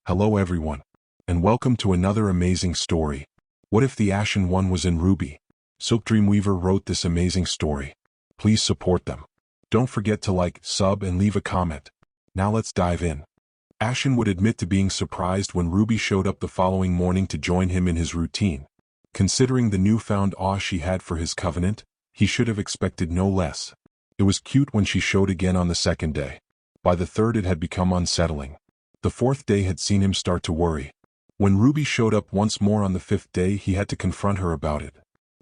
Hello everyone, and welcome to another amazing story. What if the Ashen One was in Ruby? Silkdreamweaver wrote this amazing story. Please support them. Don't forget to like, sub, and leave a comment. Now let's dive in. Ashen would admit to being surprised when Ruby showed up the following morning to join him in his routine. Considering the newfound awe she had for his covenant, he should have expected no less. It was cute when she showed again on the second day. By the third it had become unsettling. The fourth day had seen him start to worry. When Ruby showed up once more on the fifth day, he had to confront her about it.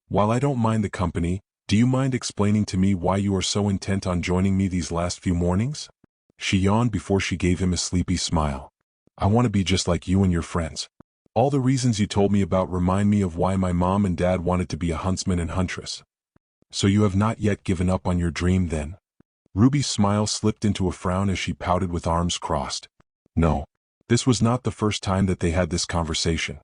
While I don't mind the company, do you mind explaining to me why you are so intent on joining me these last few mornings? She yawned before she gave him a sleepy smile. I want to be just like you and your friends. All the reasons you told me about remind me of why my mom and dad wanted to be a huntsman and huntress. So you have not yet given up on your dream then? Ruby's smile slipped into a frown as she pouted with arms crossed. No. This was not the first time that they had this conversation.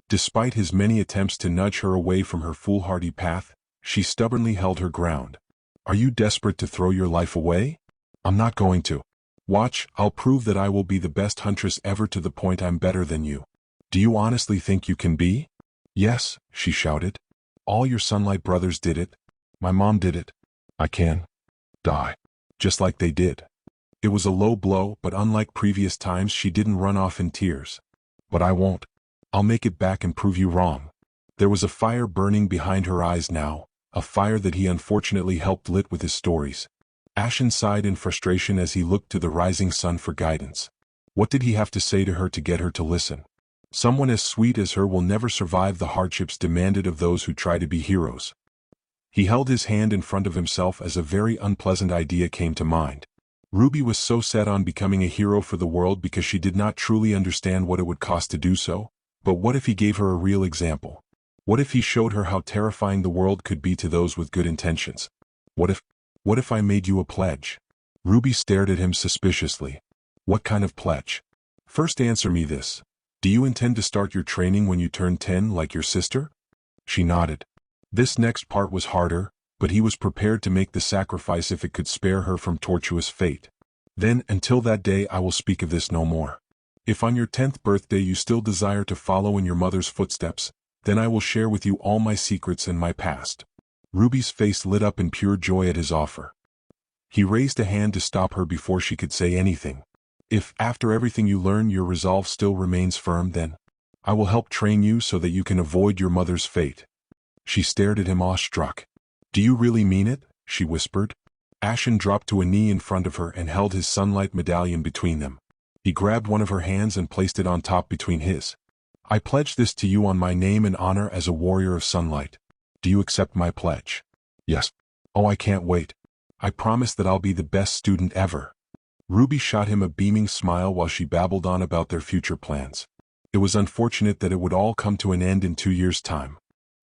Despite his many attempts to nudge her away from her foolhardy path, she stubbornly held her ground. Are you desperate to throw your life away? I'm not going to. Watch, I'll prove that I will be the best huntress ever to the point I'm better than you. Do you honestly think you can be? Yes, she shouted. All your sunlight brothers did it. My mom did it. I can die. Just like they did. It was a low blow, but unlike previous times she didn't run off in tears. But I won't. I'll make it back and prove you wrong. There was a fire burning behind her eyes now, a fire that he unfortunately helped lit with his stories. Ashen sighed in frustration as he looked to the rising sun for guidance. What did he have to say to her to get her to listen? Someone as sweet as her will never survive the hardships demanded of those who try to be heroes. He held his hand in front of himself as a very unpleasant idea came to mind. Ruby was so set on becoming a hero for the world because she did not truly understand what it would cost to do so. But what if he gave her a real example? What if he showed her how terrifying the world could be to those with good intentions? What if I made you a pledge? Ruby stared at him suspiciously. What kind of pledge? First answer me this. Do you intend to start your training when you turn 10 like your sister? She nodded. This next part was harder, but he was prepared to make the sacrifice if it could spare her from tortuous fate. Then, until that day, I will speak of this no more. If on your 10th birthday you still desire to follow in your mother's footsteps, then I will share with you all my secrets and my past. Ruby's face lit up in pure joy at his offer. He raised a hand to stop her before she could say anything. If, after everything you learn, your resolve still remains firm, then I will help train you so that you can avoid your mother's fate. She stared at him awestruck. Do you really mean it? She whispered. Ashen dropped to a knee in front of her and held his sunlight medallion between them. He grabbed one of her hands and placed it on top between his. I pledge this to you on my name and honor as a warrior of sunlight. Do you accept my pledge? Yes. Oh, I can't wait. I promise that I'll be the best student ever. Ruby shot him a beaming smile while she babbled on about their future plans. It was unfortunate that it would all come to an end in 2 years' time.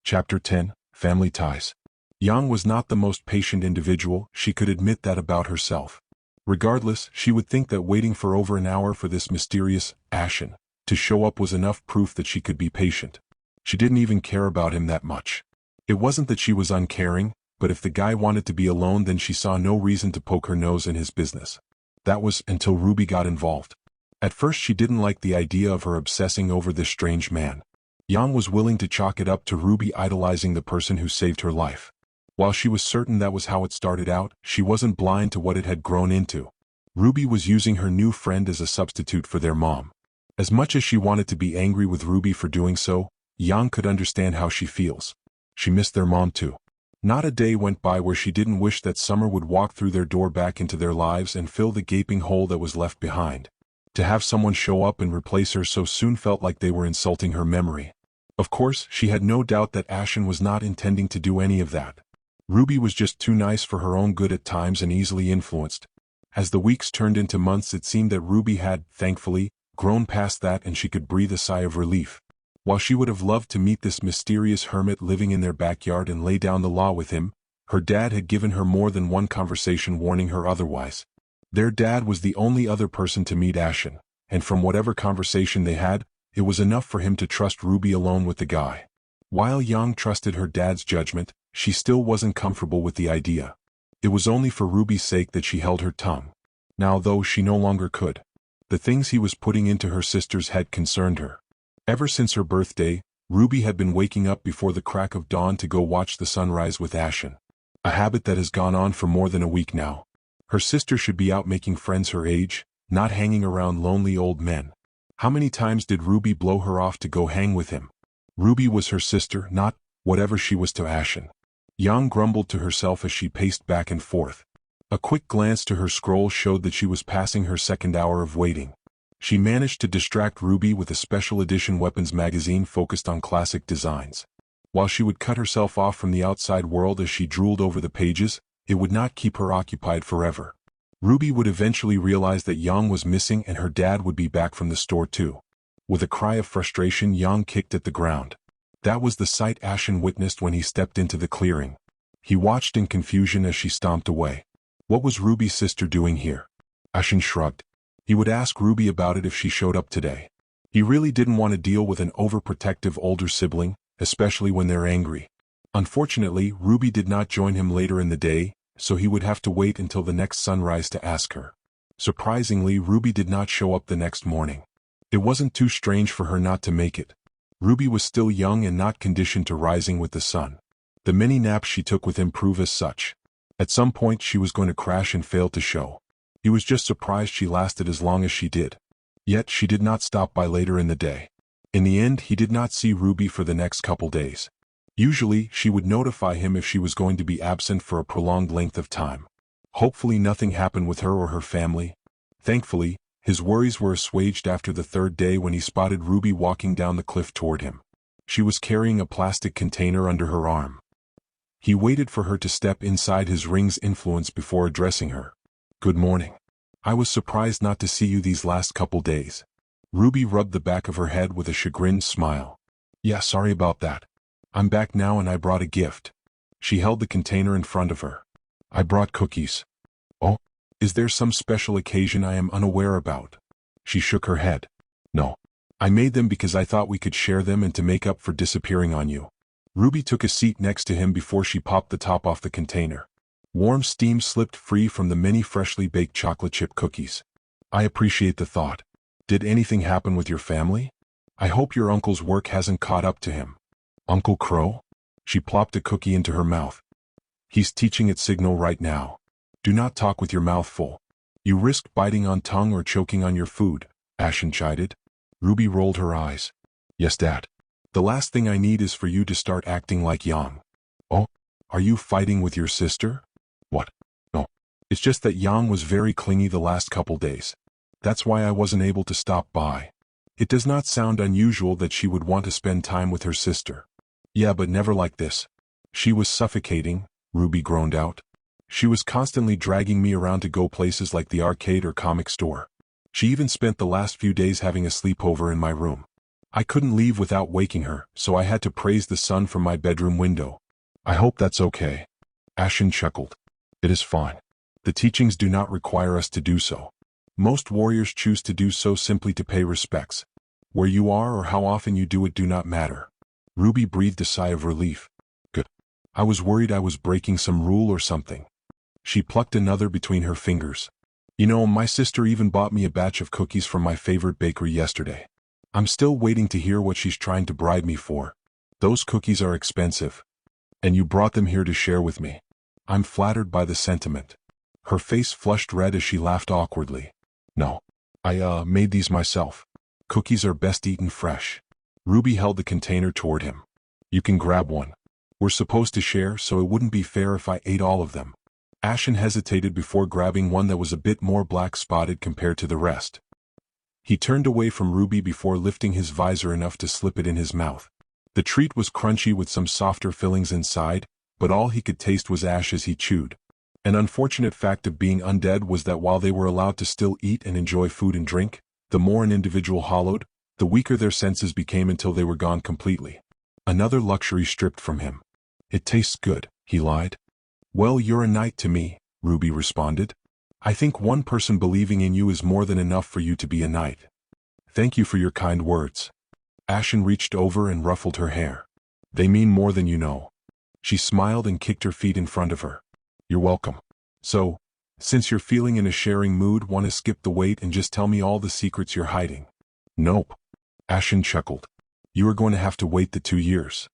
Chapter 10, Family Ties. Yang was not the most patient individual, she could admit that about herself. Regardless, she would think that waiting for over an hour for this mysterious Ashen to show up was enough proof that she could be patient. She didn't even care about him that much. It wasn't that she was uncaring, but if the guy wanted to be alone, then she saw no reason to poke her nose in his business. That was until Ruby got involved. At first she didn't like the idea of her obsessing over this strange man. Yang was willing to chalk it up to Ruby idolizing the person who saved her life. While she was certain that was how it started out, she wasn't blind to what it had grown into. Ruby was using her new friend as a substitute for their mom. As much as she wanted to be angry with Ruby for doing so, Yang could understand how she feels. She missed their mom too. Not a day went by where she didn't wish that Summer would walk through their door back into their lives and fill the gaping hole that was left behind. To have someone show up and replace her so soon felt like they were insulting her memory. Of course, she had no doubt that Ashen was not intending to do any of that. Ruby was just too nice for her own good at times and easily influenced. As the weeks turned into months, it seemed that Ruby had, thankfully, grown past that and she could breathe a sigh of relief. While she would have loved to meet this mysterious hermit living in their backyard and lay down the law with him, her dad had given her more than one conversation warning her otherwise. Their dad was the only other person to meet Ashen, and from whatever conversation they had, it was enough for him to trust Ruby alone with the guy. While Yang trusted her dad's judgment, she still wasn't comfortable with the idea. It was only for Ruby's sake that she held her tongue. Now, though, she no longer could. The things he was putting into her sister's head concerned her. Ever since her birthday, Ruby had been waking up before the crack of dawn to go watch the sunrise with Ashen. A habit that has gone on for more than a week now. Her sister should be out making friends her age, not hanging around lonely old men. How many times did Ruby blow her off to go hang with him? Ruby was her sister, not whatever she was to Ashen. Yang grumbled to herself as she paced back and forth. A quick glance to her scroll showed that she was passing her second hour of waiting. She managed to distract Ruby with a special edition weapons magazine focused on classic designs. While she would cut herself off from the outside world as she drooled over the pages, it would not keep her occupied forever. Ruby would eventually realize that Yang was missing and her dad would be back from the store too. With a cry of frustration, Yang kicked at the ground. That was the sight Ashen witnessed when he stepped into the clearing. He watched in confusion as she stomped away. What was Ruby's sister doing here? Ashen shrugged. He would ask Ruby about it if she showed up today. He really didn't want to deal with an overprotective older sibling, especially when they're angry. Unfortunately, Ruby did not join him later in the day, so he would have to wait until the next sunrise to ask her. Surprisingly, Ruby did not show up the next morning. It wasn't too strange for her not to make it. Ruby was still young and not conditioned to rising with the sun. The many naps she took with him prove as such. At some point she was going to crash and fail to show. He was just surprised she lasted as long as she did. Yet she did not stop by later in the day. In the end, he did not see Ruby for the next couple days. Usually, she would notify him if she was going to be absent for a prolonged length of time. Hopefully nothing happened with her or her family. Thankfully, his worries were assuaged after the third day when he spotted Ruby walking down the cliff toward him. She was carrying a plastic container under her arm. He waited for her to step inside his ring's influence before addressing her. Good morning. I was surprised not to see you these last couple days. Ruby rubbed the back of her head with a chagrined smile. Yeah, sorry about that. I'm back now and I brought a gift. She held the container in front of her. I brought cookies. Oh, is there some special occasion I am unaware about? She shook her head. No. I made them because I thought we could share them and to make up for disappearing on you. Ruby took a seat next to him before she popped the top off the container. Warm steam slipped free from the many freshly baked chocolate chip cookies. I appreciate the thought. Did anything happen with your family? I hope your uncle's work hasn't caught up to him. Uncle Crow? She plopped a cookie into her mouth. He's teaching at Signal right now. Do not talk with your mouth full. You risk biting on tongue or choking on your food, Ashen chided. Ruby rolled her eyes. Yes, Dad. The last thing I need is for you to start acting like Yang. Oh, are you fighting with your sister? What? No. It's just that Yang was very clingy the last couple days. That's why I wasn't able to stop by. It does not sound unusual that she would want to spend time with her sister. Yeah, but never like this. She was suffocating, Ruby groaned out. She was constantly dragging me around to go places like the arcade or comic store. She even spent the last few days having a sleepover in my room. I couldn't leave without waking her, so I had to praise the sun from my bedroom window. I hope that's okay. Ashen chuckled. It is fine. The teachings do not require us to do so. Most warriors choose to do so simply to pay respects. Where you are or how often you do it do not matter. Ruby breathed a sigh of relief. Good. I was worried I was breaking some rule or something. She plucked another between her fingers. You know, my sister even bought me a batch of cookies from my favorite bakery yesterday. I'm still waiting to hear what she's trying to bribe me for. Those cookies are expensive. And you brought them here to share with me. I'm flattered by the sentiment. Her face flushed red as she laughed awkwardly. No. I made these myself. Cookies are best eaten fresh. Ruby held the container toward him. You can grab one. We're supposed to share, so it wouldn't be fair if I ate all of them. Ashen hesitated before grabbing one that was a bit more black-spotted compared to the rest. He turned away from Ruby before lifting his visor enough to slip it in his mouth. The treat was crunchy with some softer fillings inside, but all he could taste was ash as he chewed. An unfortunate fact of being undead was that while they were allowed to still eat and enjoy food and drink, the more an individual hollowed, the weaker their senses became until they were gone completely. Another luxury stripped from him. It tastes good, he lied. Well, you're a knight to me, Ruby responded. I think one person believing in you is more than enough for you to be a knight. Thank you for your kind words. Ashen reached over and ruffled her hair. They mean more than you know. She smiled and kicked her feet in front of her. You're welcome. So, Since you're feeling in a sharing mood, want to skip the wait and just tell me all the secrets you're hiding? Nope. Ashen chuckled. You are going to have to wait the 2 years.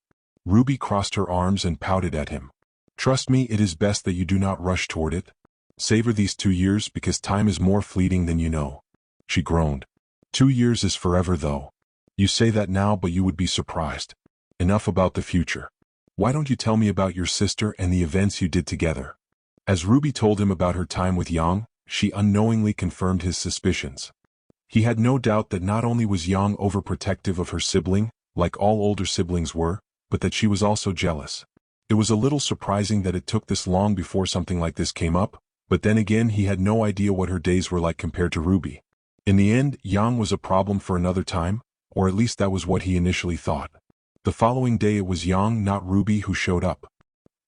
Ruby crossed her arms and pouted at him. Trust me, it is best that you do not rush toward it. Savor these 2 years because time is more fleeting than you know. She groaned. 2 years is forever though. You say that now, but you would be surprised. Enough about the future. Why don't you tell me about your sister and the events you did together? As Ruby told him about her time with Yang, she unknowingly confirmed his suspicions. He had no doubt that not only was Yang overprotective of her sibling, like all older siblings were, but that she was also jealous. It was a little surprising that it took this long before something like this came up, but then again he had no idea what her days were like compared to Ruby. In the end, Yang was a problem for another time, or at least that was what he initially thought. The following day it was Yang, not Ruby, who showed up.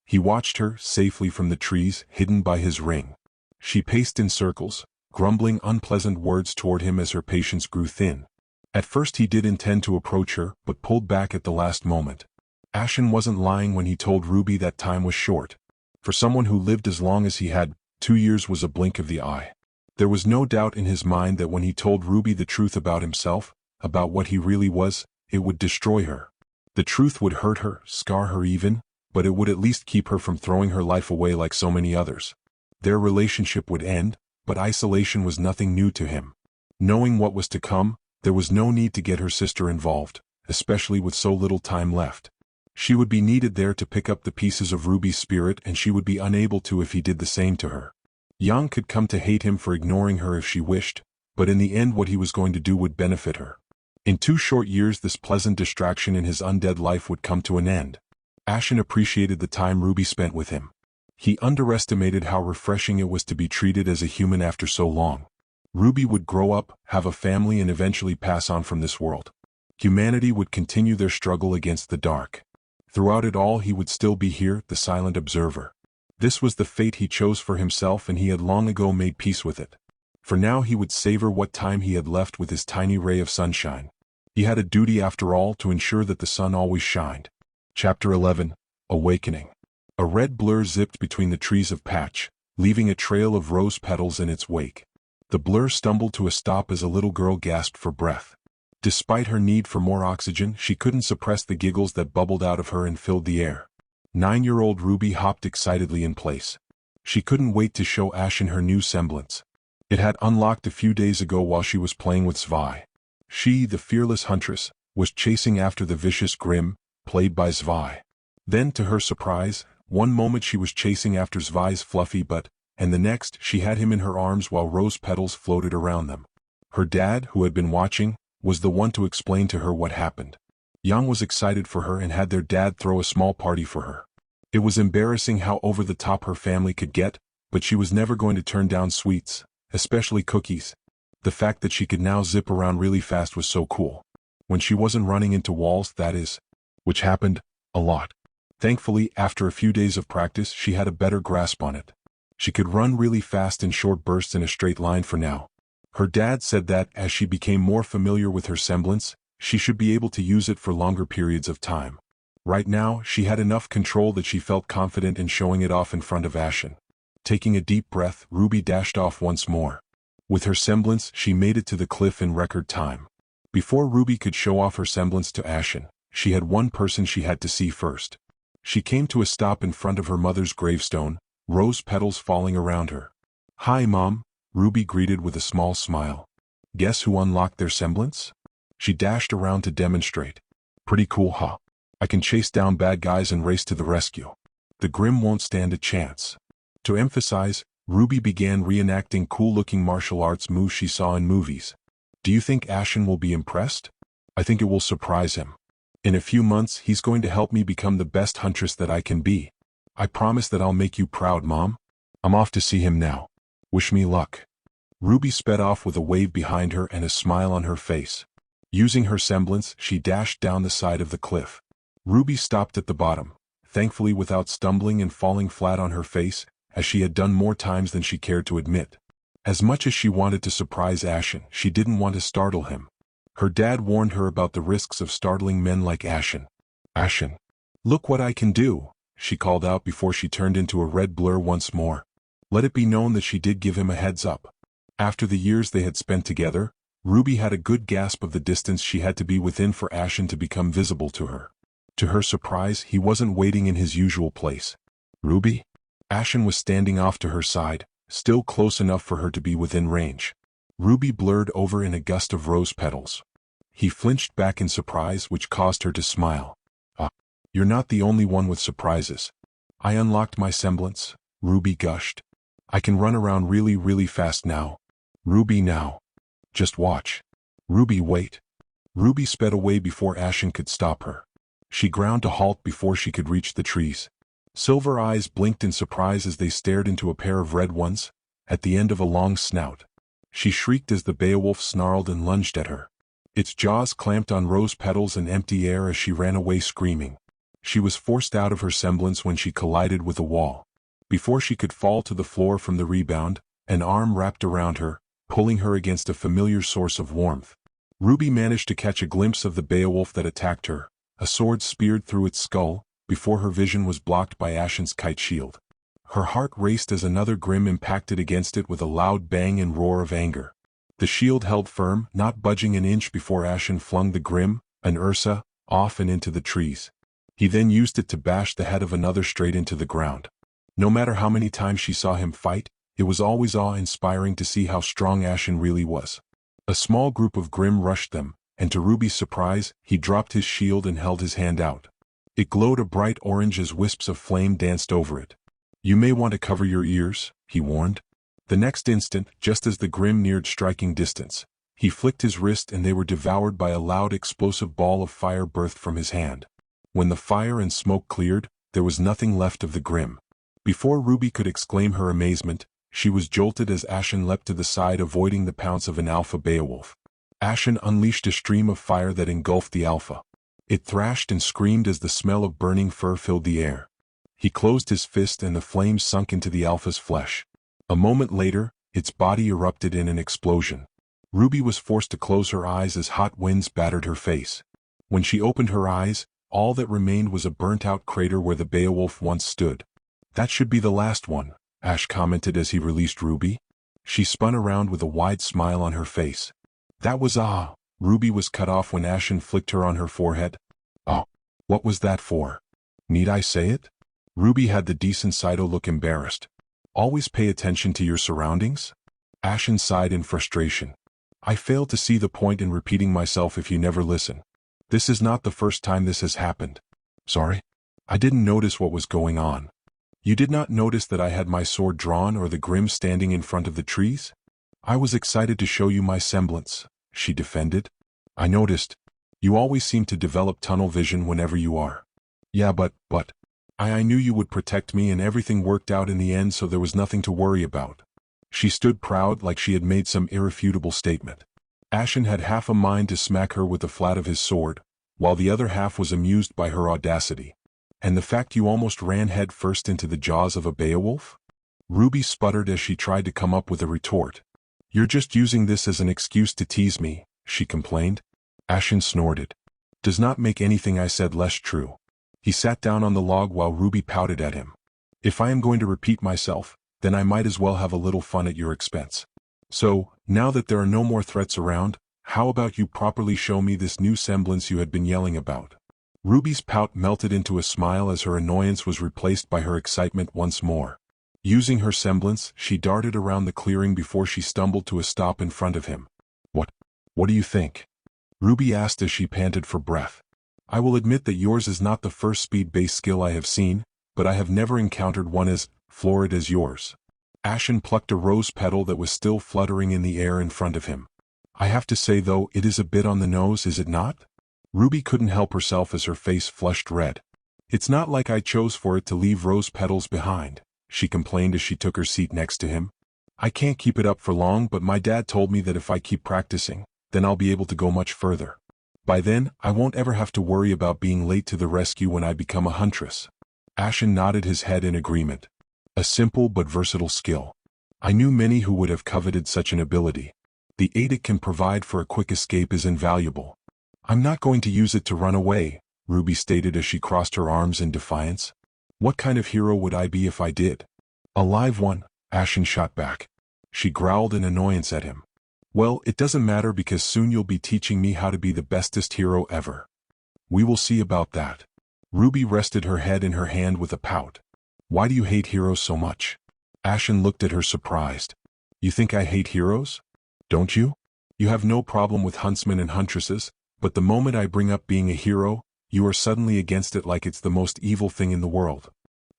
He watched her safely from the trees, hidden by his ring. She paced in circles, grumbling unpleasant words toward him as her patience grew thin. At first he did intend to approach her, but pulled back at the last moment. Ashen wasn't lying when he told Ruby that time was short. For someone who lived as long as he had, 2 years was a blink of the eye. There was no doubt in his mind that when he told Ruby the truth about himself, about what he really was, it would destroy her. The truth would hurt her, scar her even, but it would at least keep her from throwing her life away like so many others. Their relationship would end, but isolation was nothing new to him. Knowing what was to come, there was no need to get her sister involved, especially with so little time left. She would be needed there to pick up the pieces of Ruby's spirit, and she would be unable to if he did the same to her. Yang could come to hate him for ignoring her if she wished, but in the end what he was going to do would benefit her. In 2 short years this pleasant distraction in his undead life would come to an end. Ashen appreciated the time Ruby spent with him. He underestimated how refreshing it was to be treated as a human after so long. Ruby would grow up, have a family, and eventually pass on from this world. Humanity would continue their struggle against the dark. Throughout it all he would still be here, the silent observer. This was the fate he chose for himself, and he had long ago made peace with it. For now he would savor what time he had left with his tiny ray of sunshine. He had a duty after all, to ensure that the sun always shined. Chapter 11. Awakening. A red blur zipped between the trees of Patch, leaving a trail of rose petals in its wake. The blur stumbled to a stop as a little girl gasped for breath. Despite her need for more oxygen, she couldn't suppress the giggles that bubbled out of her and filled the air. 9-year-old Ruby hopped excitedly in place. She couldn't wait to show Ashen her new semblance. It had unlocked a few days ago while she was playing with Zwei. She, the fearless huntress, was chasing after the vicious Grim, played by Zwei. Then, to her surprise, one moment she was chasing after Zwei's fluffy butt, and the next she had him in her arms while rose petals floated around them. Her dad, who had been watching, was the one to explain to her what happened. Yang was excited for her and had their dad throw a small party for her. It was embarrassing how over the top her family could get, but she was never going to turn down sweets, especially cookies. The fact that she could now zip around really fast was so cool. When she wasn't running into walls, that is. Which happened a lot. Thankfully, after a few days of practice, she had a better grasp on it. She could run really fast in short bursts in a straight line for now. Her dad said that, as she became more familiar with her semblance, she should be able to use it for longer periods of time. Right now, she had enough control that she felt confident in showing it off in front of Ashen. Taking a deep breath, Ruby dashed off once more. With her semblance, she made it to the cliff in record time. Before Ruby could show off her semblance to Ashen, she had one person she had to see first. She came to a stop in front of her mother's gravestone, rose petals falling around her. "Hi, Mom," Ruby greeted with a small smile. "Guess who unlocked their semblance?" She dashed around to demonstrate. "Pretty cool, huh? I can chase down bad guys and race to the rescue. The Grim won't stand a chance." To emphasize, Ruby began reenacting cool-looking martial arts moves she saw in movies. "Do you think Ashen will be impressed? I think it will surprise him. In a few months, he's going to help me become the best huntress that I can be. I promise that I'll make you proud, Mom. I'm off to see him now. Wish me luck." Ruby sped off with a wave behind her and a smile on her face. Using her semblance, she dashed down the side of the cliff. Ruby stopped at the bottom, thankfully without stumbling and falling flat on her face, as she had done more times than she cared to admit. As much as she wanted to surprise Ashen, she didn't want to startle him. Her dad warned her about the risks of startling men like Ashen. "Ashen, look what I can do," she called out before she turned into a red blur once more. Let it be known that she did give him a heads up. After the years they had spent together, Ruby had a good grasp of the distance she had to be within for Ashen to become visible to her. To her surprise, he wasn't waiting in his usual place. "Ruby?" Ashen was standing off to her side, still close enough for her to be within range. Ruby blurred over in a gust of rose petals. He flinched back in surprise, which caused her to smile. "Ah, you're not the only one with surprises. I unlocked my semblance," Ruby gushed. "I can run around really, really fast now." "Ruby, now. Just watch." "Ruby, wait." Ruby sped away before Ashen could stop her. She ground to halt before she could reach the trees. Silver eyes blinked in surprise as they stared into a pair of red ones, at the end of a long snout. She shrieked as the Beowulf snarled and lunged at her. Its jaws clamped on rose petals and empty air as she ran away screaming. She was forced out of her semblance when she collided with a wall. Before she could fall to the floor from the rebound, an arm wrapped around her, pulling her against a familiar source of warmth. Ruby managed to catch a glimpse of the Beowulf that attacked her, a sword speared through its skull, before her vision was blocked by Ashen's kite shield. Her heart raced as another Grim impacted against it with a loud bang and roar of anger. The shield held firm, not budging an inch before Ashen flung the Grim, an Ursa, off and into the trees. He then used it to bash the head of another straight into the ground. No matter how many times she saw him fight, it was always awe-inspiring to see how strong Ashen really was. A small group of Grim rushed them, and to Ruby's surprise, he dropped his shield and held his hand out. It glowed a bright orange as wisps of flame danced over it. "You may want to cover your ears," he warned. The next instant, just as the Grim neared striking distance, he flicked his wrist and they were devoured by a loud explosive ball of fire birthed from his hand. When the fire and smoke cleared, there was nothing left of the Grim. Before Ruby could exclaim her amazement, she was jolted as Ashen leapt to the side, avoiding the pounce of an alpha Beowulf. Ashen unleashed a stream of fire that engulfed the alpha. It thrashed and screamed as the smell of burning fur filled the air. He closed his fist and the flames sunk into the alpha's flesh. A moment later, its body erupted in an explosion. Ruby was forced to close her eyes as hot winds battered her face. When she opened her eyes, all that remained was a burnt-out crater where the Beowulf once stood. "That should be the last one," Ash commented as he released Ruby. She spun around with a wide smile on her face. "That was Ruby was cut off when Ashen flicked her on her forehead. "Oh, what was that for? Need I say it?" Ruby had the decent side to look embarrassed. "Always pay attention to your surroundings?" Ashen sighed in frustration. "I fail to see the point in repeating myself if you never listen. This is not the first time this has happened." "Sorry? I didn't notice what was going on." "You did not notice that I had my sword drawn or the Grim standing in front of the trees?" "I was excited to show you my semblance," she defended. "I noticed. You always seem to develop tunnel vision whenever you are." "Yeah, but I knew you would protect me and everything worked out in the end, so there was nothing to worry about." She stood proud like she had made some irrefutable statement. Ashen had half a mind to smack her with the flat of his sword, while the other half was amused by her audacity. "And the fact you almost ran head first into the jaws of a Beowulf?" Ruby sputtered as she tried to come up with a retort. "You're just using this as an excuse to tease me," she complained. Ashen snorted. "Does not make anything I said less true." He sat down on the log while Ruby pouted at him. "If I am going to repeat myself, then I might as well have a little fun at your expense. So, now that there are no more threats around, how about you properly show me this new semblance you had been yelling about?" Ruby's pout melted into a smile as her annoyance was replaced by her excitement once more. Using her semblance, she darted around the clearing before she stumbled to a stop in front of him. What do you think?" Ruby asked as she panted for breath. "I will admit that yours is not the first speed-based skill I have seen, but I have never encountered one as florid as yours." Ashen plucked a rose petal that was still fluttering in the air in front of him. "I have to say though, it is a bit on the nose, is it not?" Ruby couldn't help herself as her face flushed red. "It's not like I chose for it to leave rose petals behind," she complained as she took her seat next to him. "I can't keep it up for long, but my dad told me that if I keep practicing, then I'll be able to go much further. By then, I won't ever have to worry about being late to the rescue when I become a huntress." Ashen nodded his head in agreement. "A simple but versatile skill. I knew many who would have coveted such an ability. The aid it can provide for a quick escape is invaluable." "I'm not going to use it to run away," Ruby stated as she crossed her arms in defiance. "What kind of hero would I be if I did?" "A live one," Ashen shot back. She growled in annoyance at him. Well, it doesn't matter because soon you'll be teaching me how to be the bestest hero ever. We will see about that. Ruby rested her head in her hand with a pout. Why do you hate heroes so much? Ashen looked at her surprised. You think I hate heroes? Don't you? You have no problem with huntsmen and huntresses, but the moment I bring up being a hero, you are suddenly against it like it's the most evil thing in the world.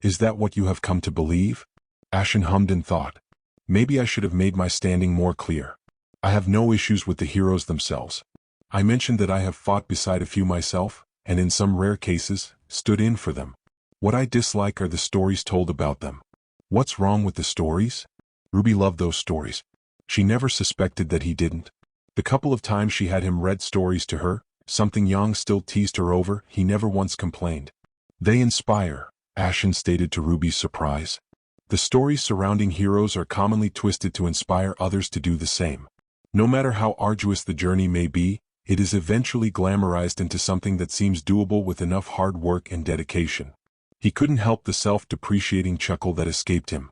Is that what you have come to believe? Ashen hummed in thought. Maybe I should have made my standing more clear. I have no issues with the heroes themselves. I mentioned that I have fought beside a few myself, and in some rare cases, stood in for them. What I dislike are the stories told about them. What's wrong with the stories? Ruby loved those stories. She never suspected that he didn't. The couple of times she had him read stories to her, something Yang still teased her over, he never once complained. They inspire, Ashen stated to Ruby's surprise. The stories surrounding heroes are commonly twisted to inspire others to do the same. No matter how arduous the journey may be, it is eventually glamorized into something that seems doable with enough hard work and dedication. He couldn't help the self-depreciating chuckle that escaped him.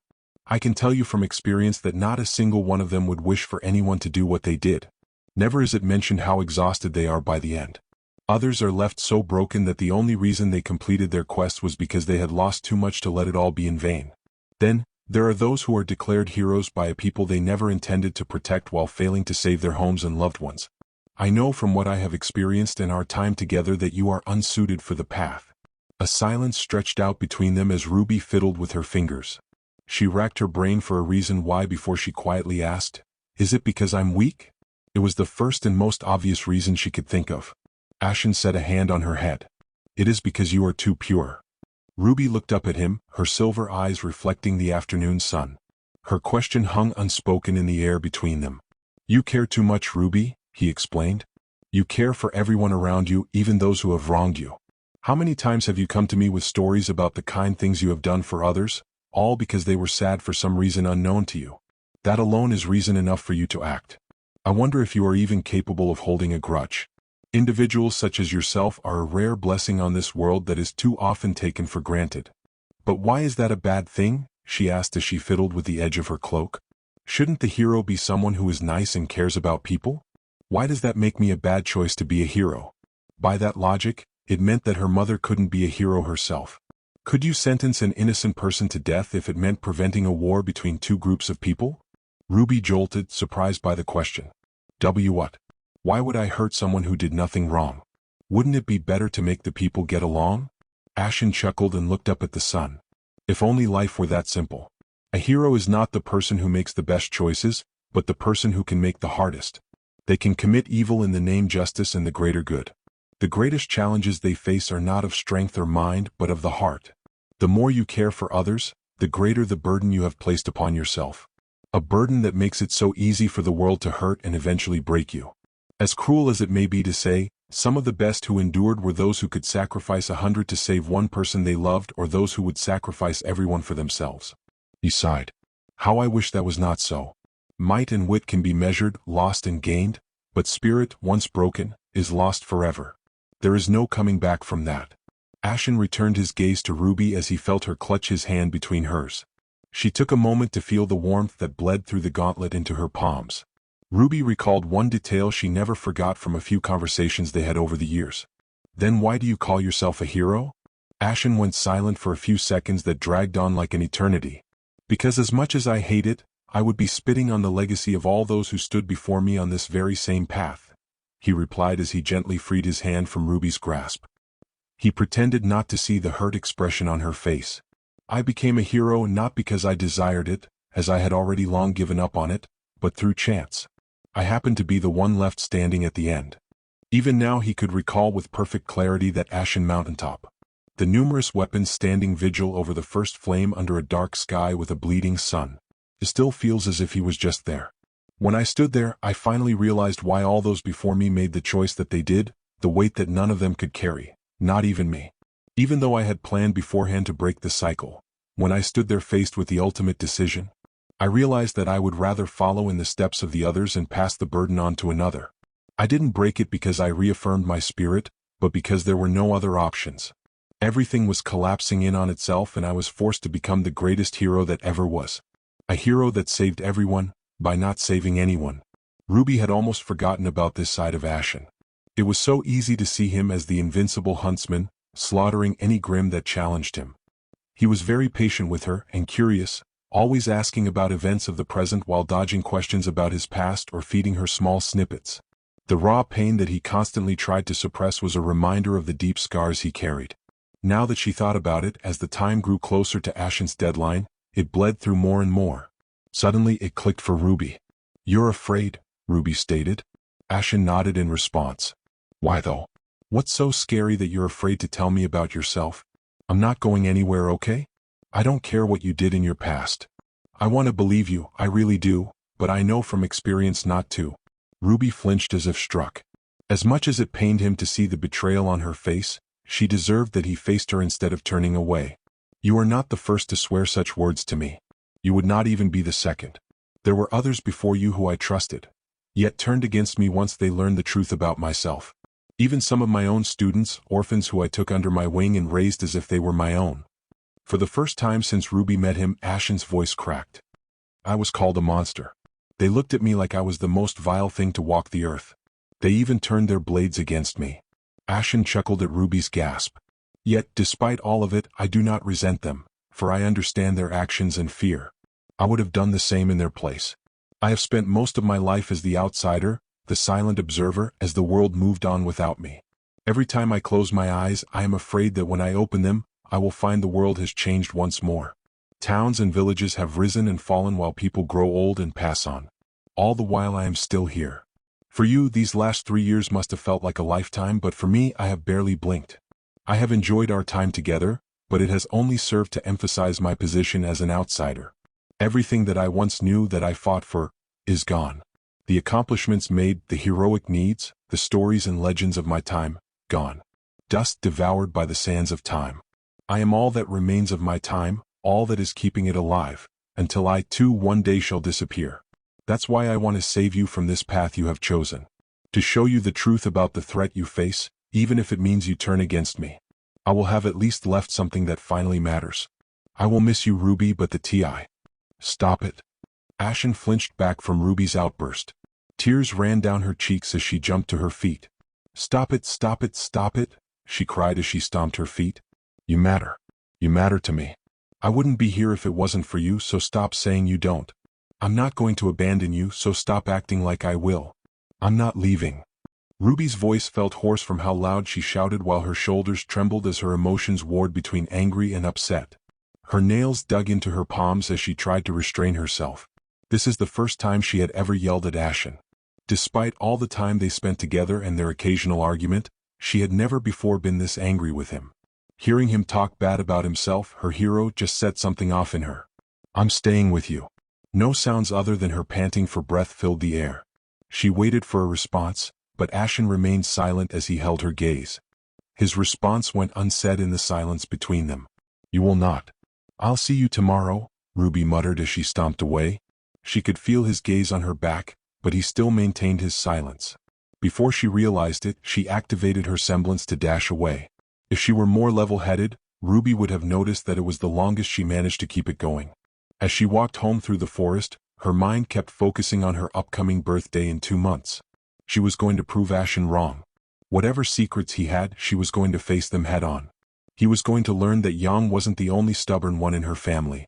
I can tell you from experience that not a single one of them would wish for anyone to do what they did. Never is it mentioned how exhausted they are by the end. Others are left so broken that the only reason they completed their quest was because they had lost too much to let it all be in vain. Then, there are those who are declared heroes by a people they never intended to protect while failing to save their homes and loved ones. I know from what I have experienced in our time together that you are unsuited for the path. A silence stretched out between them as Ruby fiddled with her fingers. She racked her brain for a reason why before she quietly asked, "Is it because I'm weak?" It was the first and most obvious reason she could think of. Ashen set a hand on her head. "It is because you are too pure." Ruby looked up at him, her silver eyes reflecting the afternoon sun. Her question hung unspoken in the air between them. "You care too much, Ruby," he explained. "You care for everyone around you, even those who have wronged you. How many times have you come to me with stories about the kind things you have done for others, all because they were sad for some reason unknown to you? That alone is reason enough for you to act. I wonder if you are even capable of holding a grudge. Individuals such as yourself are a rare blessing on this world that is too often taken for granted." "But why is that a bad thing?" she asked as she fiddled with the edge of her cloak. "Shouldn't the hero be someone who is nice and cares about people? Why does that make me a bad choice to be a hero?" By that logic, it meant that her mother couldn't be a hero herself. Could you sentence an innocent person to death if it meant preventing a war between two groups of people? Ruby jolted, surprised by the question. What? Why would I hurt someone who did nothing wrong? Wouldn't it be better to make the people get along? Ashen chuckled and looked up at the sun. If only life were that simple. A hero is not the person who makes the best choices, but the person who can make the hardest. They can commit evil in the name justice and the greater good. The greatest challenges they face are not of strength or mind, but of the heart. The more you care for others, the greater the burden you have placed upon yourself. A burden that makes it so easy for the world to hurt and eventually break you. As cruel as it may be to say, some of the best who endured were those who could sacrifice 100 to save one person they loved, or those who would sacrifice everyone for themselves. He sighed. How I wish that was not so. Might and wit can be measured, lost and gained, but spirit, once broken, is lost forever. There is no coming back from that. Ashen returned his gaze to Ruby as he felt her clutch his hand between hers. She took a moment to feel the warmth that bled through the gauntlet into her palms. Ruby recalled one detail she never forgot from a few conversations they had over the years. Then why do you call yourself a hero? Ashen went silent for a few seconds that dragged on like an eternity. Because as much as I hate it, I would be spitting on the legacy of all those who stood before me on this very same path, he replied as he gently freed his hand from Ruby's grasp. He pretended not to see the hurt expression on her face. I became a hero not because I desired it, as I had already long given up on it, but through chance. I happened to be the one left standing at the end. Even now he could recall with perfect clarity that ashen mountaintop. The numerous weapons standing vigil over the first flame under a dark sky with a bleeding sun. It still feels as if he was just there. When I stood there, I finally realized why all those before me made the choice that they did, the weight that none of them could carry, not even me. Even though I had planned beforehand to break the cycle, when I stood there faced with the ultimate decision, I realized that I would rather follow in the steps of the others and pass the burden on to another. I didn't break it because I reaffirmed my spirit, but because there were no other options. Everything was collapsing in on itself and I was forced to become the greatest hero that ever was. A hero that saved everyone, by not saving anyone. Ruby had almost forgotten about this side of Ashen. It was so easy to see him as the invincible huntsman, slaughtering any grim that challenged him. He was very patient with her and curious, always asking about events of the present while dodging questions about his past or feeding her small snippets. The raw pain that he constantly tried to suppress was a reminder of the deep scars he carried. Now that she thought about it, as the time grew closer to Ashen's deadline, it bled through more and more. Suddenly it clicked for Ruby. "You're afraid," Ruby stated. Ashen nodded in response. "Why though? What's so scary that you're afraid to tell me about yourself? I'm not going anywhere, okay? I don't care what you did in your past. I want to believe you, I really do, but I know from experience not to." Ruby flinched as if struck. As much as it pained him to see the betrayal on her face, she deserved that he faced her instead of turning away. "You are not the first to swear such words to me. You would not even be the second. There were others before you who I trusted, yet turned against me once they learned the truth about myself. Even some of my own students, orphans who I took under my wing and raised as if they were my own." For the first time since Ruby met him, Ashen's voice cracked. "I was called a monster. They looked at me like I was the most vile thing to walk the earth. They even turned their blades against me." Ashen chuckled at Ruby's gasp. "Yet, despite all of it, I do not resent them, for I understand their actions and fear. I would have done the same in their place. I have spent most of my life as the outsider, the silent observer, as the world moved on without me. Every time I close my eyes, I am afraid that when I open them, I will find the world has changed once more. Towns and villages have risen and fallen while people grow old and pass on. All the while I am still here. For you, these last 3 years must have felt like a lifetime, but for me, I have barely blinked. I have enjoyed our time together, but it has only served to emphasize my position as an outsider. Everything that I once knew that I fought for is gone. The accomplishments made, the heroic needs, the stories and legends of my time, gone. Dust devoured by the sands of time. I am all that remains of my time, all that is keeping it alive, until I too one day shall disappear. That's why I want to save you from this path you have chosen. To show you the truth about the threat you face, even if it means you turn against me. I will have at least left something that finally matters. I will miss you, Ruby, but the T.I. Stop it." Ashen flinched back from Ruby's outburst. Tears ran down her cheeks as she jumped to her feet. "Stop it, stop it, stop it," she cried as she stomped her feet. "You matter. You matter to me. I wouldn't be here if it wasn't for you, so stop saying you don't. I'm not going to abandon you, so stop acting like I will. I'm not leaving." Ruby's voice felt hoarse from how loud she shouted while her shoulders trembled as her emotions warred between angry and upset. Her nails dug into her palms as she tried to restrain herself. This is the first time she had ever yelled at Ashen. Despite all the time they spent together and their occasional argument, she had never before been this angry with him. Hearing him talk bad about himself, her hero, just set something off in her. "I'm staying with you." No sounds other than her panting for breath filled the air. She waited for a response, but Ashen remained silent as he held her gaze. His response went unsaid in the silence between them. "You will not." "I'll see you tomorrow," Ruby muttered as she stomped away. She could feel his gaze on her back, but he still maintained his silence. Before she realized it, she activated her semblance to dash away. If she were more level-headed, Ruby would have noticed that it was the longest she managed to keep it going. As she walked home through the forest, her mind kept focusing on her upcoming birthday in 2 months. She was going to prove Ashen wrong. Whatever secrets he had, she was going to face them head-on. He was going to learn that Yang wasn't the only stubborn one in her family.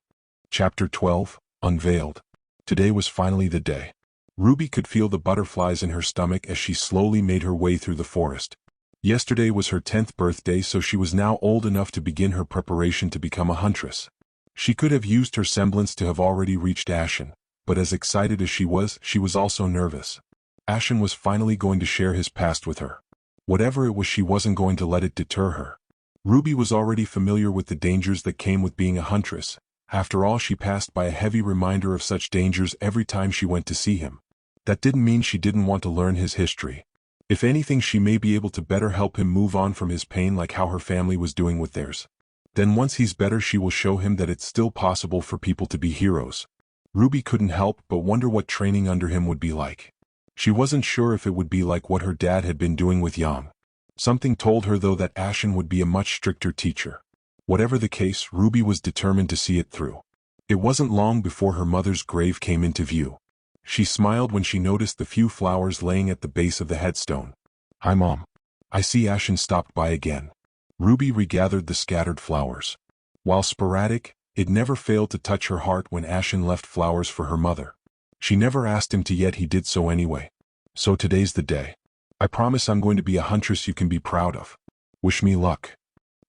Chapter 12, Unveiled. Today was finally the day. Ruby could feel the butterflies in her stomach as she slowly made her way through the forest. Yesterday was her 10th birthday, so she was now old enough to begin her preparation to become a huntress. She could have used her semblance to have already reached Ashen, but as excited as she was also nervous. Ashen was finally going to share his past with her. Whatever it was, she wasn't going to let it deter her. Ruby was already familiar with the dangers that came with being a huntress. After all, she passed by a heavy reminder of such dangers every time she went to see him. That didn't mean she didn't want to learn his history. If anything, she may be able to better help him move on from his pain, like how her family was doing with theirs. Then once he's better, she will show him that it's still possible for people to be heroes. Ruby couldn't help but wonder what training under him would be like. She wasn't sure if it would be like what her dad had been doing with Yang. Something told her, though, that Ashen would be a much stricter teacher. Whatever the case, Ruby was determined to see it through. It wasn't long before her mother's grave came into view. She smiled when she noticed the few flowers laying at the base of the headstone. "Hi, Mom. I see Ashen stopped by again." Ruby regathered the scattered flowers. While sporadic, it never failed to touch her heart when Ashen left flowers for her mother. She never asked him to, yet he did so anyway. "So today's the day. I promise I'm going to be a huntress you can be proud of. Wish me luck."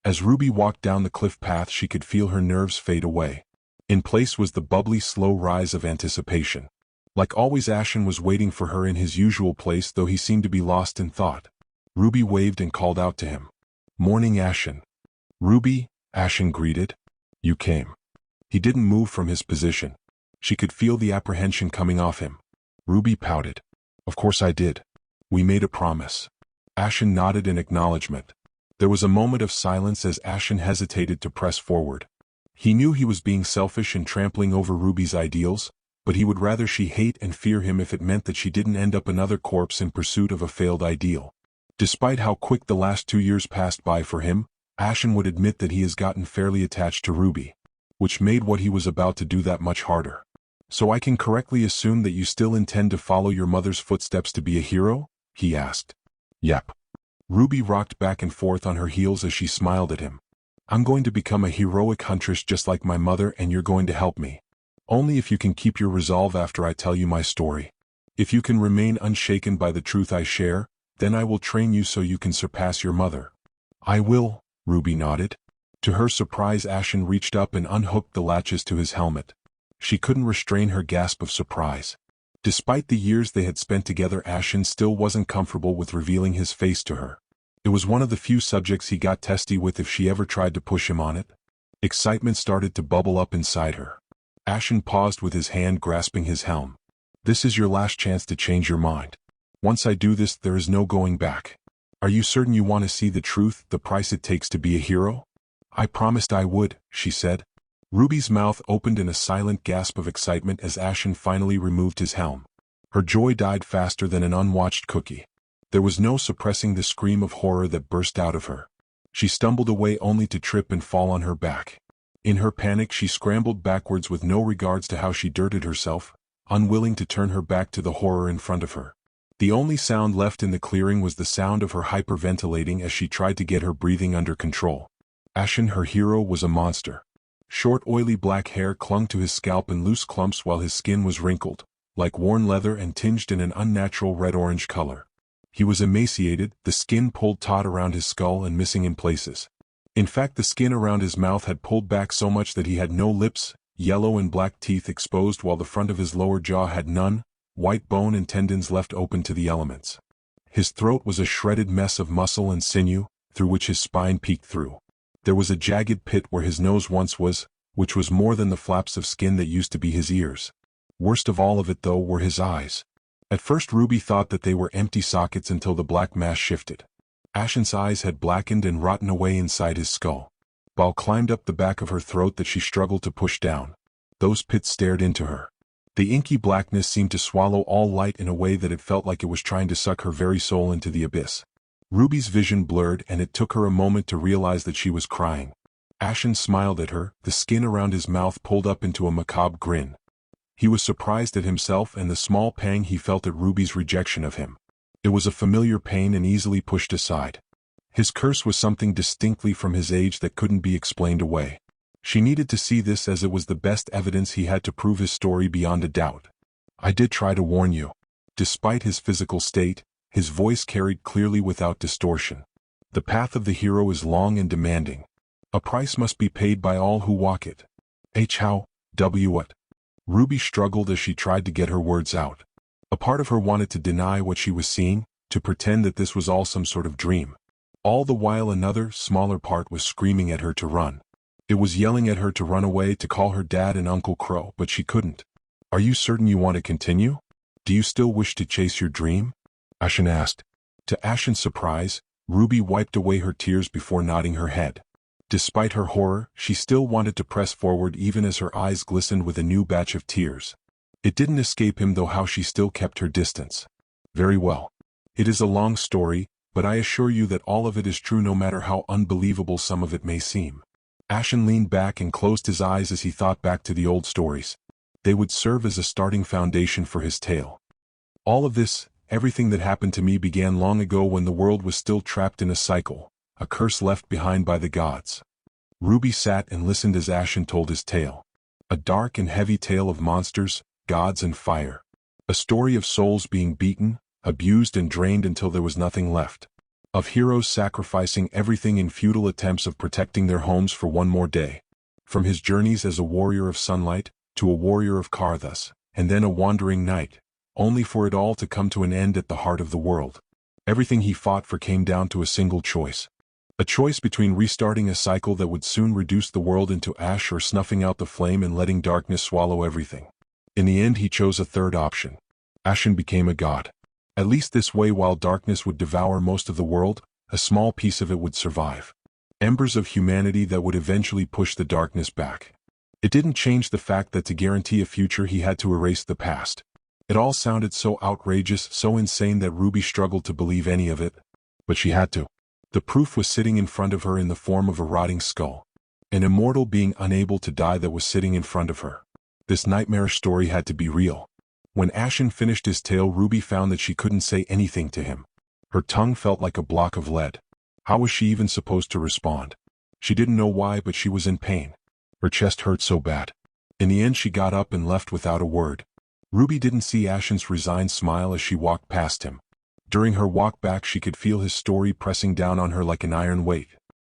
As Ruby walked down the cliff path, she could feel her nerves fade away. In place was the bubbly, slow rise of anticipation. Like always, Ashen was waiting for her in his usual place, though he seemed to be lost in thought. Ruby waved and called out to him. "Morning, Ashen." "Ruby," Ashen greeted. "You came." He didn't move from his position. She could feel the apprehension coming off him. Ruby pouted. "Of course I did. We made a promise." Ashen nodded in acknowledgement. There was a moment of silence as Ashen hesitated to press forward. He knew he was being selfish and trampling over Ruby's ideals, but he would rather she hate and fear him if it meant that she didn't end up another corpse in pursuit of a failed ideal. Despite how quick the last 2 years passed by for him, Ashen would admit that he has gotten fairly attached to Ruby, which made what he was about to do that much harder. "So I can correctly assume that you still intend to follow your mother's footsteps to be a hero?" he asked. "Yep." Ruby rocked back and forth on her heels as she smiled at him. "I'm going to become a heroic huntress just like my mother, and you're going to help me. Only if you can keep your resolve after I tell you my story. If you can remain unshaken by the truth I share, then I will train you so you can surpass your mother." "I will," Ruby nodded. To her surprise, Ashen reached up and unhooked the latches to his helmet. She couldn't restrain her gasp of surprise. Despite the years they had spent together, Ashen still wasn't comfortable with revealing his face to her. It was one of the few subjects he got testy with if she ever tried to push him on it. Excitement started to bubble up inside her. Ashen paused with his hand grasping his helm. "This is your last chance to change your mind. Once I do this, there is no going back. Are you certain you want to see the truth, the price it takes to be a hero?" "I promised I would," she said. Ruby's mouth opened in a silent gasp of excitement as Ashen finally removed his helm. Her joy died faster than an unwatched cookie. There was no suppressing the scream of horror that burst out of her. She stumbled away only to trip and fall on her back. In her panic, she scrambled backwards with no regards to how she dirted herself, unwilling to turn her back to the horror in front of her. The only sound left in the clearing was the sound of her hyperventilating as she tried to get her breathing under control. Ashen, her hero, was a monster. Short, oily black hair clung to his scalp in loose clumps while his skin was wrinkled, like worn leather, and tinged in an unnatural red-orange color. He was emaciated, the skin pulled taut around his skull and missing in places. In fact, the skin around his mouth had pulled back so much that he had no lips, yellow and black teeth exposed, while the front of his lower jaw had none, white bone and tendons left open to the elements. His throat was a shredded mess of muscle and sinew, through which his spine peeked through. There was a jagged pit where his nose once was, which was more than the flaps of skin that used to be his ears. Worst of all of it, though, were his eyes. At first Ruby thought that they were empty sockets until the black mass shifted. Ashen's eyes had blackened and rotten away inside his skull. Bile climbed up the back of her throat that she struggled to push down. Those pits stared into her. The inky blackness seemed to swallow all light in a way that it felt like it was trying to suck her very soul into the abyss. Ruby's vision blurred, and it took her a moment to realize that she was crying. Ashen smiled at her, the skin around his mouth pulled up into a macabre grin. He was surprised at himself and the small pang he felt at Ruby's rejection of him. It was a familiar pain and easily pushed aside. His curse was something distinctly from his age that couldn't be explained away. She needed to see this, as it was the best evidence he had to prove his story beyond a doubt. "I did try to warn you." Despite his physical state, his voice carried clearly without distortion. "The path of the hero is long and demanding. A price must be paid by all who walk it. What? Ruby struggled as she tried to get her words out. A part of her wanted to deny what she was seeing, to pretend that this was all some sort of dream. All the while another, smaller part was screaming at her to run. It was yelling at her to run away, to call her dad and Uncle Crow, but she couldn't. "Are you certain you want to continue? Do you still wish to chase your dream?" Ashen asked. To Ashen's surprise, Ruby wiped away her tears before nodding her head. Despite her horror, she still wanted to press forward even as her eyes glistened with a new batch of tears. It didn't escape him, though, how she still kept her distance. "Very well. It is a long story, but I assure you that all of it is true, no matter how unbelievable some of it may seem. Ashen leaned back and closed his eyes as he thought back to the old stories. They would serve as a starting foundation for his tale. All of this, everything that happened to me began long ago when the world was still trapped in a cycle, a curse left behind by the gods. Ruby sat and listened as Ashen told his tale. A dark and heavy tale of monsters, gods and fire. A story of souls being beaten, abused and drained until there was nothing left. Of heroes sacrificing everything in futile attempts of protecting their homes for one more day. From his journeys as a warrior of sunlight, to a warrior of Karthus, and then a wandering knight, only for it all to come to an end at the heart of the world. Everything he fought for came down to a single choice. A choice between restarting a cycle that would soon reduce the world into ash or snuffing out the flame and letting darkness swallow everything. In the end he chose a third option. Ashen became a god. At least this way, while darkness would devour most of the world, a small piece of it would survive. Embers of humanity that would eventually push the darkness back. It didn't change the fact that to guarantee a future he had to erase the past. It all sounded so outrageous, so insane that Ruby struggled to believe any of it. But she had to. The proof was sitting in front of her in the form of a rotting skull. An immortal being unable to die that was sitting in front of her. This nightmarish story had to be real. When Ashen finished his tale, Ruby found that she couldn't say anything to him. Her tongue felt like a block of lead. How was she even supposed to respond? She didn't know why, but she was in pain. Her chest hurt so bad. In the end she got up and left without a word. Ruby didn't see Ashen's resigned smile as she walked past him. During her walk back she could feel his story pressing down on her like an iron weight.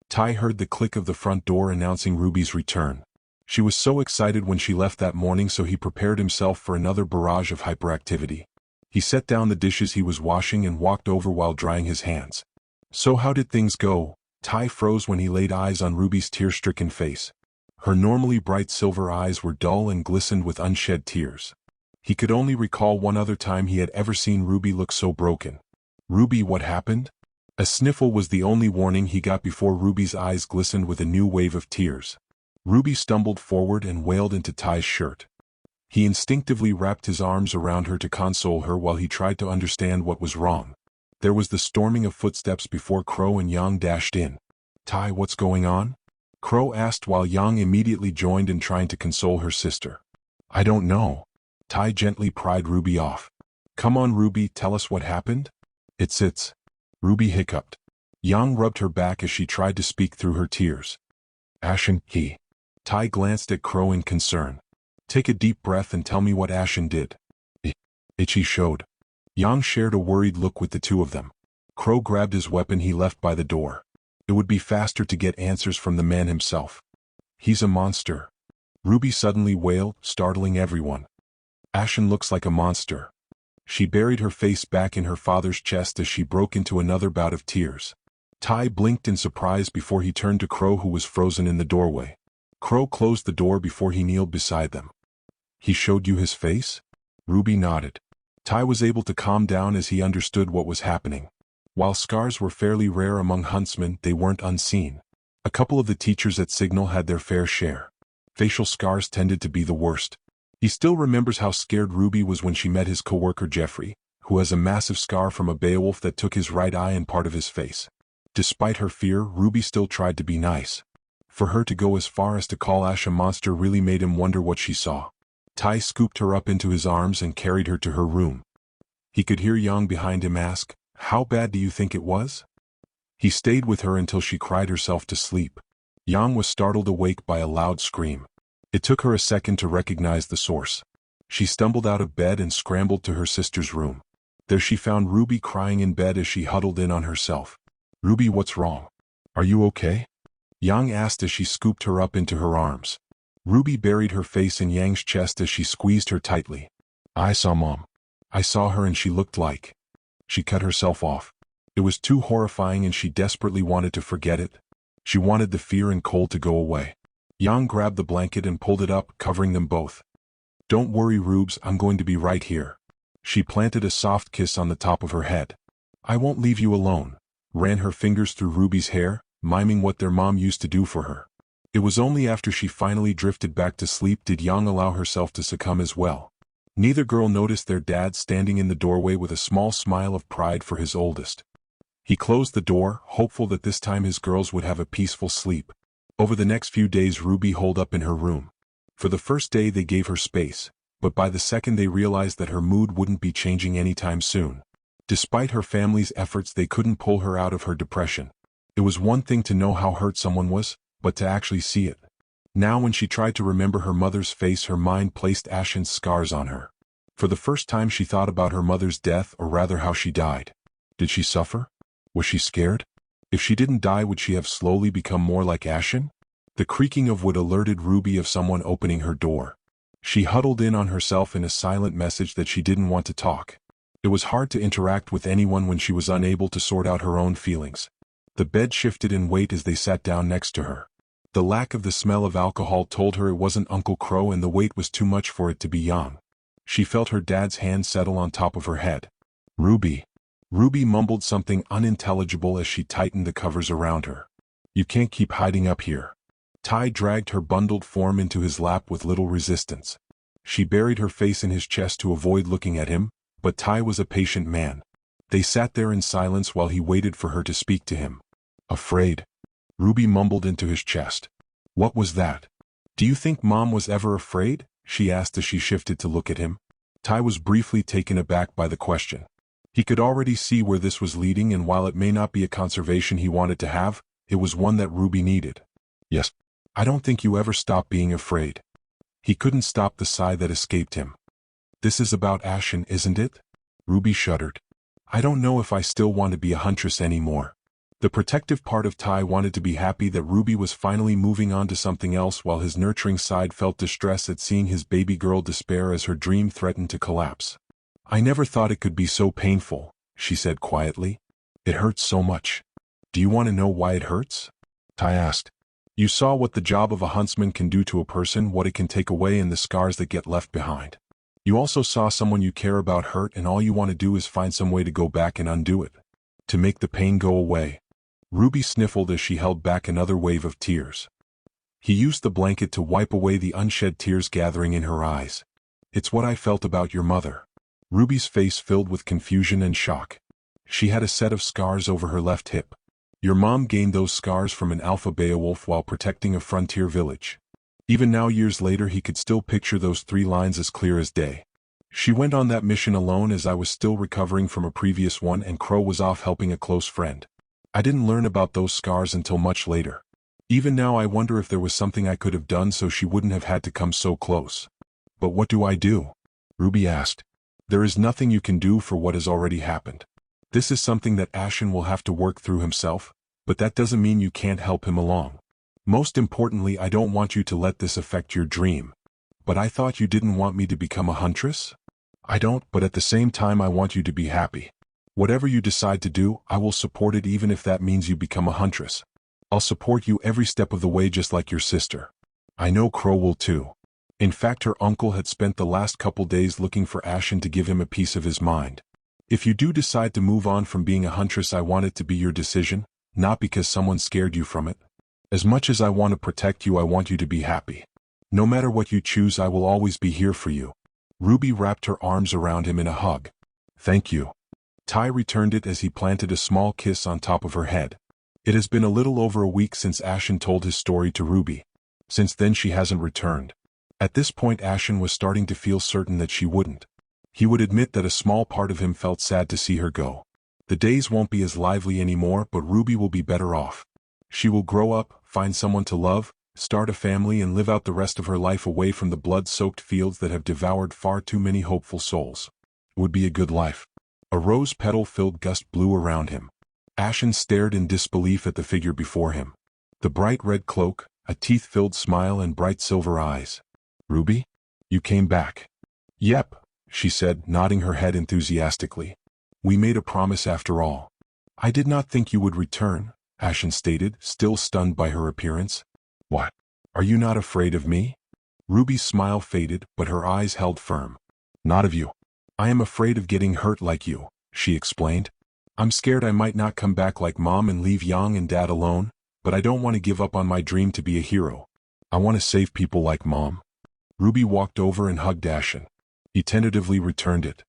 Ty heard the click of the front door announcing Ruby's return. She was so excited when she left that morning, so he prepared himself for another barrage of hyperactivity. He set down the dishes he was washing and walked over while drying his hands. So how did things go? Ty froze when he laid eyes on Ruby's tear-stricken face. Her normally bright silver eyes were dull and glistened with unshed tears. He could only recall one other time he had ever seen Ruby look so broken. Ruby, what happened? A sniffle was the only warning he got before Ruby's eyes glistened with a new wave of tears. Ruby stumbled forward and wailed into Ty's shirt. He instinctively wrapped his arms around her to console her while he tried to understand what was wrong. There was the storming of footsteps before Crow and Yang dashed in. Ty, what's going on? Crow asked while Yang immediately joined in trying to console her sister. I don't know. Ty gently pried Ruby off. Come on Ruby, tell us what happened? It's. Ruby hiccuped. Yang rubbed her back as she tried to speak through her tears. Ashen, he. Ty glanced at Crow in concern. Take a deep breath and tell me what Ashen did. He showed. Yang shared a worried look with the two of them. Crow grabbed his weapon he left by the door. It would be faster to get answers from the man himself. He's a monster. Ruby suddenly wailed, startling everyone. Ashen looks like a monster. She buried her face back in her father's chest as she broke into another bout of tears. Ty blinked in surprise before he turned to Crow, who was frozen in the doorway. Crow closed the door before he kneeled beside them. He showed you his face? Ruby nodded. Ty was able to calm down as he understood what was happening. While scars were fairly rare among huntsmen, they weren't unseen. A couple of the teachers at Signal had their fair share. Facial scars tended to be the worst. He still remembers how scared Ruby was when she met his coworker Jeffrey, who has a massive scar from a Beowulf that took his right eye and part of his face. Despite her fear, Ruby still tried to be nice. For her to go as far as to call Ash a monster really made him wonder what she saw. Ty scooped her up into his arms and carried her to her room. He could hear Yang behind him ask, "How bad do you think it was?" He stayed with her until she cried herself to sleep. Yang was startled awake by a loud scream. It took her a second to recognize the source. She stumbled out of bed and scrambled to her sister's room. There she found Ruby crying in bed as she huddled in on herself. "Ruby, what's wrong? Are you okay?" Yang asked as she scooped her up into her arms. Ruby buried her face in Yang's chest as she squeezed her tightly. "I saw Mom. I saw her and she looked like she cut herself off. It was too horrifying and she desperately wanted to forget it. She wanted the fear and cold to go away." Yang grabbed the blanket and pulled it up, covering them both. "Don't worry, Rubes, I'm going to be right here." She planted a soft kiss on the top of her head. "I won't leave you alone." Ran her fingers through Ruby's hair, miming what their mom used to do for her. It was only after she finally drifted back to sleep did Yang allow herself to succumb as well. Neither girl noticed their dad standing in the doorway with a small smile of pride for his oldest. He closed the door, hopeful that this time his girls would have a peaceful sleep. Over the next few days Ruby holed up in her room. For the first day they gave her space, but by the second they realized that her mood wouldn't be changing anytime soon. Despite her family's efforts, they couldn't pull her out of her depression. It was one thing to know how hurt someone was, but to actually see it. Now when she tried to remember her mother's face, her mind placed ashen scars on her. For the first time she thought about her mother's death, or rather how she died. Did she suffer? Was she scared? If she didn't die, would she have slowly become more like Ashen? The creaking of wood alerted Ruby of someone opening her door. She huddled in on herself in a silent message that she didn't want to talk. It was hard to interact with anyone when she was unable to sort out her own feelings. The bed shifted in weight as they sat down next to her. The lack of the smell of alcohol told her it wasn't Uncle Crow, and the weight was too much for it to be Yang. She felt her dad's hand settle on top of her head. Ruby. Ruby mumbled something unintelligible as she tightened the covers around her. You can't keep hiding up here. Ty dragged her bundled form into his lap with little resistance. She buried her face in his chest to avoid looking at him, but Ty was a patient man. They sat there in silence while he waited for her to speak to him. Afraid? Ruby mumbled into his chest. What was that? Do you think Mom was ever afraid? She asked as she shifted to look at him. Ty was briefly taken aback by the question. He could already see where this was leading, and while it may not be a conservation he wanted to have, it was one that Ruby needed. Yes. I don't think you ever stop being afraid. He couldn't stop the sigh that escaped him. This is about Ashen, isn't it? Ruby shuddered. I don't know if I still want to be a huntress anymore. The protective part of Ty wanted to be happy that Ruby was finally moving on to something else, while his nurturing side felt distress at seeing his baby girl despair as her dream threatened to collapse. I never thought it could be so painful, she said quietly. It hurts so much. Do you want to know why it hurts? Ty asked. You saw what the job of a huntsman can do to a person, what it can take away, and the scars that get left behind. You also saw someone you care about hurt, and all you want to do is find some way to go back and undo it. To make the pain go away. Ruby sniffled as she held back another wave of tears. He used the blanket to wipe away the unshed tears gathering in her eyes. It's what I felt about your mother. Ruby's face filled with confusion and shock. She had a set of scars over her left hip. Your mom gained those scars from an alpha Beowulf while protecting a frontier village. Even now, years later, he could still picture those 3 lines as clear as day. She went on that mission alone as I was still recovering from a previous one, and Crow was off helping a close friend. I didn't learn about those scars until much later. Even now I wonder if there was something I could have done so she wouldn't have had to come so close. But what do I do? Ruby asked. There is nothing you can do for what has already happened. This is something that Ashen will have to work through himself, but that doesn't mean you can't help him along. Most importantly, I don't want you to let this affect your dream. But I thought you didn't want me to become a huntress? I don't, but at the same time I want you to be happy. Whatever you decide to do, I will support it, even if that means you become a huntress. I'll support you every step of the way, just like your sister. I know Crow will too. In fact, her uncle had spent the last couple days looking for Ashen to give him a piece of his mind. If you do decide to move on from being a huntress, I want it to be your decision, not because someone scared you from it. As much as I want to protect you, I want you to be happy. No matter what you choose, I will always be here for you. Ruby wrapped her arms around him in a hug. Thank you. Ty returned it as he planted a small kiss on top of her head. It has been a little over a week since Ashen told his story to Ruby. Since then she hasn't returned. At this point Ashen was starting to feel certain that she wouldn't. He would admit that a small part of him felt sad to see her go. The days won't be as lively anymore, but Ruby will be better off. She will grow up, find someone to love, start a family, and live out the rest of her life away from the blood-soaked fields that have devoured far too many hopeful souls. It would be a good life. A rose petal-filled gust blew around him. Ashen stared in disbelief at the figure before him. The bright red cloak, a teeth-filled smile, and bright silver eyes. Ruby? You came back. Yep, she said, nodding her head enthusiastically. We made a promise after all. I did not think you would return, Ashen stated, still stunned by her appearance. What? Are you not afraid of me? Ruby's smile faded, but her eyes held firm. Not of you. I am afraid of getting hurt like you, she explained. I'm scared I might not come back like Mom and leave Yang and Dad alone, but I don't want to give up on my dream to be a hero. I want to save people like Mom. Ruby walked over and hugged Ashen. He tentatively returned it.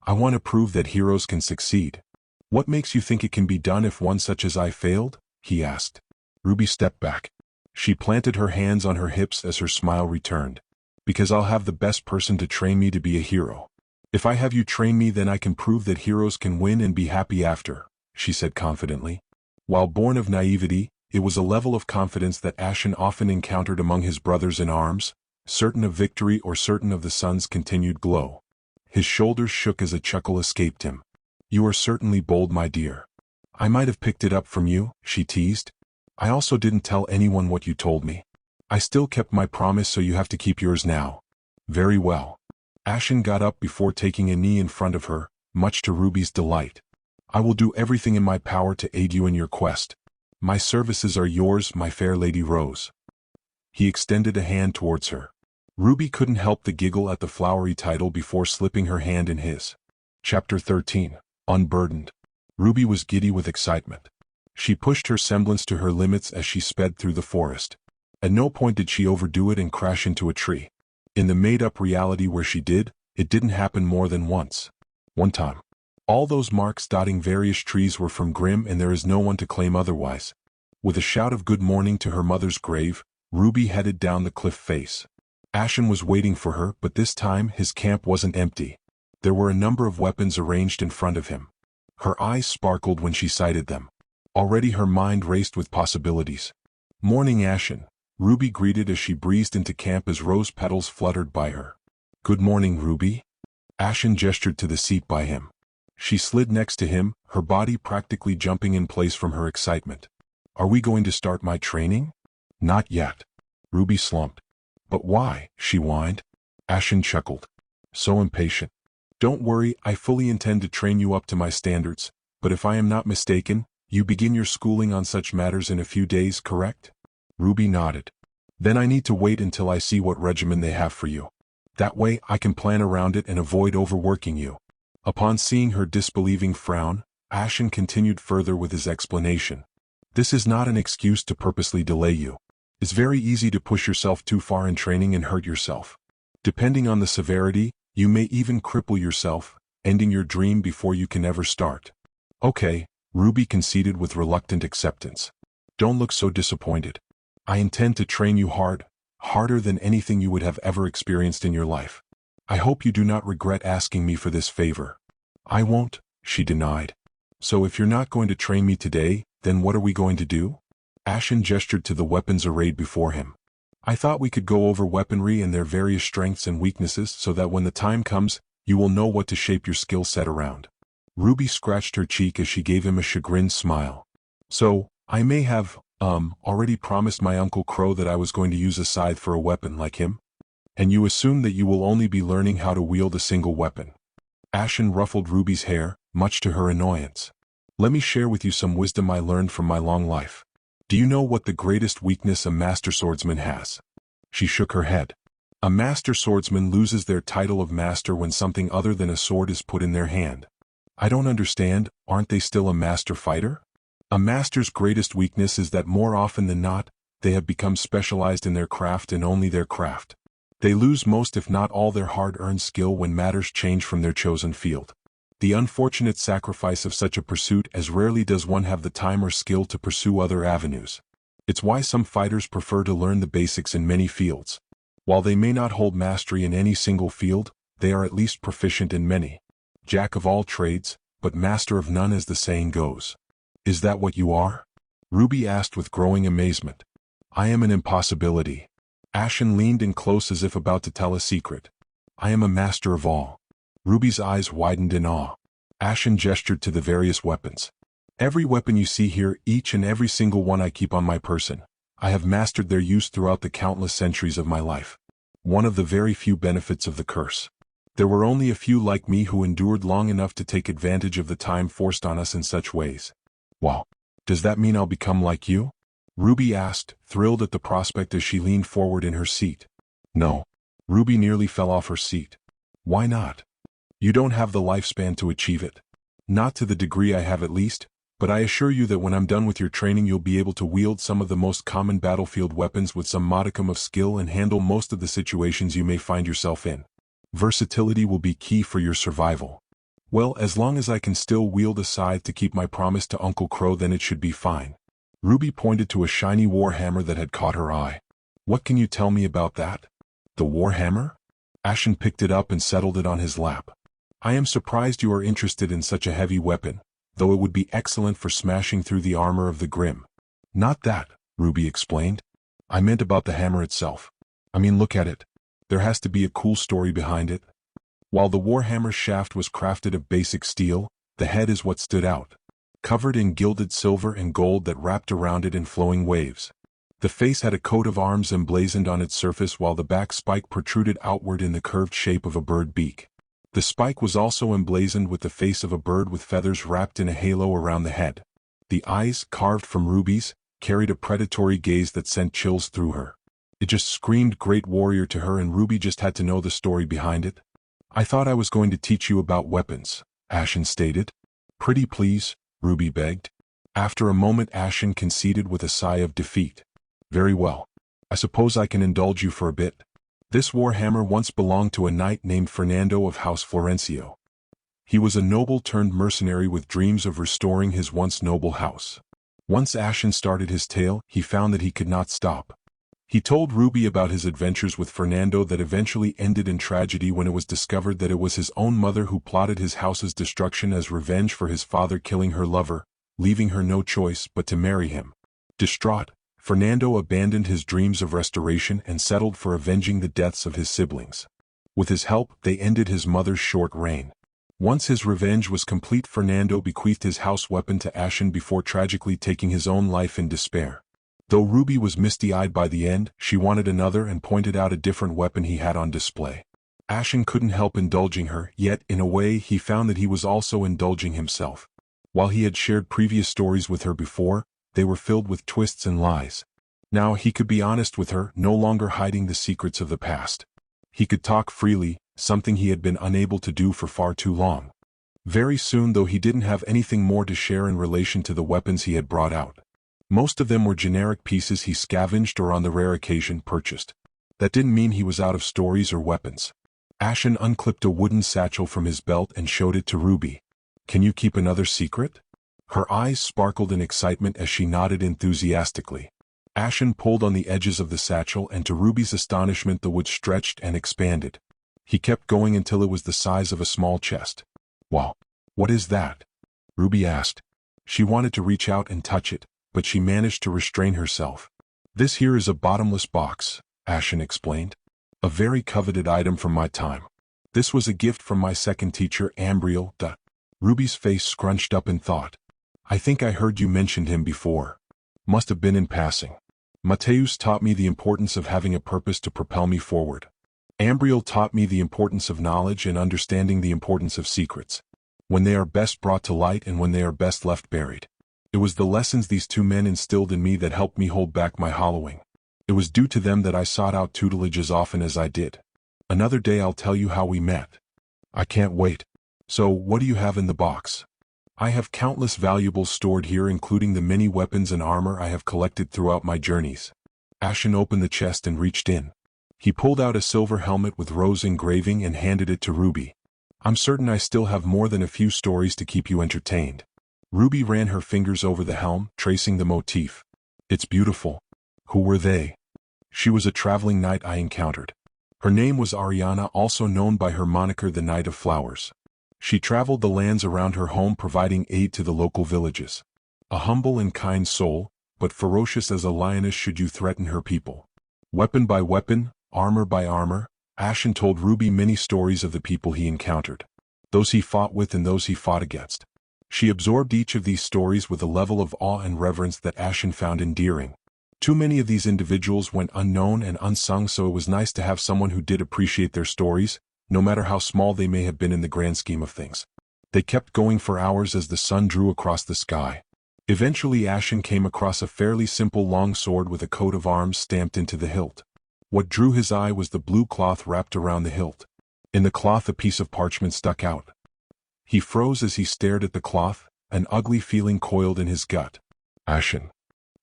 I want to prove that heroes can succeed. What makes you think it can be done if one such as I failed? He asked. Ruby stepped back. She planted her hands on her hips as her smile returned. Because I'll have the best person to train me to be a hero. If I have you train me, then I can prove that heroes can win and be happy after, she said confidently. While born of naivety, it was a level of confidence that Ashen often encountered among his brothers in arms, certain of victory or certain of the sun's continued glow. His shoulders shook as a chuckle escaped him. You are certainly bold, my dear. I might have picked it up from you, she teased. I also didn't tell anyone what you told me. I still kept my promise, so you have to keep yours now. Very well. Ashen got up before taking a knee in front of her, much to Ruby's delight. I will do everything in my power to aid you in your quest. My services are yours, my fair Lady Rose. He extended a hand towards her. Ruby couldn't help the giggle at the flowery title before slipping her hand in his. Chapter 13. Unburdened. Ruby was giddy with excitement. She pushed her semblance to her limits as she sped through the forest. At no point did she overdo it and crash into a tree. In the made-up reality where she did, it didn't happen more than once. One time. All those marks dotting various trees were from Grimm, and there is no one to claim otherwise. With a shout of good morning to her mother's grave, Ruby headed down the cliff face. Ashen was waiting for her, but this time his camp wasn't empty. There were a number of weapons arranged in front of him. Her eyes sparkled when she sighted them. Already her mind raced with possibilities. Morning, Ashen, Ruby greeted as she breezed into camp as rose petals fluttered by her. Good morning, Ruby. Ashen gestured to the seat by him. She slid next to him, her body practically jumping in place from her excitement. Are we going to start my training? Not yet. Ruby slumped. But why? She whined. Ashen chuckled. So impatient. Don't worry, I fully intend to train you up to my standards, but if I am not mistaken, you begin your schooling on such matters in a few days, correct? Ruby nodded. Then I need to wait until I see what regimen they have for you. That way I can plan around it and avoid overworking you. Upon seeing her disbelieving frown, Ashen continued further with his explanation. This is not an excuse to purposely delay you. It's very easy to push yourself too far in training and hurt yourself. Depending on the severity, you may even cripple yourself, ending your dream before you can ever start. Okay, Ruby conceded with reluctant acceptance. Don't look so disappointed. I intend to train you hard, harder than anything you would have ever experienced in your life. I hope you do not regret asking me for this favor. I won't, she denied. So if you're not going to train me today, then what are we going to do? Ashen gestured to the weapons arrayed before him. I thought we could go over weaponry and their various strengths and weaknesses so that when the time comes, you will know what to shape your skill set around. Ruby scratched her cheek as she gave him a chagrined smile. So, I may have, already promised my Uncle Crow that I was going to use a scythe for a weapon like him? And you assume that you will only be learning how to wield a single weapon. Ashen ruffled Ruby's hair, much to her annoyance. Let me share with you some wisdom I learned from my long life. Do you know what the greatest weakness a master swordsman has? She shook her head. A master swordsman loses their title of master when something other than a sword is put in their hand. I don't understand, aren't they still a master fighter? A master's greatest weakness is that more often than not, they have become specialized in their craft and only their craft. They lose most if not all their hard-earned skill when matters change from their chosen field. The unfortunate sacrifice of such a pursuit, as rarely does one have the time or skill to pursue other avenues. It's why some fighters prefer to learn the basics in many fields. While they may not hold mastery in any single field, they are at least proficient in many. Jack of all trades, but master of none, as the saying goes. Is that what you are? Ruby asked with growing amazement. I am an impossibility. Ashen leaned in close as if about to tell a secret. I am a master of all. Ruby's eyes widened in awe. Ashen gestured to the various weapons. Every weapon you see here, each and every single one I keep on my person. I have mastered their use throughout the countless centuries of my life. One of the very few benefits of the curse. There were only a few like me who endured long enough to take advantage of the time forced on us in such ways. Wow. Does that mean I'll become like you? Ruby asked, thrilled at the prospect as she leaned forward in her seat. No. Ruby nearly fell off her seat. Why not? You don't have the lifespan to achieve it. Not to the degree I have at least, but I assure you that when I'm done with your training you'll be able to wield some of the most common battlefield weapons with some modicum of skill and handle most of the situations you may find yourself in. Versatility will be key for your survival. Well, as long as I can still wield a scythe to keep my promise to Uncle Crow, then it should be fine. Ruby pointed to a shiny war hammer that had caught her eye. What can you tell me about that? The war hammer? Ashen picked it up and settled it on his lap. I am surprised you are interested in such a heavy weapon, though it would be excellent for smashing through the armor of the Grimm. Not that, Ruby explained. I meant about the hammer itself. I mean, look at it. There has to be a cool story behind it. While the warhammer's shaft was crafted of basic steel, the head is what stood out, covered in gilded silver and gold that wrapped around it in flowing waves. The face had a coat of arms emblazoned on its surface, while the back spike protruded outward in the curved shape of a bird beak. The spike was also emblazoned with the face of a bird with feathers wrapped in a halo around the head. The eyes, carved from rubies, carried a predatory gaze that sent chills through her. It just screamed great warrior to her, and Ruby just had to know the story behind it. I thought I was going to teach you about weapons, Ashen stated. Pretty please, Ruby begged. After a moment, Ashen conceded with a sigh of defeat. Very well. I suppose I can indulge you for a bit. This warhammer once belonged to a knight named Fernando of House Florencio. He was a noble turned mercenary with dreams of restoring his once noble house. Once Ashen started his tale, he found that he could not stop. He told Ruby about his adventures with Fernando that eventually ended in tragedy when it was discovered that it was his own mother who plotted his house's destruction as revenge for his father killing her lover, leaving her no choice but to marry him. Distraught, Fernando abandoned his dreams of restoration and settled for avenging the deaths of his siblings. With his help, they ended his mother's short reign. Once his revenge was complete, Fernando bequeathed his house weapon to Ashen before tragically taking his own life in despair. Though Ruby was misty-eyed by the end, she wanted another and pointed out a different weapon he had on display. Ashen couldn't help indulging her, yet, in a way, he found that he was also indulging himself. While he had shared previous stories with her before, they were filled with twists and lies. Now he could be honest with her, no longer hiding the secrets of the past. He could talk freely, something he had been unable to do for far too long. Very soon, though, he didn't have anything more to share in relation to the weapons he had brought out. Most of them were generic pieces he scavenged or on the rare occasion purchased. That didn't mean he was out of stories or weapons. Ashen unclipped a wooden satchel from his belt and showed it to Ruby. Can you keep another secret? Her eyes sparkled in excitement as she nodded enthusiastically. Ashen pulled on the edges of the satchel, and to Ruby's astonishment the wood stretched and expanded. He kept going until it was the size of a small chest. Wow, what is that? Ruby asked. She wanted to reach out and touch it, but she managed to restrain herself. This here is a bottomless box, Ashen explained. A very coveted item from my time. This was a gift from my second teacher, Ambriel. Ruby's face scrunched up in thought. I think I heard you mention him before. Must have been in passing. Mateus taught me the importance of having a purpose to propel me forward. Ambriel taught me the importance of knowledge and understanding the importance of secrets, when they are best brought to light and when they are best left buried. It was the lessons these two men instilled in me that helped me hold back my hollowing. It was due to them that I sought out tutelage as often as I did. Another day I'll tell you how we met. I can't wait. So, what do you have in the box? I have countless valuables stored here, including the many weapons and armor I have collected throughout my journeys. Ashen opened the chest and reached in. He pulled out a silver helmet with rose engraving and handed it to Ruby. I'm certain I still have more than a few stories to keep you entertained. Ruby ran her fingers over the helm, tracing the motif. It's beautiful. Who were they? She was a traveling knight I encountered. Her name was Ariana, also known by her moniker the Knight of Flowers. She traveled the lands around her home, providing aid to the local villages. A humble and kind soul, but ferocious as a lioness should you threaten her people. Weapon by weapon, armor by armor, Ashen told Ruby many stories of the people he encountered, those he fought with and those he fought against. She absorbed each of these stories with a level of awe and reverence that Ashen found endearing. Too many of these individuals went unknown and unsung, so it was nice to have someone who did appreciate their stories, no matter how small they may have been in the grand scheme of things. They kept going for hours as the sun drew across the sky. Eventually Ashen came across a fairly simple long sword with a coat of arms stamped into the hilt. What drew his eye was the blue cloth wrapped around the hilt. In the cloth a piece of parchment stuck out. He froze as he stared at the cloth, an ugly feeling coiled in his gut. Ashen?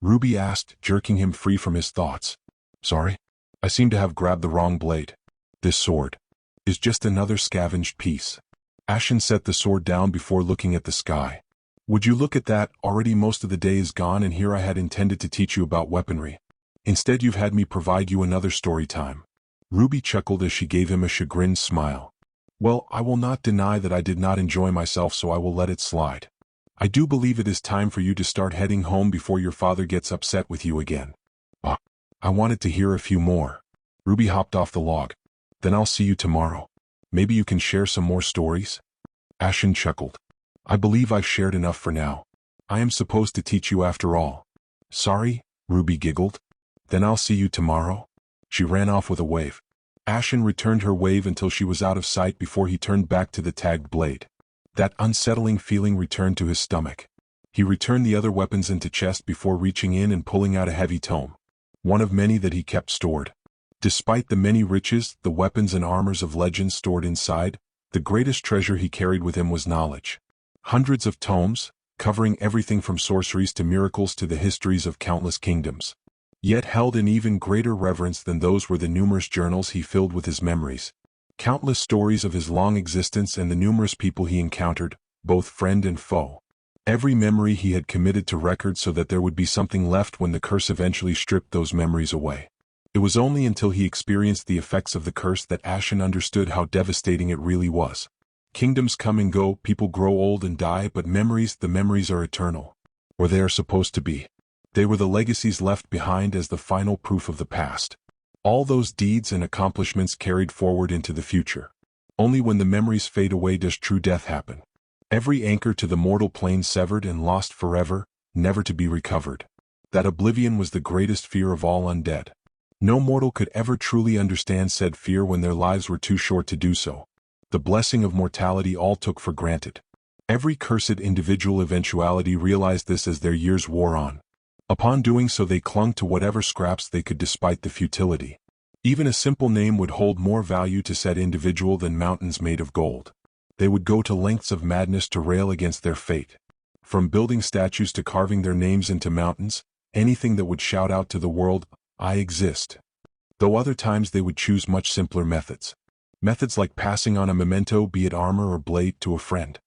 Ruby asked, jerking him free from his thoughts. Sorry? I seem to have grabbed the wrong blade. This sword is just another scavenged piece. Ashen set the sword down before looking at the sky. Would you look at that, already most of the day is gone and here I had intended to teach you about weaponry. Instead you've had me provide you another story time. Ruby chuckled as she gave him a chagrined smile. Well, I will not deny that I did not enjoy myself, so I will let it slide. I do believe it is time for you to start heading home before your father gets upset with you again. I wanted to hear a few more. Ruby hopped off the log. Then I'll see you tomorrow. Maybe you can share some more stories? Ashen chuckled. I believe I've shared enough for now. I am supposed to teach you after all. Sorry, Ruby giggled. Then I'll see you tomorrow. She ran off with a wave. Ashen returned her wave until she was out of sight before he turned back to the tagged blade. That unsettling feeling returned to his stomach. He returned the other weapons into chest before reaching in and pulling out a heavy tome. One of many that he kept stored. Despite the many riches, the weapons and armors of legends stored inside, the greatest treasure he carried with him was knowledge. Hundreds of tomes, covering everything from sorceries to miracles to the histories of countless kingdoms. Yet held in even greater reverence than those were the numerous journals he filled with his memories. Countless stories of his long existence and the numerous people he encountered, both friend and foe. Every memory he had committed to record so that there would be something left when the curse eventually stripped those memories away. It was only until he experienced the effects of the curse that Ashen understood how devastating it really was. Kingdoms come and go, people grow old and die, but the memories are eternal. Or they are supposed to be. They were the legacies left behind as the final proof of the past. All those deeds and accomplishments carried forward into the future. Only when the memories fade away does true death happen. Every anchor to the mortal plane severed and lost forever, never to be recovered. That oblivion was the greatest fear of all undead. No mortal could ever truly understand said fear when their lives were too short to do so. The blessing of mortality all took for granted. Every cursed individual eventuality realized this as their years wore on. Upon doing so they clung to whatever scraps they could despite the futility. Even a simple name would hold more value to said individual than mountains made of gold. They would go to lengths of madness to rail against their fate. From building statues to carving their names into mountains, anything that would shout out to the world, I exist. Though other times they would choose much simpler methods. Methods like passing on a memento, be it armor or blade, to a friend.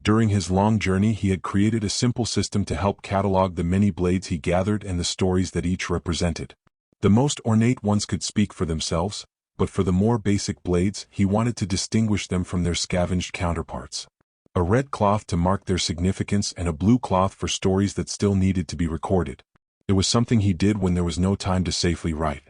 During his long journey he had created a simple system to help catalog the many blades he gathered and the stories that each represented. The most ornate ones could speak for themselves, but for the more basic blades he wanted to distinguish them from their scavenged counterparts. A red cloth to mark their significance and a blue cloth for stories that still needed to be recorded. It was something he did when there was no time to safely write.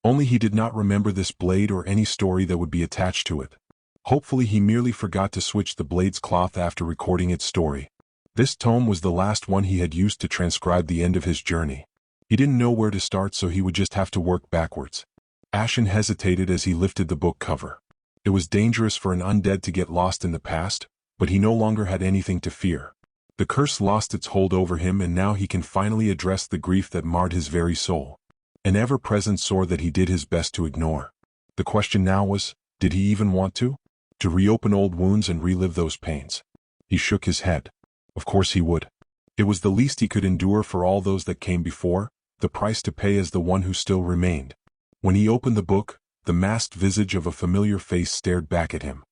Only he did not remember this blade or any story that would be attached to it. Hopefully he merely forgot to switch the blade's cloth after recording its story. This tome was the last one he had used to transcribe the end of his journey. He didn't know where to start, so he would just have to work backwards. Ashen hesitated as he lifted the book cover. It was dangerous for an undead to get lost in the past, but he no longer had anything to fear. The curse lost its hold over him and now he can finally address the grief that marred his very soul. An ever-present sore that he did his best to ignore. The question now was, did he even want to? To reopen old wounds and relive those pains? He shook his head. Of course he would. It was the least he could endure for all those that came before, the price to pay as the one who still remained. When he opened the book, the masked visage of a familiar face stared back at him.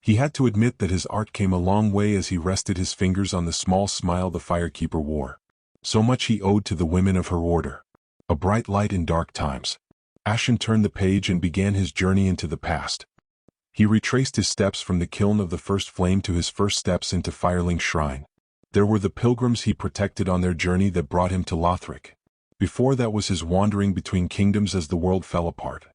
He had to admit that his art came a long way as he rested his fingers on the small smile the firekeeper wore. So much he owed to the women of her order. A bright light in dark times. Ashen turned the page and began his journey into the past. He retraced his steps from the kiln of the first flame to his first steps into Fireling's shrine. There were the pilgrims he protected on their journey that brought him to Lothric. Before that was his wandering between kingdoms as the world fell apart.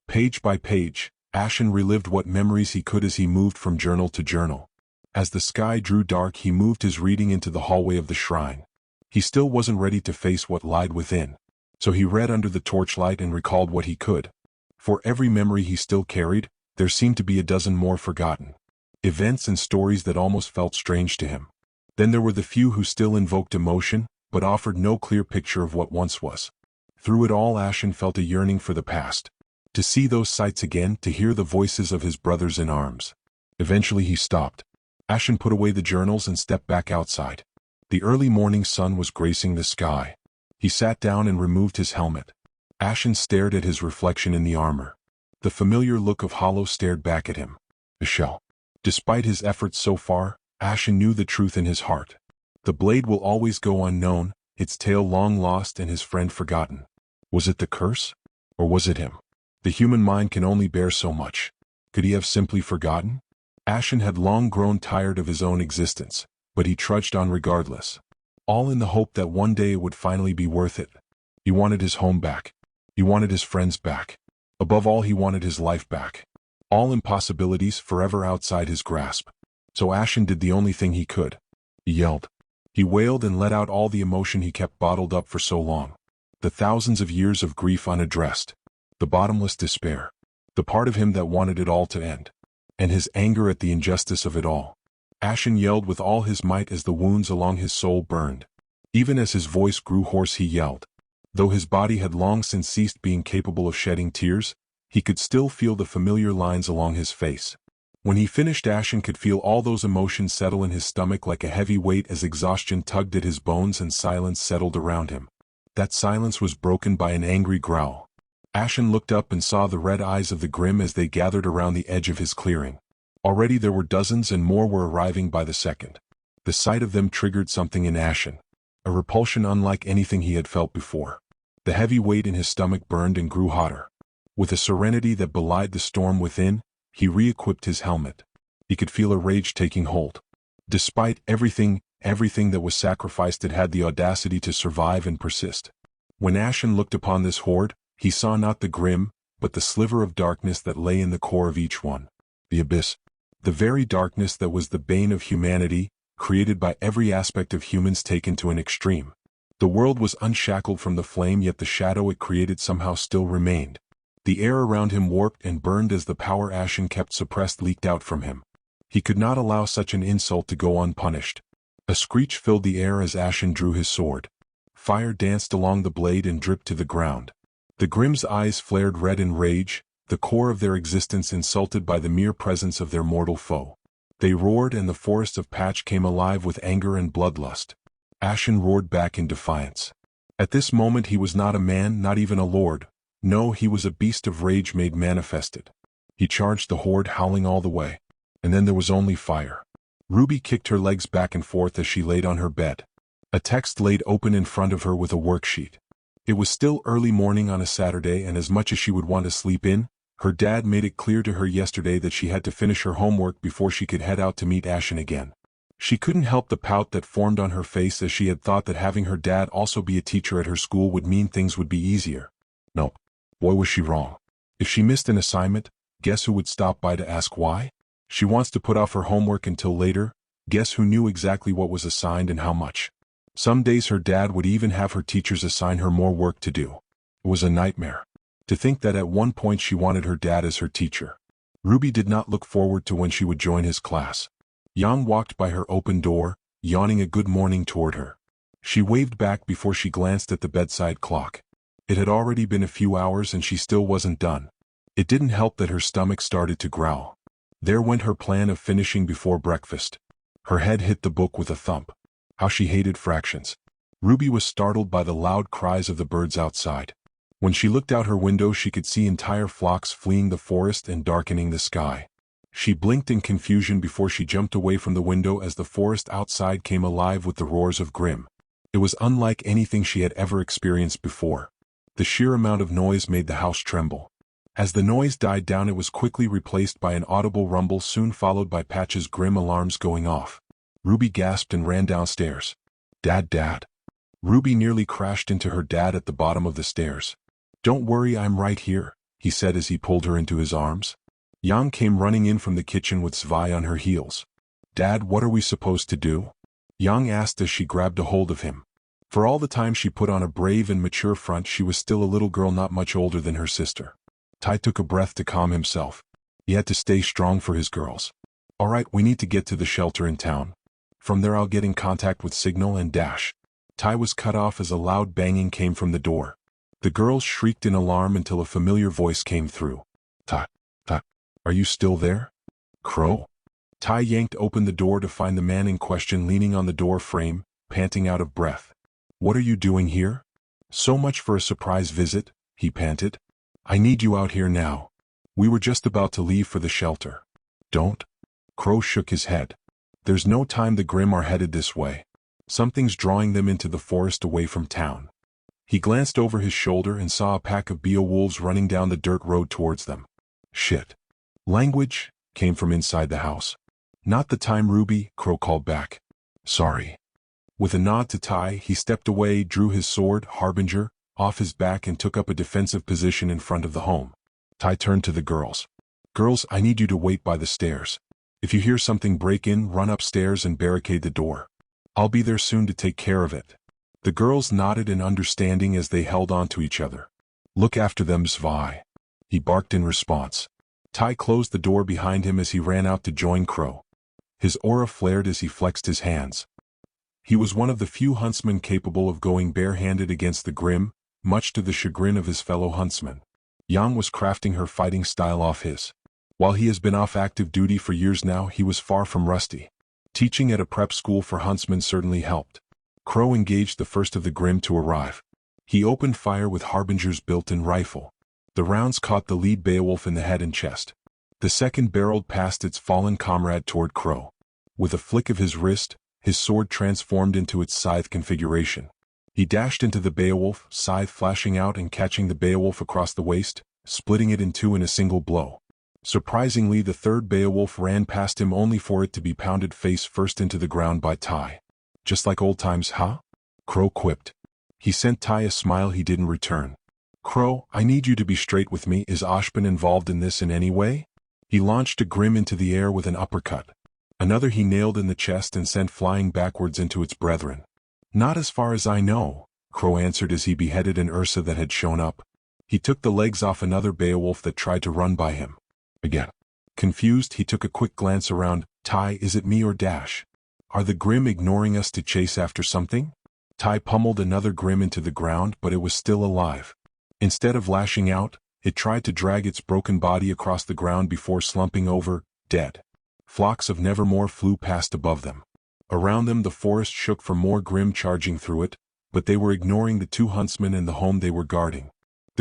Page by page, Ashen relived what memories he could as he moved from journal to journal. As the sky drew dark he moved his reading into the hallway of the shrine. He still wasn't ready to face what lied within. So he read under the torchlight and recalled what he could. For every memory he still carried, there seemed to be a dozen more forgotten. Events and stories that almost felt strange to him. Then there were the few who still invoked emotion, but offered no clear picture of what once was. Through it all Ashen felt a yearning for the past. To see those sights again, to hear the voices of his brothers in arms. Eventually he stopped. Ashen put away the journals and stepped back outside. The early morning sun was gracing the sky. He sat down and removed his helmet. Ashen stared at his reflection in the armor. The familiar look of Hollow stared back at him. A shell. Despite his efforts so far, Ashen knew the truth in his heart. The blade will always go unknown, its tail long lost and his friend forgotten. Was it the curse? Or was it him? The human mind can only bear so much. Could he have simply forgotten? Ashen had long grown tired of his own existence, but he trudged on regardless, all in the hope that one day it would finally be worth it. He wanted his home back. He wanted his friends back. Above all, he wanted his life back. All impossibilities forever outside his grasp. So Ashen did the only thing he could. He yelled. He wailed and let out all the emotion he kept bottled up for so long. The thousands of years of grief unaddressed. The bottomless despair. The part of him that wanted it all to end. And his anger at the injustice of it all. Ashen yelled with all his might as the wounds along his soul burned. Even as his voice grew hoarse, he yelled. Though his body had long since ceased being capable of shedding tears, he could still feel the familiar lines along his face. When he finished, Ashen could feel all those emotions settle in his stomach like a heavy weight as exhaustion tugged at his bones and silence settled around him. That silence was broken by an angry growl. Ashen looked up and saw the red eyes of the Grimm as they gathered around the edge of his clearing. Already there were dozens and more were arriving by the second. The sight of them triggered something in Ashen. A repulsion unlike anything he had felt before. The heavy weight in his stomach burned and grew hotter. With a serenity that belied the storm within, he re-equipped his helmet. He could feel a rage taking hold. Despite everything that was sacrificed, it had the audacity to survive and persist. When Ashen looked upon this horde, he saw not the Grimm, but the sliver of darkness that lay in the core of each one. The abyss. The very darkness that was the bane of humanity, created by every aspect of humans taken to an extreme. The world was unshackled from the flame, yet the shadow it created somehow still remained. The air around him warped and burned as the power Ashen kept suppressed leaked out from him. He could not allow such an insult to go unpunished. A screech filled the air as Ashen drew his sword. Fire danced along the blade and dripped to the ground. The Grimm's eyes flared red in rage, the core of their existence insulted by the mere presence of their mortal foe. They roared and the forest of Patch came alive with anger and bloodlust. Ashen roared back in defiance. At this moment he was not a man, not even a lord. No, he was a beast of rage made manifested. He charged the horde, howling all the way. And then there was only fire. Ruby kicked her legs back and forth as she laid on her bed. A text laid open in front of her with a worksheet. It was still early morning on a Saturday, and as much as she would want to sleep in, her dad made it clear to her yesterday that she had to finish her homework before she could head out to meet Ashen again. She couldn't help the pout that formed on her face as she had thought that having her dad also be a teacher at her school would mean things would be easier. No. Boy, was she wrong. If she missed an assignment, guess who would stop by to ask why? She wants to put off her homework until later. Guess who knew exactly what was assigned and how much? Some days her dad would even have her teachers assign her more work to do. It was a nightmare. To think that at one point she wanted her dad as her teacher. Ruby did not look forward to when she would join his class. Yang walked by her open door, yawning a good morning toward her. She waved back before she glanced at the bedside clock. It had already been a few hours and she still wasn't done. It didn't help that her stomach started to growl. There went her plan of finishing before breakfast. Her head hit the book with a thump. How she hated fractions. Ruby was startled by the loud cries of the birds outside. When she looked out her window, she could see entire flocks fleeing the forest and darkening the sky. She blinked in confusion before she jumped away from the window as the forest outside came alive with the roars of Grimm. It was unlike anything she had ever experienced before. The sheer amount of noise made the house tremble. As the noise died down, it was quickly replaced by an audible rumble, soon followed by Patch's Grimm alarms going off. Ruby gasped and ran downstairs. Dad. Ruby nearly crashed into her dad at the bottom of the stairs. Don't worry, I'm right here, he said as he pulled her into his arms. Yang came running in from the kitchen with Svai on her heels. Dad, what are we supposed to do? Yang asked as she grabbed a hold of him. For all the time she put on a brave and mature front, she was still a little girl not much older than her sister. Tai took a breath to calm himself. He had to stay strong for his girls. All right, we need to get to the shelter in town. From there I'll get in contact with Signal and Dash. Tai was cut off as a loud banging came from the door. The girls shrieked in alarm until a familiar voice came through. Tai, are you still there? Crow? Tai yanked open the door to find the man in question leaning on the door frame, panting out of breath. What are you doing here? So much for a surprise visit, he panted. I need you out here now. We were just about to leave for the shelter. Don't. Crow shook his head. There's no time, the Grimm are headed this way. Something's drawing them into the forest away from town. He glanced over his shoulder and saw a pack of beowulfs running down the dirt road towards them. Shit. Language came from inside the house. Not the time, Ruby, Crow called back. Sorry. With a nod to Ty, he stepped away, drew his sword, Harbinger, off his back and took up a defensive position in front of the home. Ty turned to the girls. Girls, I need you to wait by the stairs. If you hear something break in, run upstairs and barricade the door. I'll be there soon to take care of it. The girls nodded in understanding as they held on to each other. Look after them, Svi. He barked in response. Ty closed the door behind him as he ran out to join Crow. His aura flared as he flexed his hands. He was one of the few huntsmen capable of going barehanded against the Grim, much to the chagrin of his fellow huntsmen. Yang was crafting her fighting style off his. While he has been off active duty for years now, he was far from rusty. Teaching at a prep school for huntsmen certainly helped. Crow engaged the first of the Grim to arrive. He opened fire with Harbinger's built-in rifle. The rounds caught the lead Beowulf in the head and chest. The second barreled past its fallen comrade toward Crow. With a flick of his wrist, his sword transformed into its scythe configuration. He dashed into the Beowulf, scythe flashing out and catching the Beowulf across the waist, splitting it in two in a single blow. Surprisingly, the third Beowulf ran past him only for it to be pounded face first into the ground by Ty. Just like old times, huh? Crow quipped. He sent Ty a smile he didn't return. Crow, I need you to be straight with me. Is Ashbin involved in this in any way? He launched a Grim into the air with an uppercut. Another he nailed in the chest and sent flying backwards into its brethren. Not as far as I know, Crow answered as he beheaded an Ursa that had shown up. He took the legs off another Beowulf that tried to run by him. Again. Confused, he took a quick glance around. Ty, is it me or Dash? Are the Grim ignoring us to chase after something? Ty pummeled another Grim into the ground, but it was still alive. Instead of lashing out, it tried to drag its broken body across the ground before slumping over, dead. Flocks of Nevermore flew past above them. Around them the forest shook for more Grim charging through it, but they were ignoring the two huntsmen and the home they were guarding.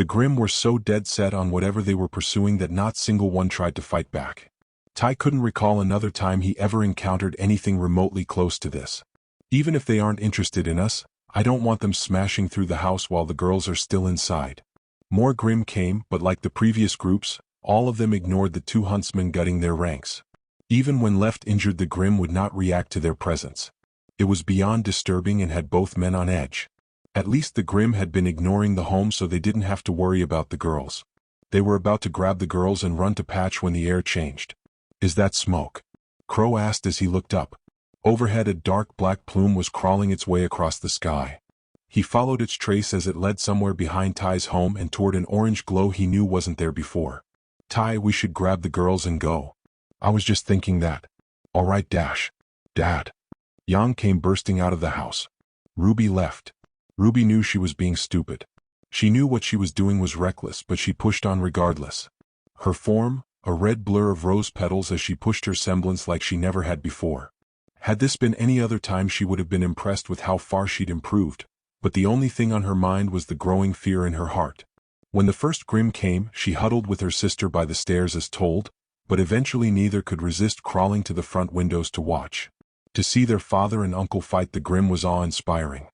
The Grim were so dead set on whatever they were pursuing that not single one tried to fight back. Ty couldn't recall another time he ever encountered anything remotely close to this. Even if they aren't interested in us, I don't want them smashing through the house while the girls are still inside. More Grim came, but like the previous groups, all of them ignored the two huntsmen gutting their ranks. Even when left injured, the Grim would not react to their presence. It was beyond disturbing and had both men on edge. At least the Grim had been ignoring the home so they didn't have to worry about the girls. They were about to grab the girls and run to Patch when the air changed. Is that smoke? Crow asked as he looked up. Overhead a dark black plume was crawling its way across the sky. He followed its trace as it led somewhere behind Ty's home and toward an orange glow he knew wasn't there before. Ty, we should grab the girls and go. I was just thinking that. All right, Dash. Dad. Yang came bursting out of the house. Ruby left. Ruby knew she was being stupid. She knew what she was doing was reckless, but she pushed on regardless. Her form, a red blur of rose petals as she pushed her semblance like she never had before. Had this been any other time she would have been impressed with how far she'd improved, but the only thing on her mind was the growing fear in her heart. When the first Grim came, she huddled with her sister by the stairs as told, but eventually neither could resist crawling to the front windows to watch. To see their father and uncle fight the Grim was awe-inspiring.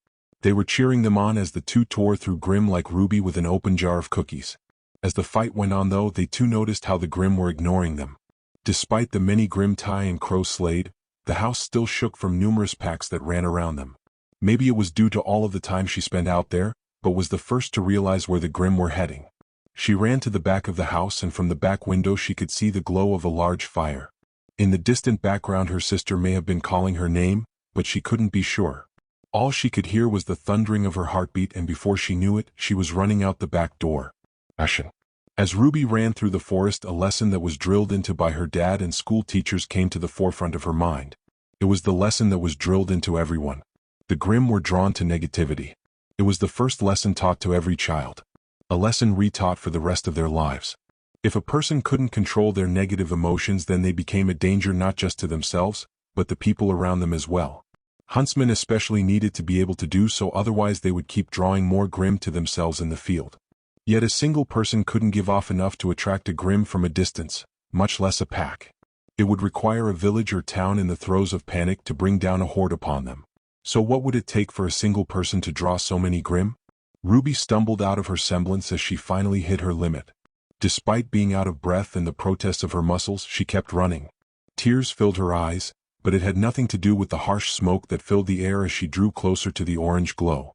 They were cheering them on as the two tore through Grim like Ruby with an open jar of cookies. As the fight went on though, they too noticed how the Grim were ignoring them. Despite the many Grim Ty and Crow slayed, the house still shook from numerous packs that ran around them. Maybe it was due to all of the time she spent out there, but was the first to realize where the Grim were heading. She ran to the back of the house and from the back window she could see the glow of a large fire. In the distant background her sister may have been calling her name, but she couldn't be sure. All she could hear was the thundering of her heartbeat and before she knew it, she was running out the back door. Ashen. As Ruby ran through the forest, a lesson that was drilled into by her dad and school teachers came to the forefront of her mind. It was the lesson that was drilled into everyone. The Grim were drawn to negativity. It was the first lesson taught to every child. A lesson retaught for the rest of their lives. If a person couldn't control their negative emotions, then they became a danger not just to themselves, but the people around them as well. Huntsmen especially needed to be able to do so, otherwise they would keep drawing more Grim to themselves in the field. Yet a single person couldn't give off enough to attract a Grim from a distance, much less a pack. It would require a village or town in the throes of panic to bring down a horde upon them. So what would it take for a single person to draw so many Grimm? Ruby stumbled out of her semblance as she finally hit her limit. Despite being out of breath and the protests of her muscles, she kept running. Tears filled her eyes, but it had nothing to do with the harsh smoke that filled the air as she drew closer to the orange glow.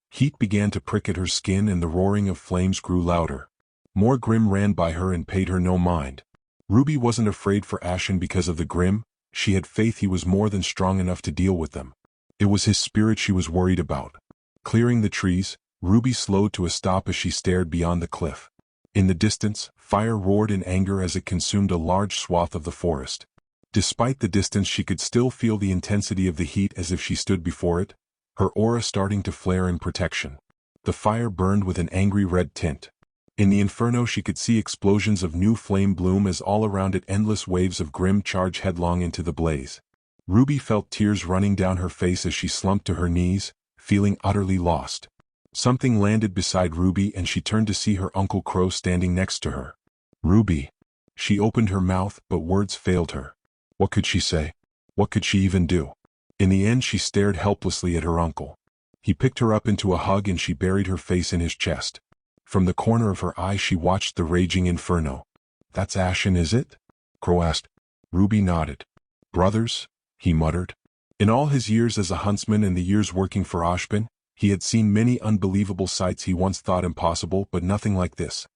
Heat began to prick at her skin and the roaring of flames grew louder. More Grimm ran by her and paid her no mind. Ruby wasn't afraid for Ashen because of the Grimm. She had faith he was more than strong enough to deal with them. It was his spirit she was worried about. Clearing the trees, Ruby slowed to a stop as she stared beyond the cliff. In the distance, fire roared in anger as it consumed a large swath of the forest. Despite the distance, she could still feel the intensity of the heat as if she stood before it, her aura starting to flare in protection. The fire burned with an angry red tint. In the inferno she could see explosions of new flame bloom as all around it endless waves of Grimm charged headlong into the blaze. Ruby felt tears running down her face as she slumped to her knees, feeling utterly lost. Something landed beside Ruby and she turned to see her Uncle Crow standing next to her. "Ruby." She opened her mouth, but words failed her. What could she say? What could she even do? In the end she stared helplessly at her uncle. He picked her up into a hug and she buried her face in his chest. From the corner of her eye she watched the raging inferno. "That's Ashen, is it?" Crow asked. Ruby nodded. "Brothers?" he muttered. In all his years as a huntsman and the years working for Ashben, he had seen many unbelievable sights he once thought impossible, but nothing like this.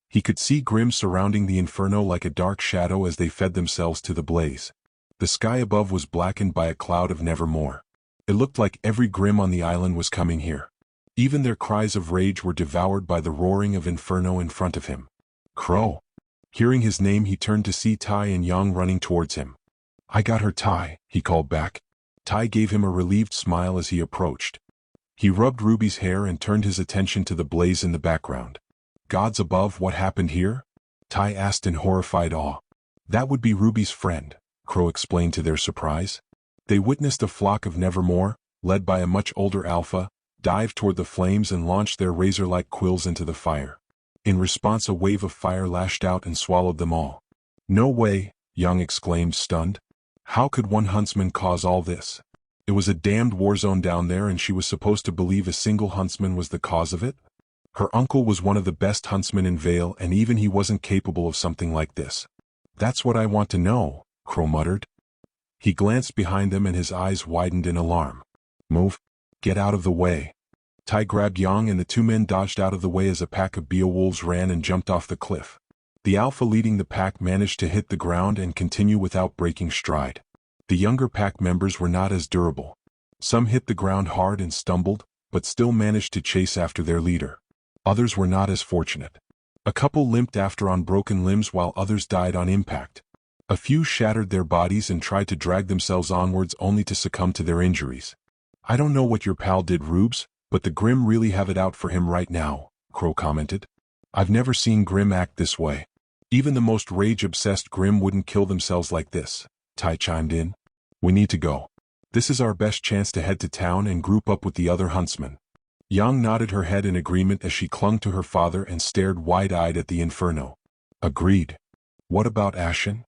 He could see Grimm surrounding the inferno like a dark shadow as they fed themselves to the blaze. The sky above was blackened by a cloud of nevermore. It looked like every Grimm on the island was coming here. Even their cries of rage were devoured by the roaring of inferno in front of him. "Crow." Hearing his name he turned to see Tai and Yang running towards him. "I got her, Tai," he called back. Tai gave him a relieved smile as he approached. He rubbed Ruby's hair and turned his attention to the blaze in the background. "Gods above, what happened here?" Tai asked in horrified awe. "That would be Ruby's friend," Crow explained to their surprise. They witnessed a flock of Nevermore, led by a much older alpha, dive toward the flames and launch their razor-like quills into the fire. In response a wave of fire lashed out and swallowed them all. "No way," Young exclaimed, stunned. "How could one huntsman cause all this? It was a damned war zone down there and she was supposed to believe a single huntsman was the cause of it? Her uncle was one of the best huntsmen in Vale and even he wasn't capable of something like this." "That's what I want to know," Crow muttered. He glanced behind them and his eyes widened in alarm. "Move. Get out of the way." Tai grabbed Yang and the two men dodged out of the way as a pack of beowulfs ran and jumped off the cliff. The alpha leading the pack managed to hit the ground and continue without breaking stride. The younger pack members were not as durable. Some hit the ground hard and stumbled, but still managed to chase after their leader. Others were not as fortunate. A couple limped after on broken limbs while others died on impact. A few shattered their bodies and tried to drag themselves onwards only to succumb to their injuries. "I don't know what your pal did, Rubes, but the Grimm really have it out for him right now," Crow commented. "I've never seen Grimm act this way. Even the most rage-obsessed Grimm wouldn't kill themselves like this," Tai chimed in. "We need to go. This is our best chance to head to town and group up with the other huntsmen." Yang nodded her head in agreement as she clung to her father and stared wide-eyed at the inferno. "Agreed. What about Ashen?"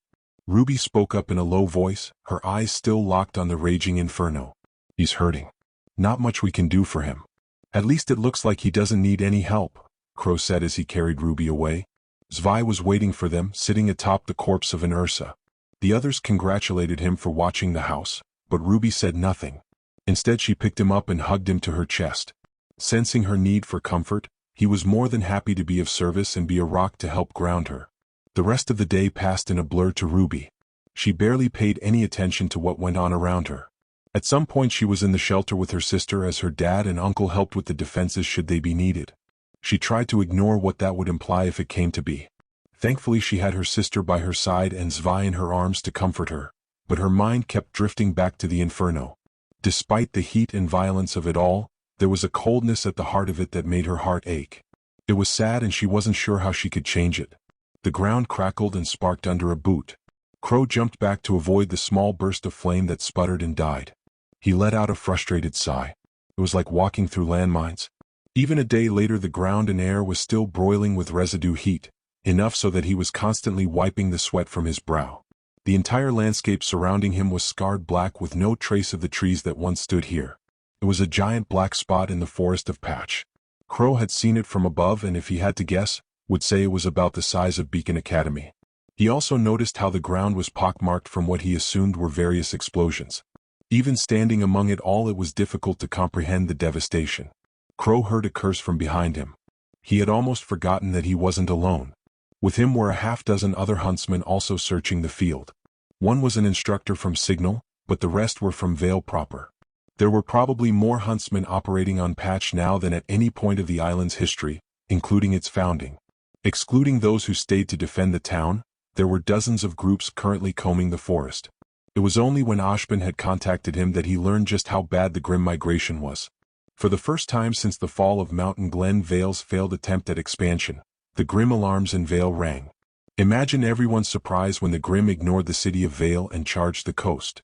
Ruby spoke up in a low voice, her eyes still locked on the raging inferno. "He's hurting. Not much we can do for him. At least it looks like he doesn't need any help," Crow said as he carried Ruby away. Zwei was waiting for them, sitting atop the corpse of an Ursa. The others congratulated him for watching the house, but Ruby said nothing. Instead she picked him up and hugged him to her chest. Sensing her need for comfort, he was more than happy to be of service and be a rock to help ground her. The rest of the day passed in a blur to Ruby. She barely paid any attention to what went on around her. At some point she was in the shelter with her sister as her dad and uncle helped with the defenses should they be needed. She tried to ignore what that would imply if it came to be. Thankfully she had her sister by her side and Zwei in her arms to comfort her, but her mind kept drifting back to the inferno. Despite the heat and violence of it all, there was a coldness at the heart of it that made her heart ache. It was sad and she wasn't sure how she could change it. The ground crackled and sparked under a boot. Crow jumped back to avoid the small burst of flame that sputtered and died. He let out a frustrated sigh. It was like walking through landmines. Even a day later the ground and air was still broiling with residue heat, enough so that he was constantly wiping the sweat from his brow. The entire landscape surrounding him was scarred black with no trace of the trees that once stood here. It was a giant black spot in the forest of Patch. Crow had seen it from above and, if he had to guess, would say it was about the size of Beacon Academy. He also noticed how the ground was pockmarked from what he assumed were various explosions. Even standing among it all, it was difficult to comprehend the devastation. Crow heard a curse from behind him. He had almost forgotten that he wasn't alone. With him were a half-dozen other huntsmen also searching the field. One was an instructor from Signal, but the rest were from Vale proper. There were probably more huntsmen operating on Patch now than at any point of the island's history, including its founding. Excluding those who stayed to defend the town, there were dozens of groups currently combing the forest. It was only when Ashbin had contacted him that he learned just how bad the Grim migration was. For the first time since the fall of Mountain Glen Vale's failed attempt at expansion, the Grim alarms in Vale rang. Imagine everyone's surprise when the Grim ignored the city of Vale and charged the coast.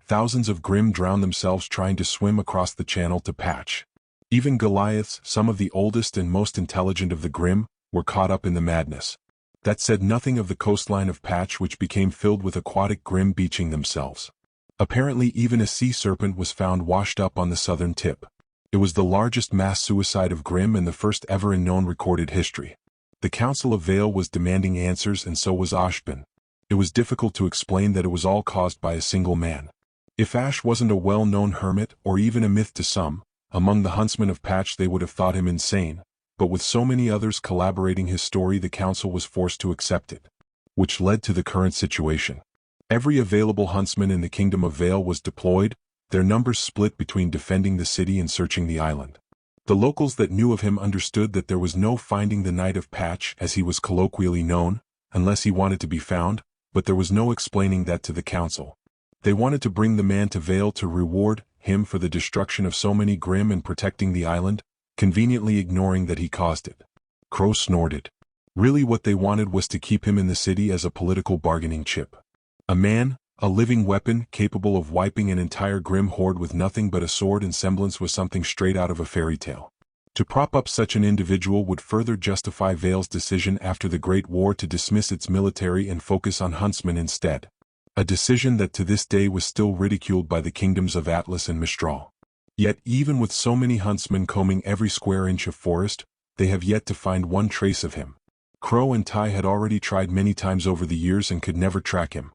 Thousands of Grim drowned themselves trying to swim across the channel to Patch. Even Goliaths, some of the oldest and most intelligent of the Grim, were caught up in the madness. That said nothing of the coastline of Patch, which became filled with aquatic Grim beaching themselves. Apparently even a sea serpent was found washed up on the southern tip. It was the largest mass suicide of Grim and the first ever in known recorded history. The Council of Vale was demanding answers, and so was Ashbin. It was difficult to explain that it was all caused by a single man. If Ash wasn't a well-known hermit, or even a myth to some, among the huntsmen of Patch they would have thought him insane, but with so many others collaborating his story, the council was forced to accept it. Which led to the current situation. Every available huntsman in the Kingdom of Vale was deployed, their numbers split between defending the city and searching the island. The locals that knew of him understood that there was no finding the Knight of Patch, as he was colloquially known, unless he wanted to be found, but there was no explaining that to the council. They wanted to bring the man to Vale to reward him for the destruction of so many Grim and protecting the island, conveniently ignoring that he caused it. Crow snorted. Really what they wanted was to keep him in the city as a political bargaining chip. A man, a living weapon capable of wiping an entire Grim horde with nothing but a sword and semblance was something straight out of a fairy tale. To prop up such an individual would further justify Vale's decision after the Great War to dismiss its military and focus on huntsmen instead. A decision that to this day was still ridiculed by the kingdoms of Atlas and Mistral. Yet even with so many huntsmen combing every square inch of forest, they have yet to find one trace of him. Crow and Ty had already tried many times over the years and could never track him.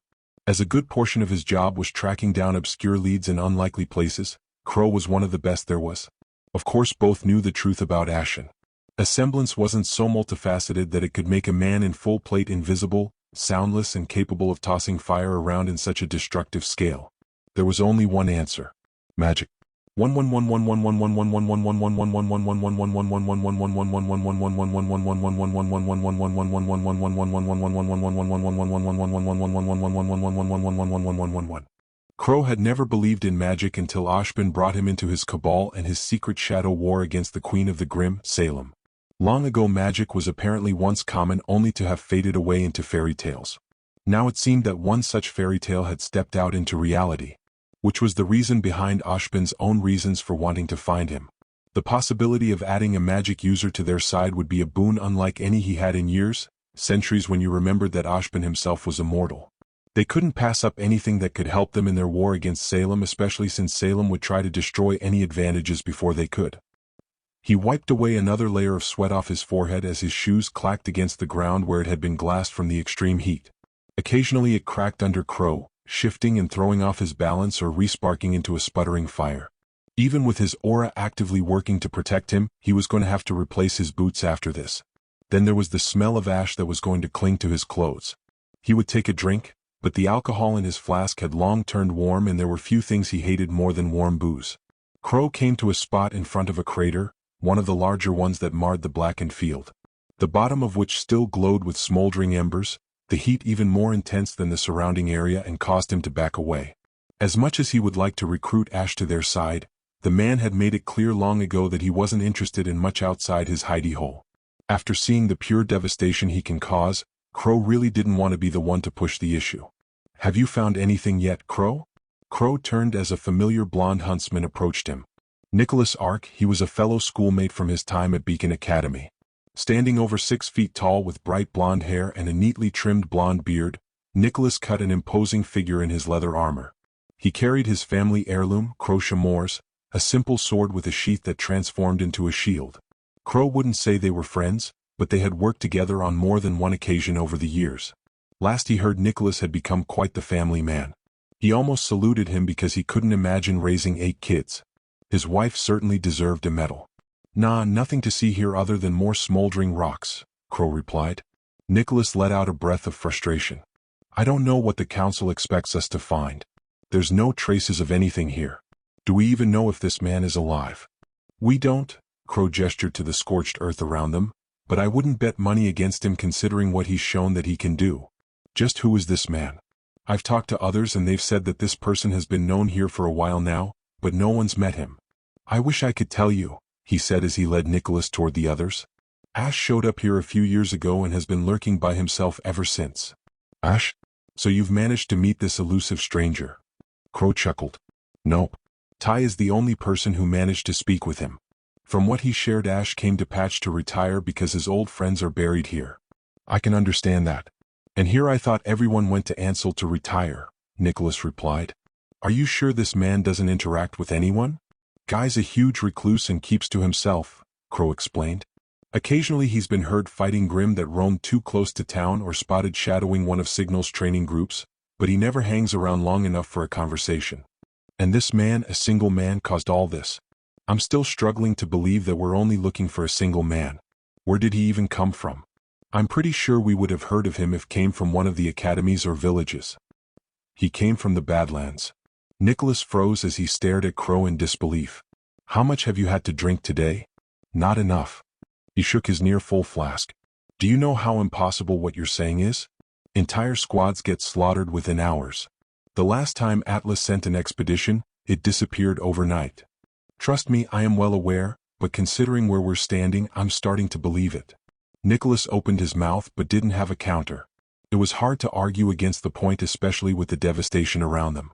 As a good portion of his job was tracking down obscure leads in unlikely places, Crow was one of the best there was. Of course both knew the truth about Ashen. A semblance wasn't so multifaceted that it could make a man in full plate invisible, soundless and capable of tossing fire around in such a destructive scale. There was only one answer. Magic. Crow had never believed in magic until Ashbin brought him into his cabal and his secret shadow war against the Queen of the Grim, Salem. Long ago magic was apparently once common only to have faded away into fairy tales. Now it seemed that one such fairy tale had stepped out into reality. Which was the reason behind Ashbin's own reasons for wanting to find him. The possibility of adding a magic user to their side would be a boon unlike any he had in years, centuries, when you remembered that Ashbin himself was immortal. They couldn't pass up anything that could help them in their war against Salem, especially since Salem would try to destroy any advantages before they could. He wiped away another layer of sweat off his forehead as his shoes clacked against the ground where it had been glassed from the extreme heat. Occasionally it cracked under Crow, shifting and throwing off his balance or resparking into a sputtering fire. Even with his aura actively working to protect him, he was going to have to replace his boots after this. Then there was the smell of ash that was going to cling to his clothes. He would take a drink, but the alcohol in his flask had long turned warm and there were few things he hated more than warm booze. Crow came to a spot in front of a crater, one of the larger ones that marred the blackened field. The bottom of which still glowed with smoldering embers, the heat even more intense than the surrounding area, and caused him to back away. As much as he would like to recruit Ash to their side, the man had made it clear long ago that he wasn't interested in much outside his hidey hole. After seeing the pure devastation he can cause, Crow really didn't want to be the one to push the issue. "Have you found anything yet, Crow?" Crow turned as a familiar blonde huntsman approached him. Nicholas Ark, he was a fellow schoolmate from his time at Beacon Academy. Standing over 6 feet tall with bright blonde hair and a neatly trimmed blonde beard, Nicholas cut an imposing figure in his leather armor. He carried his family heirloom, Crow Chamours, a simple sword with a sheath that transformed into a shield. Crow wouldn't say they were friends, but they had worked together on more than one occasion over the years. Last he heard, Nicholas had become quite the family man. He almost saluted him because he couldn't imagine raising 8 kids. His wife certainly deserved a medal. Nah, nothing to see here other than more smoldering rocks, Crow replied. Nicholas let out a breath of frustration. I don't know what the council expects us to find. There's no traces of anything here. Do we even know if this man is alive? We don't, Crow gestured to the scorched earth around them, but I wouldn't bet money against him considering what he's shown that he can do. Just who is this man? I've talked to others and they've said that this person has been known here for a while now, but no one's met him. I wish I could tell you, he said as he led Nicholas toward the others. Ash showed up here a few years ago and has been lurking by himself ever since. Ash? So you've managed to meet this elusive stranger? Crow chuckled. Nope. Ty is the only person who managed to speak with him. From what he shared, Ash came to Patch to retire because his old friends are buried here. I can understand that. And here I thought everyone went to Ansel to retire, Nicholas replied. Are you sure this man doesn't interact with anyone? Guy's a huge recluse and keeps to himself, Crow explained. Occasionally he's been heard fighting Grim that roamed too close to town or spotted shadowing one of Signal's training groups, but he never hangs around long enough for a conversation. And this man, a single man, caused all this. I'm still struggling to believe that we're only looking for a single man. Where did he even come from? I'm pretty sure we would have heard of him if came from one of the academies or villages. He came from the Badlands. Nicholas froze as he stared at Crow in disbelief. How much have you had to drink today? Not enough. He shook his near-full flask. Do you know how impossible what you're saying is? Entire squads get slaughtered within hours. The last time Atlas sent an expedition, it disappeared overnight. Trust me, I am well aware, but considering where we're standing, I'm starting to believe it. Nicholas opened his mouth but didn't have a counter. It was hard to argue against the point, especially with the devastation around them.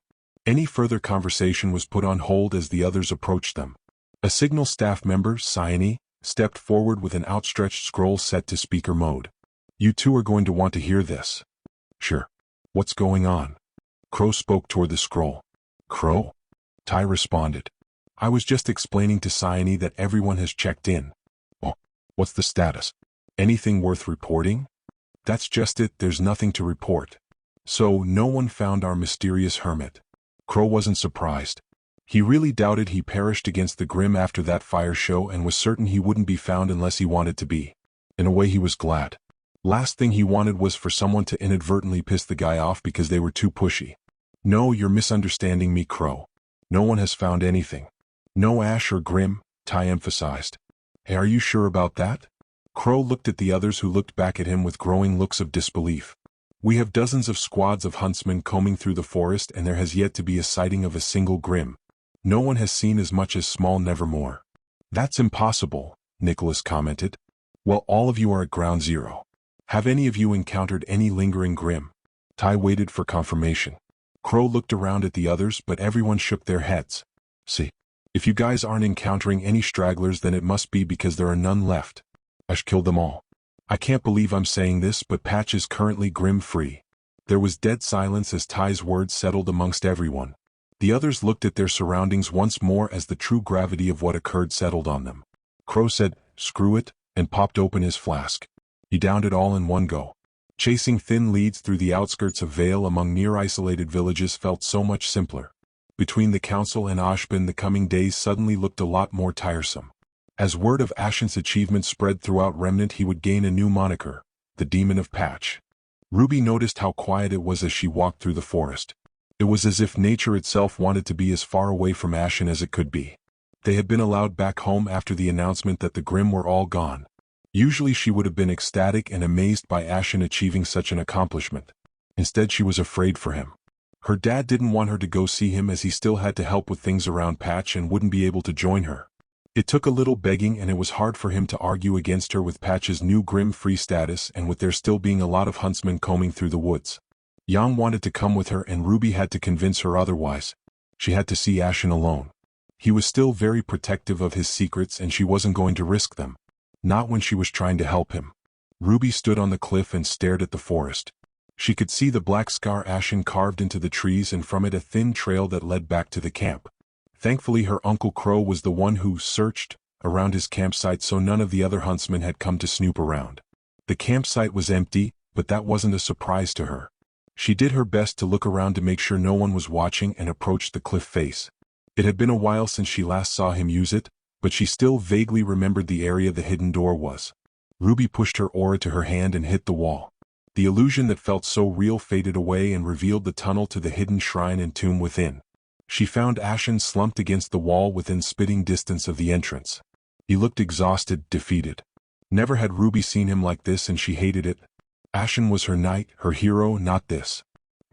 Any further conversation was put on hold as the others approached them. A Signal staff member, Cyane, stepped forward with an outstretched scroll set to speaker mode. You two are going to want to hear this. Sure. What's going on? Crow spoke toward the scroll. Crow? Ty responded. I was just explaining to Cyane that everyone has checked in. Oh, what's the status? Anything worth reporting? That's just it, there's nothing to report. So, no one found our mysterious hermit. Crow wasn't surprised. He really doubted he perished against the Grim after that fire show and was certain he wouldn't be found unless he wanted to be. In a way he was glad. Last thing he wanted was for someone to inadvertently piss the guy off because they were too pushy. No, you're misunderstanding me, Crow. No one has found anything. No Ash or Grim, Ty emphasized. Hey, are you sure about that? Crow looked at the others who looked back at him with growing looks of disbelief. We have dozens of squads of huntsmen combing through the forest and there has yet to be a sighting of a single Grim. No one has seen as much as small Nevermore. That's impossible, Nicholas commented. Well, all of you are at ground zero. Have any of you encountered any lingering Grim? Ty waited for confirmation. Crow looked around at the others but everyone shook their heads. See, if you guys aren't encountering any stragglers then it must be because there are none left. Ash killed them all. I can't believe I'm saying this but Patch is currently Grim-free. There was dead silence as Ty's words settled amongst everyone. The others looked at their surroundings once more as the true gravity of what occurred settled on them. Crow said, "Screw it," and popped open his flask. He downed it all in one go. Chasing thin leads through the outskirts of Vale among near-isolated villages felt so much simpler. Between the council and Ashbin the coming days suddenly looked a lot more tiresome. As word of Ashen's achievement spread throughout Remnant he would gain a new moniker, the Demon of Patch. Ruby noticed how quiet it was as she walked through the forest. It was as if nature itself wanted to be as far away from Ashen as it could be. They had been allowed back home after the announcement that the Grim were all gone. Usually she would have been ecstatic and amazed by Ashen achieving such an accomplishment. Instead she was afraid for him. Her dad didn't want her to go see him as he still had to help with things around Patch and wouldn't be able to join her. It took a little begging and it was hard for him to argue against her with Patch's new Grim-free status and with there still being a lot of huntsmen combing through the woods. Yang wanted to come with her and Ruby had to convince her otherwise. She had to see Ashen alone. He was still very protective of his secrets and she wasn't going to risk them. Not when she was trying to help him. Ruby stood on the cliff and stared at the forest. She could see the black scar Ashen carved into the trees and from it a thin trail that led back to the camp. Thankfully her Uncle Crow was the one who searched around his campsite, so none of the other huntsmen had come to snoop around. The campsite was empty, but that wasn't a surprise to her. She did her best to look around to make sure no one was watching and approached the cliff face. It had been a while since she last saw him use it, but she still vaguely remembered the area the hidden door was. Ruby pushed her aura to her hand and hit the wall. The illusion that felt so real faded away and revealed the tunnel to the hidden shrine and tomb within. She found Ashen slumped against the wall within spitting distance of the entrance. He looked exhausted, defeated. Never had Ruby seen him like this, and she hated it. Ashen was her knight, her hero, not this.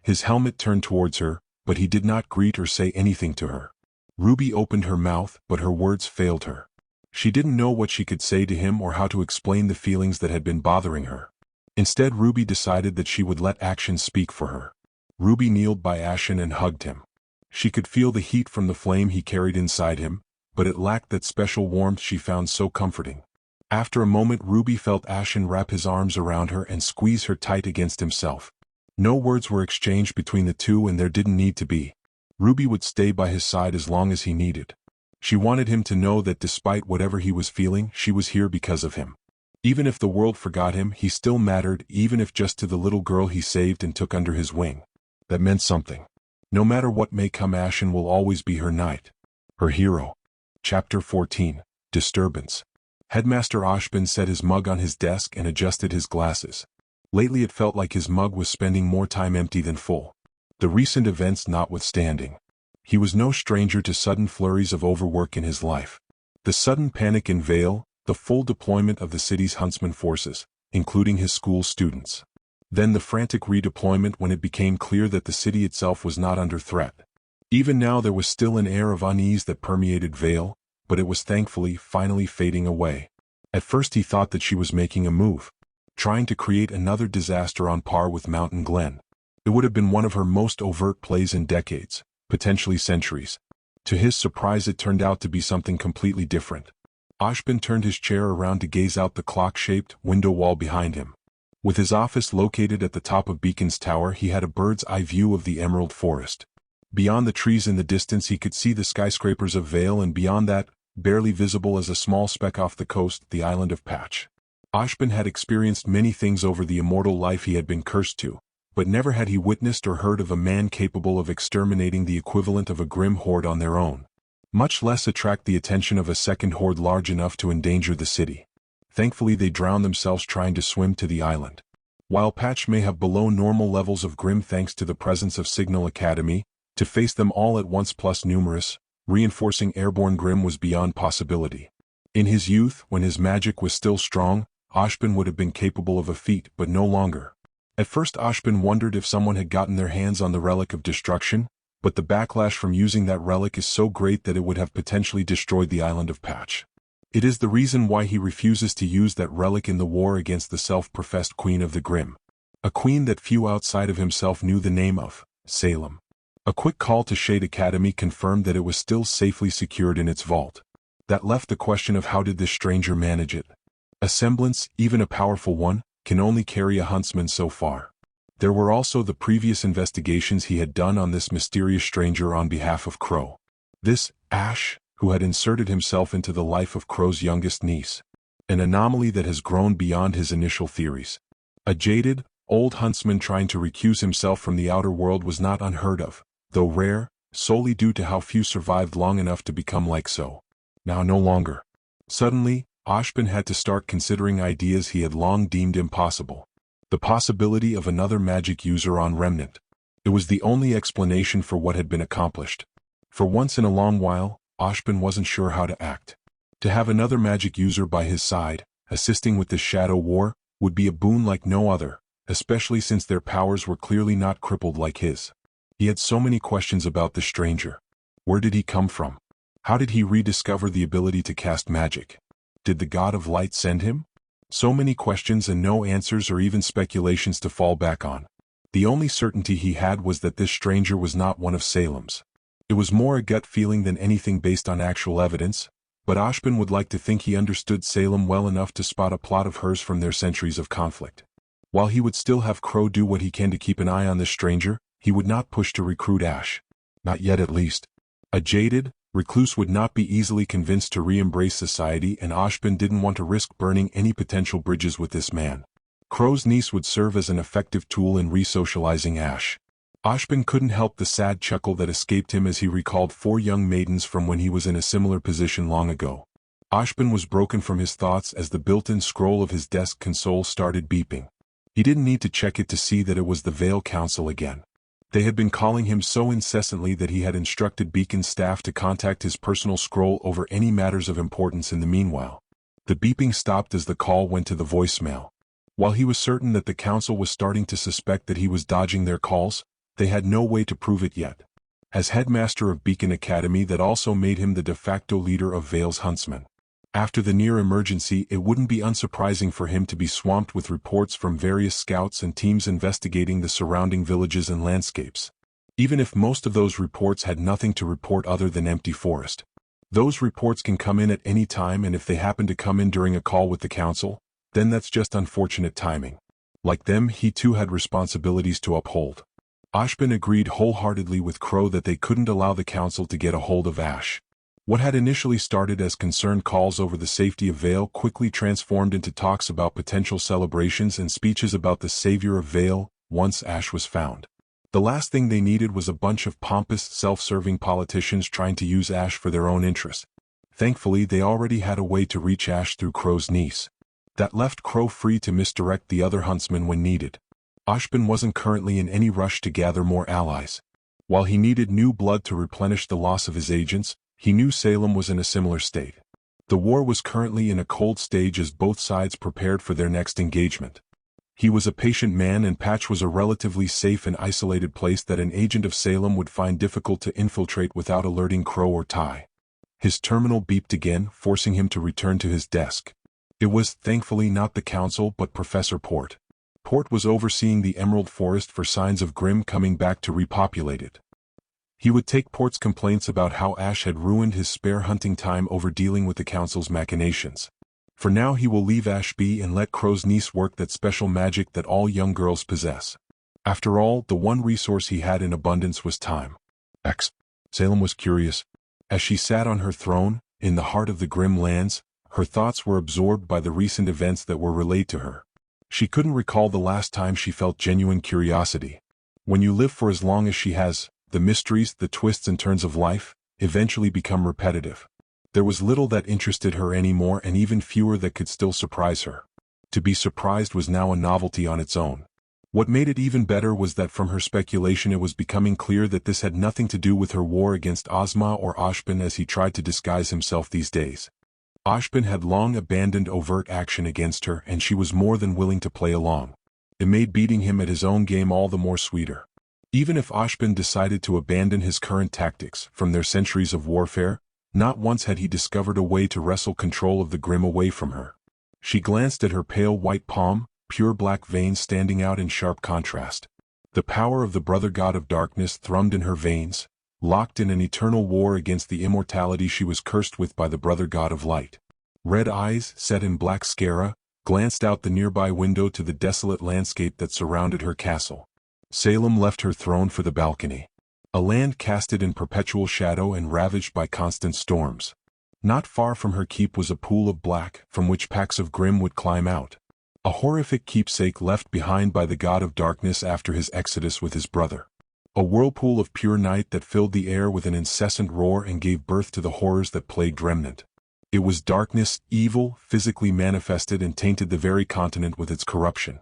His helmet turned towards her, but he did not greet or say anything to her. Ruby opened her mouth, but her words failed her. She didn't know what she could say to him or how to explain the feelings that had been bothering her. Instead, Ruby decided that she would let action speak for her. Ruby kneeled by Ashen and hugged him. She could feel the heat from the flame he carried inside him, but it lacked that special warmth she found so comforting. After a moment, Ruby felt Ashen wrap his arms around her and squeeze her tight against himself. No words were exchanged between the two, and there didn't need to be. Ruby would stay by his side as long as he needed. She wanted him to know that despite whatever he was feeling, she was here because of him. Even if the world forgot him, he still mattered, even if just to the little girl he saved and took under his wing. That meant something. No matter what may come, Ashen will always be her knight. Her hero. Chapter 14. Disturbance. Headmaster Ashbin set his mug on his desk and adjusted his glasses. Lately it felt like his mug was spending more time empty than full. The recent events notwithstanding. He was no stranger to sudden flurries of overwork in his life. The sudden panic in Vale, the full deployment of the city's huntsman forces, including his school students. Then the frantic redeployment when it became clear that the city itself was not under threat. Even now there was still an air of unease that permeated Vale, but it was thankfully finally fading away. At first he thought that she was making a move, trying to create another disaster on par with Mountain Glen. It would have been one of her most overt plays in decades, potentially centuries. To his surprise, it turned out to be something completely different. Ashbin turned his chair around to gaze out the clock-shaped window wall behind him. With his office located at the top of Beacon's Tower, he had a bird's-eye view of the Emerald Forest. Beyond the trees in the distance he could see the skyscrapers of Vale, and beyond that, barely visible as a small speck off the coast, the island of Patch. Ashbin had experienced many things over the immortal life he had been cursed to, but never had he witnessed or heard of a man capable of exterminating the equivalent of a grim horde on their own. Much less attract the attention of a second horde large enough to endanger the city. Thankfully they drowned themselves trying to swim to the island. While Patch may have below normal levels of grim thanks to the presence of Signal Academy, to face them all at once plus numerous, reinforcing airborne grim was beyond possibility. In his youth, when his magic was still strong, Ashbin would have been capable of a feat, but no longer. At first Ashbin wondered if someone had gotten their hands on the Relic of Destruction, but the backlash from using that relic is so great that it would have potentially destroyed the island of Patch. It is the reason why he refuses to use that relic in the war against the self-professed Queen of the Grim. A queen that few outside of himself knew the name of, Salem. A quick call to Shade Academy confirmed that it was still safely secured in its vault. That left the question of how did this stranger manage it? A semblance, even a powerful one, can only carry a huntsman so far. There were also the previous investigations he had done on this mysterious stranger on behalf of Crow. This, Ash, who had inserted himself into the life of Crow's youngest niece. An anomaly that has grown beyond his initial theories. A jaded, old huntsman trying to recuse himself from the outer world was not unheard of, though rare, solely due to how few survived long enough to become like so. Now no longer. Suddenly, Ashbin had to start considering ideas he had long deemed impossible. The possibility of another magic user on Remnant. It was the only explanation for what had been accomplished. For once in a long while, Ashbin wasn't sure how to act. To have another magic user by his side, assisting with this shadow war, would be a boon like no other, especially since their powers were clearly not crippled like his. He had so many questions about the stranger. Where did he come from? How did he rediscover the ability to cast magic? Did the God of Light send him? So many questions and no answers or even speculations to fall back on. The only certainty he had was that this stranger was not one of Salem's. It was more a gut feeling than anything based on actual evidence, but Ashbin would like to think he understood Salem well enough to spot a plot of hers from their centuries of conflict. While he would still have Crow do what he can to keep an eye on this stranger, he would not push to recruit Ash. Not yet at least. A jaded, Recluse would not be easily convinced to re-embrace society, and Ashbin didn't want to risk burning any potential bridges with this man. Crow's niece would serve as an effective tool in re-socializing Ash. Ashbin couldn't help the sad chuckle that escaped him as he recalled 4 young maidens from when he was in a similar position long ago. Ashbin was broken from his thoughts as the built-in scroll of his desk console started beeping. He didn't need to check it to see that it was the Vale Council again. They had been calling him so incessantly that he had instructed Beacon's staff to contact his personal scroll over any matters of importance in the meanwhile. The beeping stopped as the call went to the voicemail. While he was certain that the council was starting to suspect that he was dodging their calls, they had no way to prove it yet. As headmaster of Beacon Academy, that also made him the de facto leader of Vale's huntsmen. After the near emergency, it wouldn't be unsurprising for him to be swamped with reports from various scouts and teams investigating the surrounding villages and landscapes. Even if most of those reports had nothing to report other than empty forest. Those reports can come in at any time, and if they happen to come in during a call with the council, then that's just unfortunate timing. Like them, he too had responsibilities to uphold. Ashbin agreed wholeheartedly with Crow that they couldn't allow the council to get a hold of Ash. What had initially started as concerned calls over the safety of Vale quickly transformed into talks about potential celebrations and speeches about the savior of Vale, once Ash was found. The last thing they needed was a bunch of pompous, self-serving politicians trying to use Ash for their own interest. Thankfully, they already had a way to reach Ash through Crow's niece. That left Crow free to misdirect the other huntsmen when needed. Ashbin wasn't currently in any rush to gather more allies. While he needed new blood to replenish the loss of his agents, he knew Salem was in a similar state. The war was currently in a cold stage as both sides prepared for their next engagement. He was a patient man, and Patch was a relatively safe and isolated place that an agent of Salem would find difficult to infiltrate without alerting Crow or Ty. His terminal beeped again, forcing him to return to his desk. It was, thankfully, not the council but Professor Port. Port was overseeing the Emerald Forest for signs of Grimm coming back to repopulate it. He would take Port's complaints about how Ash had ruined his spare hunting time over dealing with the council's machinations. For now he will leave Ash be and let Crow's niece work that special magic that all young girls possess. After all, the one resource he had in abundance was time. Salem was curious. As she sat on her throne, in the heart of the Grimm lands, her thoughts were absorbed by the recent events that were relayed to her. She couldn't recall the last time she felt genuine curiosity. When you live for as long as she has, the mysteries, the twists and turns of life, eventually become repetitive. There was little that interested her anymore, and even fewer that could still surprise her. To be surprised was now a novelty on its own. What made it even better was that from her speculation it was becoming clear that this had nothing to do with her war against Ozma or Ashbin as he tried to disguise himself these days. Ashbin had long abandoned overt action against her, and she was more than willing to play along. It made beating him at his own game all the more sweeter. Even if Ashbin decided to abandon his current tactics from their centuries of warfare, not once had he discovered a way to wrestle control of the Grimm away from her. She glanced at her pale white palm, pure black veins standing out in sharp contrast. The power of the brother god of darkness thrummed in her veins, locked in an eternal war against the immortality she was cursed with by the brother god of light. Red eyes, set in black scara, glanced out the nearby window to the desolate landscape that surrounded her castle. Salem left her throne for the balcony. A land casted in perpetual shadow and ravaged by constant storms. Not far from her keep was a pool of black, from which packs of Grimm would climb out. A horrific keepsake left behind by the god of darkness after his exodus with his brother. A whirlpool of pure night that filled the air with an incessant roar and gave birth to the horrors that plagued Remnant. It was darkness, evil, physically manifested, and tainted the very continent with its corruption.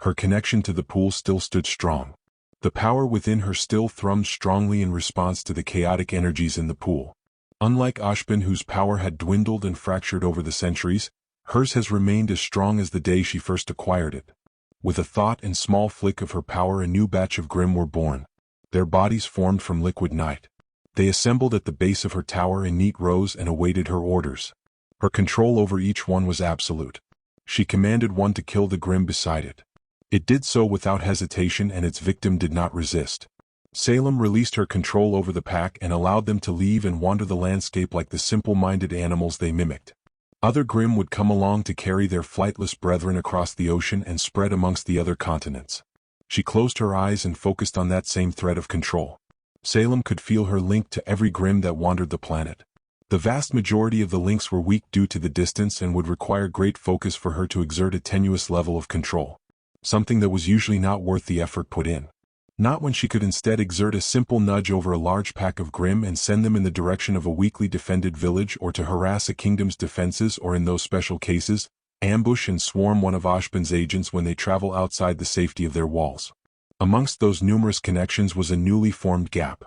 Her connection to the pool still stood strong. The power within her still thrummed strongly in response to the chaotic energies in the pool. Unlike Ashbin, whose power had dwindled and fractured over the centuries, hers has remained as strong as the day she first acquired it. With a thought and small flick of her power, a new batch of Grimm were born. Their bodies formed from liquid night. They assembled at the base of her tower in neat rows and awaited her orders. Her control over each one was absolute. She commanded one to kill the Grimm beside it. It did so without hesitation, and its victim did not resist. Salem released her control over the pack and allowed them to leave and wander the landscape like the simple-minded animals they mimicked. Other Grimm would come along to carry their flightless brethren across the ocean and spread amongst the other continents. She closed her eyes and focused on that same thread of control. Salem could feel her link to every Grimm that wandered the planet. The vast majority of the links were weak due to the distance and would require great focus for her to exert a tenuous level of control. Something that was usually not worth the effort put in. Not when she could instead exert a simple nudge over a large pack of Grimm and send them in the direction of a weakly defended village or to harass a kingdom's defenses, or in those special cases, ambush and swarm one of Ashbin's agents when they travel outside the safety of their walls. Amongst those numerous connections was a newly formed gap.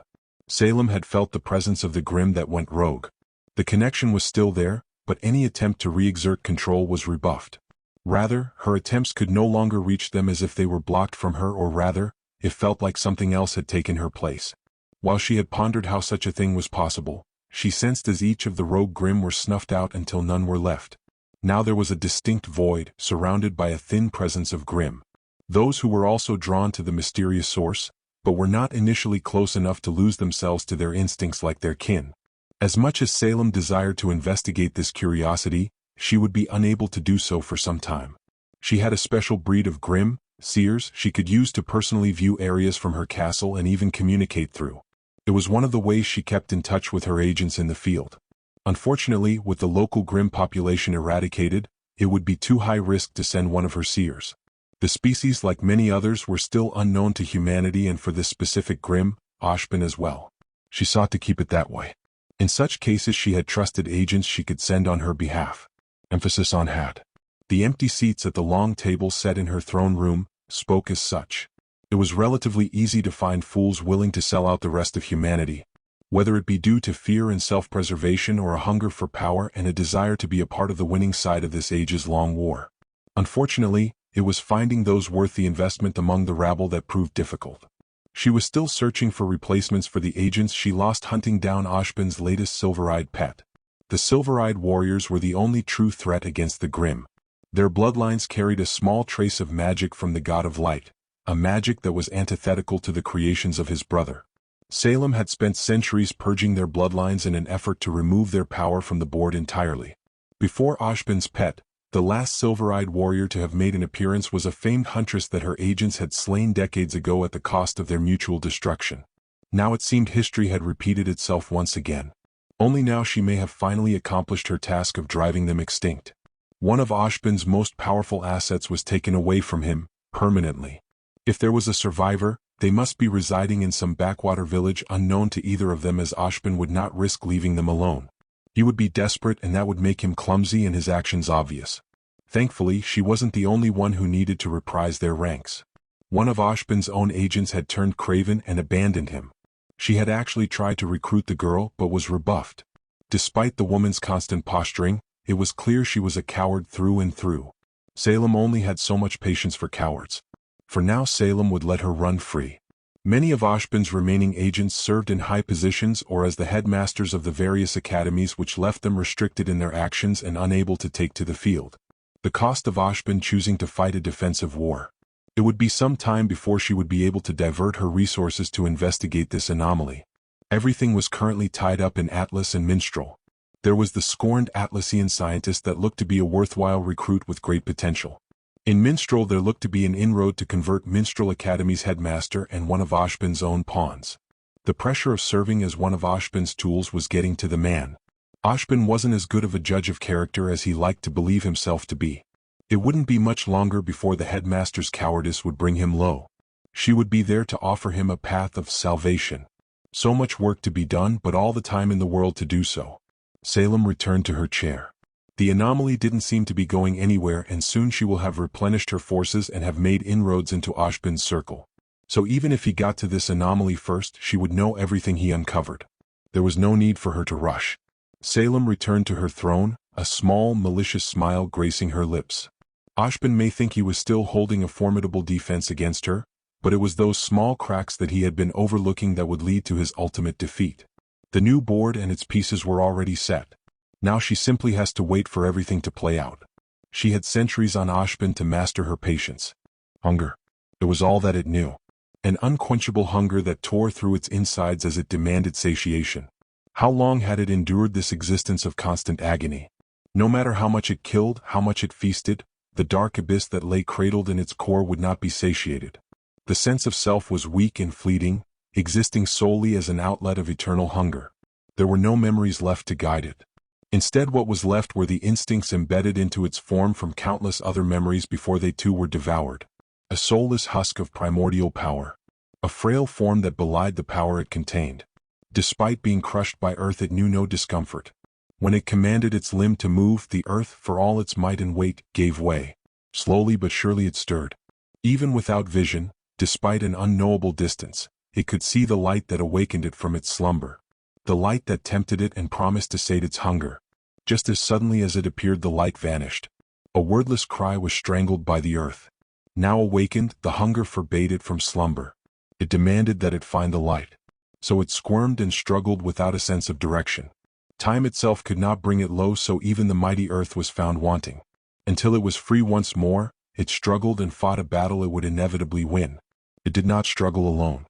Salem had felt the presence of the Grimm that went rogue. The connection was still there, but any attempt to re-exert control was rebuffed. Rather, her attempts could no longer reach them, as if they were blocked from her, or rather, it felt like something else had taken her place. While she had pondered how such a thing was possible, she sensed as each of the rogue Grimm were snuffed out until none were left. Now there was a distinct void, surrounded by a thin presence of Grimm. Those who were also drawn to the mysterious source, but were not initially close enough to lose themselves to their instincts like their kin. As much as Salem desired to investigate this curiosity, she would be unable to do so for some time. She had a special breed of Grimm, seers, she could use to personally view areas from her castle and even communicate through. It was one of the ways she kept in touch with her agents in the field. Unfortunately, with the local Grimm population eradicated, it would be too high risk to send one of her seers. The species, like many others, were still unknown to humanity, and for this specific Grimm, Ashbin as well. She sought to keep it that way. In such cases she had trusted agents she could send on her behalf. Emphasis on had. The empty seats at the long table set in her throne room spoke as such. It was relatively easy to find fools willing to sell out the rest of humanity, whether it be due to fear and self-preservation or a hunger for power and a desire to be a part of the winning side of this ages-long war. Unfortunately, it was finding those worth the investment among the rabble that proved difficult. She was still searching for replacements for the agents she lost hunting down Ashbin's latest silver-eyed pet. The silver-eyed warriors were the only true threat against the Grimm. Their bloodlines carried a small trace of magic from the god of light, a magic that was antithetical to the creations of his brother. Salem had spent centuries purging their bloodlines in an effort to remove their power from the board entirely. Before Ashbin's pet, the last silver-eyed warrior to have made an appearance was a famed huntress that her agents had slain decades ago at the cost of their mutual destruction. Now it seemed history had repeated itself once again. Only now she may have finally accomplished her task of driving them extinct. One of Ashbin's most powerful assets was taken away from him, permanently. If there was a survivor, they must be residing in some backwater village unknown to either of them, as Ashbin would not risk leaving them alone. He would be desperate, and that would make him clumsy and his actions obvious. Thankfully, she wasn't the only one who needed to reprise their ranks. One of Ashbin's own agents had turned craven and abandoned him. She had actually tried to recruit the girl but was rebuffed. Despite the woman's constant posturing, it was clear she was a coward through and through. Salem only had so much patience for cowards. For now Salem would let her run free. Many of Ashbin's remaining agents served in high positions or as the headmasters of the various academies, which left them restricted in their actions and unable to take to the field. The cost of Ashbin choosing to fight a defensive war. It would be some time before she would be able to divert her resources to investigate this anomaly. Everything was currently tied up in Atlas and Minstrel. There was the scorned Atlassian scientist that looked to be a worthwhile recruit with great potential. In Minstrel there looked to be an inroad to convert Minstrel Academy's headmaster and one of Ashbin's own pawns. The pressure of serving as one of Ashbin's tools was getting to the man. Ashbin wasn't as good of a judge of character as he liked to believe himself to be. It wouldn't be much longer before the headmaster's cowardice would bring him low. She would be there to offer him a path of salvation. So much work to be done, but all the time in the world to do so. Salem returned to her chair. The anomaly didn't seem to be going anywhere, and soon she will have replenished her forces and have made inroads into Ashbin's circle. So even if he got to this anomaly first, she would know everything he uncovered. There was no need for her to rush. Salem returned to her throne, a small, malicious smile gracing her lips. Ashbin may think he was still holding a formidable defense against her, but it was those small cracks that he had been overlooking that would lead to his ultimate defeat. The new board and its pieces were already set. Now she simply has to wait for everything to play out. She had centuries on Ashbin to master her patience. Hunger. It was all that it knew. An unquenchable hunger that tore through its insides as it demanded satiation. How long had it endured this existence of constant agony? No matter how much it killed, how much it feasted, the dark abyss that lay cradled in its core would not be satiated. The sense of self was weak and fleeting, existing solely as an outlet of eternal hunger. There were no memories left to guide it. Instead, what was left were the instincts embedded into its form from countless other memories before they too were devoured. A soulless husk of primordial power. A frail form that belied the power it contained. Despite being crushed by earth, it knew no discomfort. When it commanded its limb to move, the earth, for all its might and weight, gave way. Slowly but surely it stirred. Even without vision, despite an unknowable distance, it could see the light that awakened it from its slumber. The light that tempted it and promised to sate its hunger. Just as suddenly as it appeared, the light vanished. A wordless cry was strangled by the earth. Now awakened, the hunger forbade it from slumber. It demanded that it find the light. So it squirmed and struggled without a sense of direction. Time itself could not bring it low, so even the mighty earth was found wanting. Until it was free once more, it struggled and fought a battle it would inevitably win. It did not struggle alone.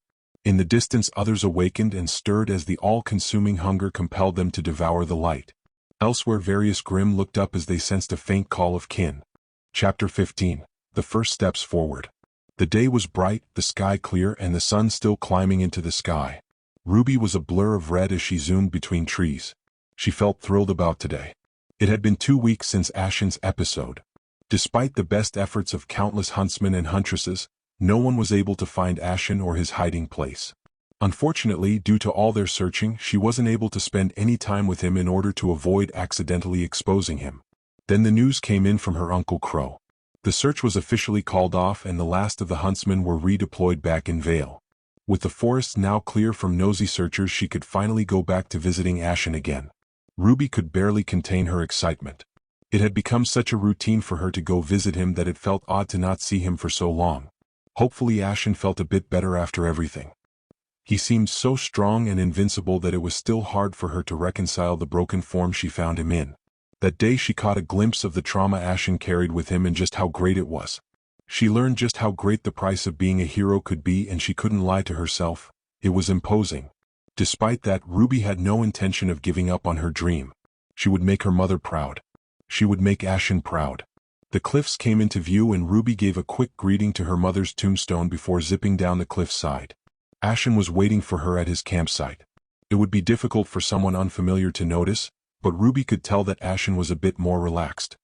In the distance, others awakened and stirred as the all-consuming hunger compelled them to devour the light. Elsewhere, various Grimm looked up as they sensed a faint call of kin. Chapter 15. The First Steps Forward. The day was bright, the sky clear, and the sun still climbing into the sky. Ruby was a blur of red as she zoomed between trees. She felt thrilled about today. It had been 2 weeks since Ashen's episode. Despite the best efforts of countless huntsmen and huntresses, no one was able to find Ashen or his hiding place. Unfortunately, due to all their searching, she wasn't able to spend any time with him in order to avoid accidentally exposing him. Then the news came in from her Uncle Crow. The search was officially called off and the last of the huntsmen were redeployed back in Vale. With the forests now clear from nosy searchers, she could finally go back to visiting Ashen again. Ruby could barely contain her excitement. It had become such a routine for her to go visit him that it felt odd to not see him for so long. Hopefully Ashen felt a bit better after everything. He seemed so strong and invincible that it was still hard for her to reconcile the broken form she found him in. That day she caught a glimpse of the trauma Ashen carried with him and just how great it was. She learned just how great the price of being a hero could be, and she couldn't lie to herself. It was imposing. Despite that, Ruby had no intention of giving up on her dream. She would make her mother proud. She would make Ashen proud. The cliffs came into view and Ruby gave a quick greeting to her mother's tombstone before zipping down the cliffside. Ashen was waiting for her at his campsite. It would be difficult for someone unfamiliar to notice, but Ruby could tell that Ashen was a bit more relaxed.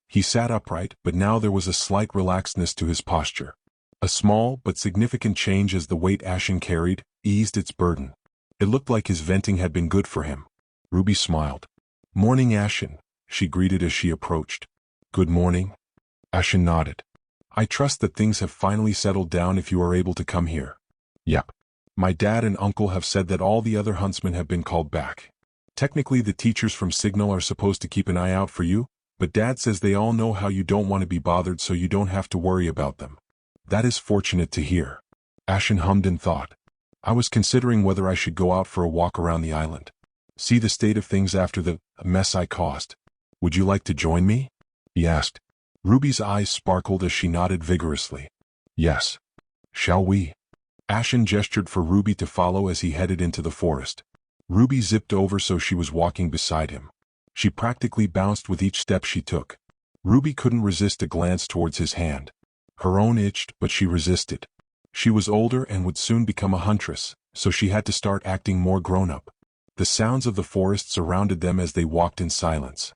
He sat upright, but now there was a slight relaxedness to his posture. A small but significant change as the weight Ashen carried eased its burden. It looked like his venting had been good for him. Ruby smiled. "Morning, Ashen," she greeted as she approached. "Good morning." Ashen nodded. "I trust that things have finally settled down if you are able to come here." "Yep. My dad and uncle have said that all the other huntsmen have been called back. Technically the teachers from Signal are supposed to keep an eye out for you, but Dad says they all know how you don't want to be bothered, so you don't have to worry about them." "That is fortunate to hear." Ashen hummed in thought. "I was considering whether I should go out for a walk around the island. See the state of things after the mess I caused. Would you like to join me?" he asked. Ruby's eyes sparkled as she nodded vigorously. "Yes. Shall we?" Ashen gestured for Ruby to follow as he headed into the forest. Ruby zipped over so she was walking beside him. She practically bounced with each step she took. Ruby couldn't resist a glance towards his hand. Her own itched, but she resisted. She was older and would soon become a huntress, so she had to start acting more grown-up. The sounds of the forest surrounded them as they walked in silence.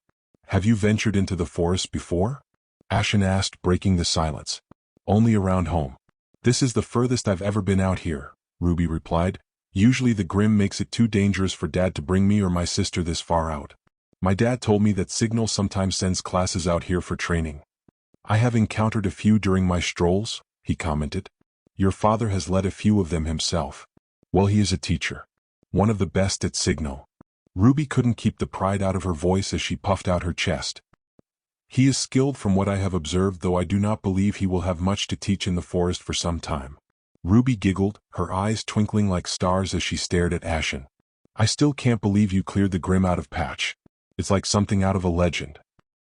"Have you ventured into the forest before?" Ashen asked, breaking the silence. "Only around home. This is the furthest I've ever been out here," Ruby replied. "Usually the Grimm makes it too dangerous for Dad to bring me or my sister this far out. My dad told me that Signal sometimes sends classes out here for training." "I have encountered a few during my strolls," he commented. "Your father has led a few of them himself. Well, he is a teacher. One of the best at Signal." Ruby couldn't keep the pride out of her voice as she puffed out her chest. "He is skilled from what I have observed, though I do not believe he will have much to teach in the forest for some time." Ruby giggled, her eyes twinkling like stars as she stared at Ashen. "I still can't believe you cleared the Grimm out of Patch. It's like something out of a legend."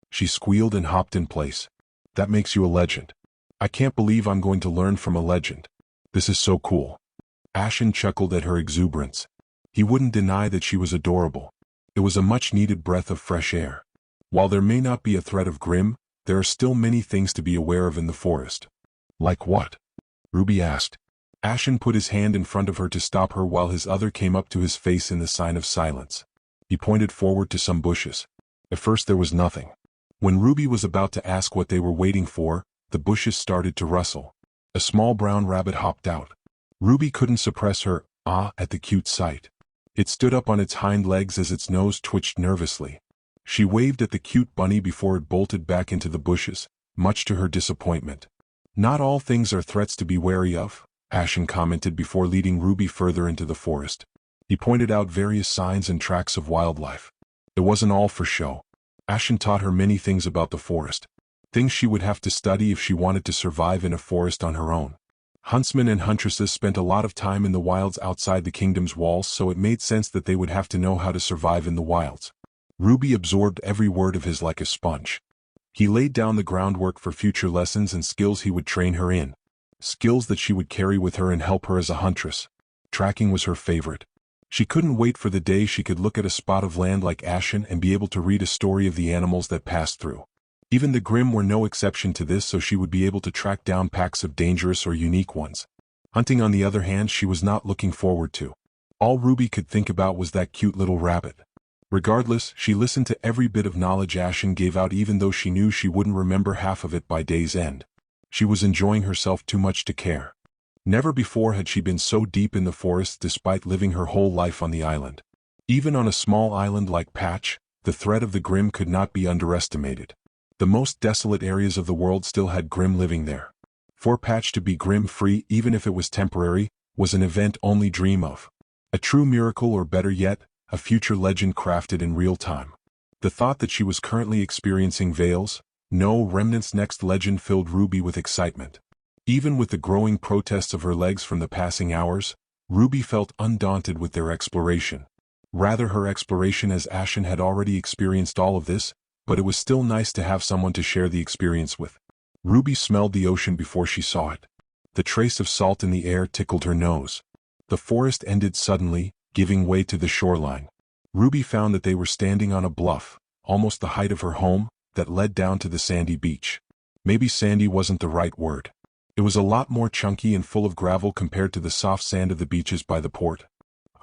She squealed and hopped in place. "That makes you a legend. I can't believe I'm going to learn from a legend. This is so cool." Ashen chuckled at her exuberance. He wouldn't deny that she was adorable. It was a much-needed breath of fresh air. While there may not be a threat of Grimm, there are still many things to be aware of in the forest. "Like what?" Ruby asked. Ashen put his hand in front of her to stop her while his other came up to his face in the sign of silence. He pointed forward to some bushes. At first there was nothing. When Ruby was about to ask what they were waiting for, the bushes started to rustle. A small brown rabbit hopped out. Ruby couldn't suppress her "ah" at the cute sight. It stood up on its hind legs as its nose twitched nervously. She waved at the cute bunny before it bolted back into the bushes, much to her disappointment. "Not all things are threats to be wary of," Ashen commented before leading Ruby further into the forest. He pointed out various signs and tracks of wildlife. It wasn't all for show. Ashen taught her many things about the forest. Things she would have to study if she wanted to survive in a forest on her own. Huntsmen and huntresses spent a lot of time in the wilds outside the kingdom's walls, so it made sense that they would have to know how to survive in the wilds. Ruby absorbed every word of his like a sponge. He laid down the groundwork for future lessons and skills he would train her in. Skills that she would carry with her and help her as a huntress. Tracking was her favorite. She couldn't wait for the day she could look at a spot of land like Ashen and be able to read a story of the animals that passed through. Even the Grimm were no exception to this, so she would be able to track down packs of dangerous or unique ones. Hunting, on the other hand, she was not looking forward to. All Ruby could think about was that cute little rabbit. Regardless, she listened to every bit of knowledge Ashen gave out, even though she knew she wouldn't remember half of it by day's end. She was enjoying herself too much to care. Never before had she been so deep in the forest despite living her whole life on the island. Even on a small island like Patch, the threat of the Grimm could not be underestimated. The most desolate areas of the world still had Grimm living there. For Patch to be Grimm-free, even if it was temporary, was an event only dream of. A true miracle, or better yet, a future legend crafted in real time. The thought that she was currently experiencing Vale's, no, Remnant's next legend filled Ruby with excitement. Even with the growing protests of her legs from the passing hours, Ruby felt undaunted with their exploration. Rather, her exploration, as Ashen had already experienced all of this, but it was still nice to have someone to share the experience with. Ruby smelled the ocean before she saw it. The trace of salt in the air tickled her nose. The forest ended suddenly, giving way to the shoreline. Ruby found that they were standing on a bluff, almost the height of her home, that led down to the sandy beach. Maybe sandy wasn't the right word. It was a lot more chunky and full of gravel compared to the soft sand of the beaches by the port.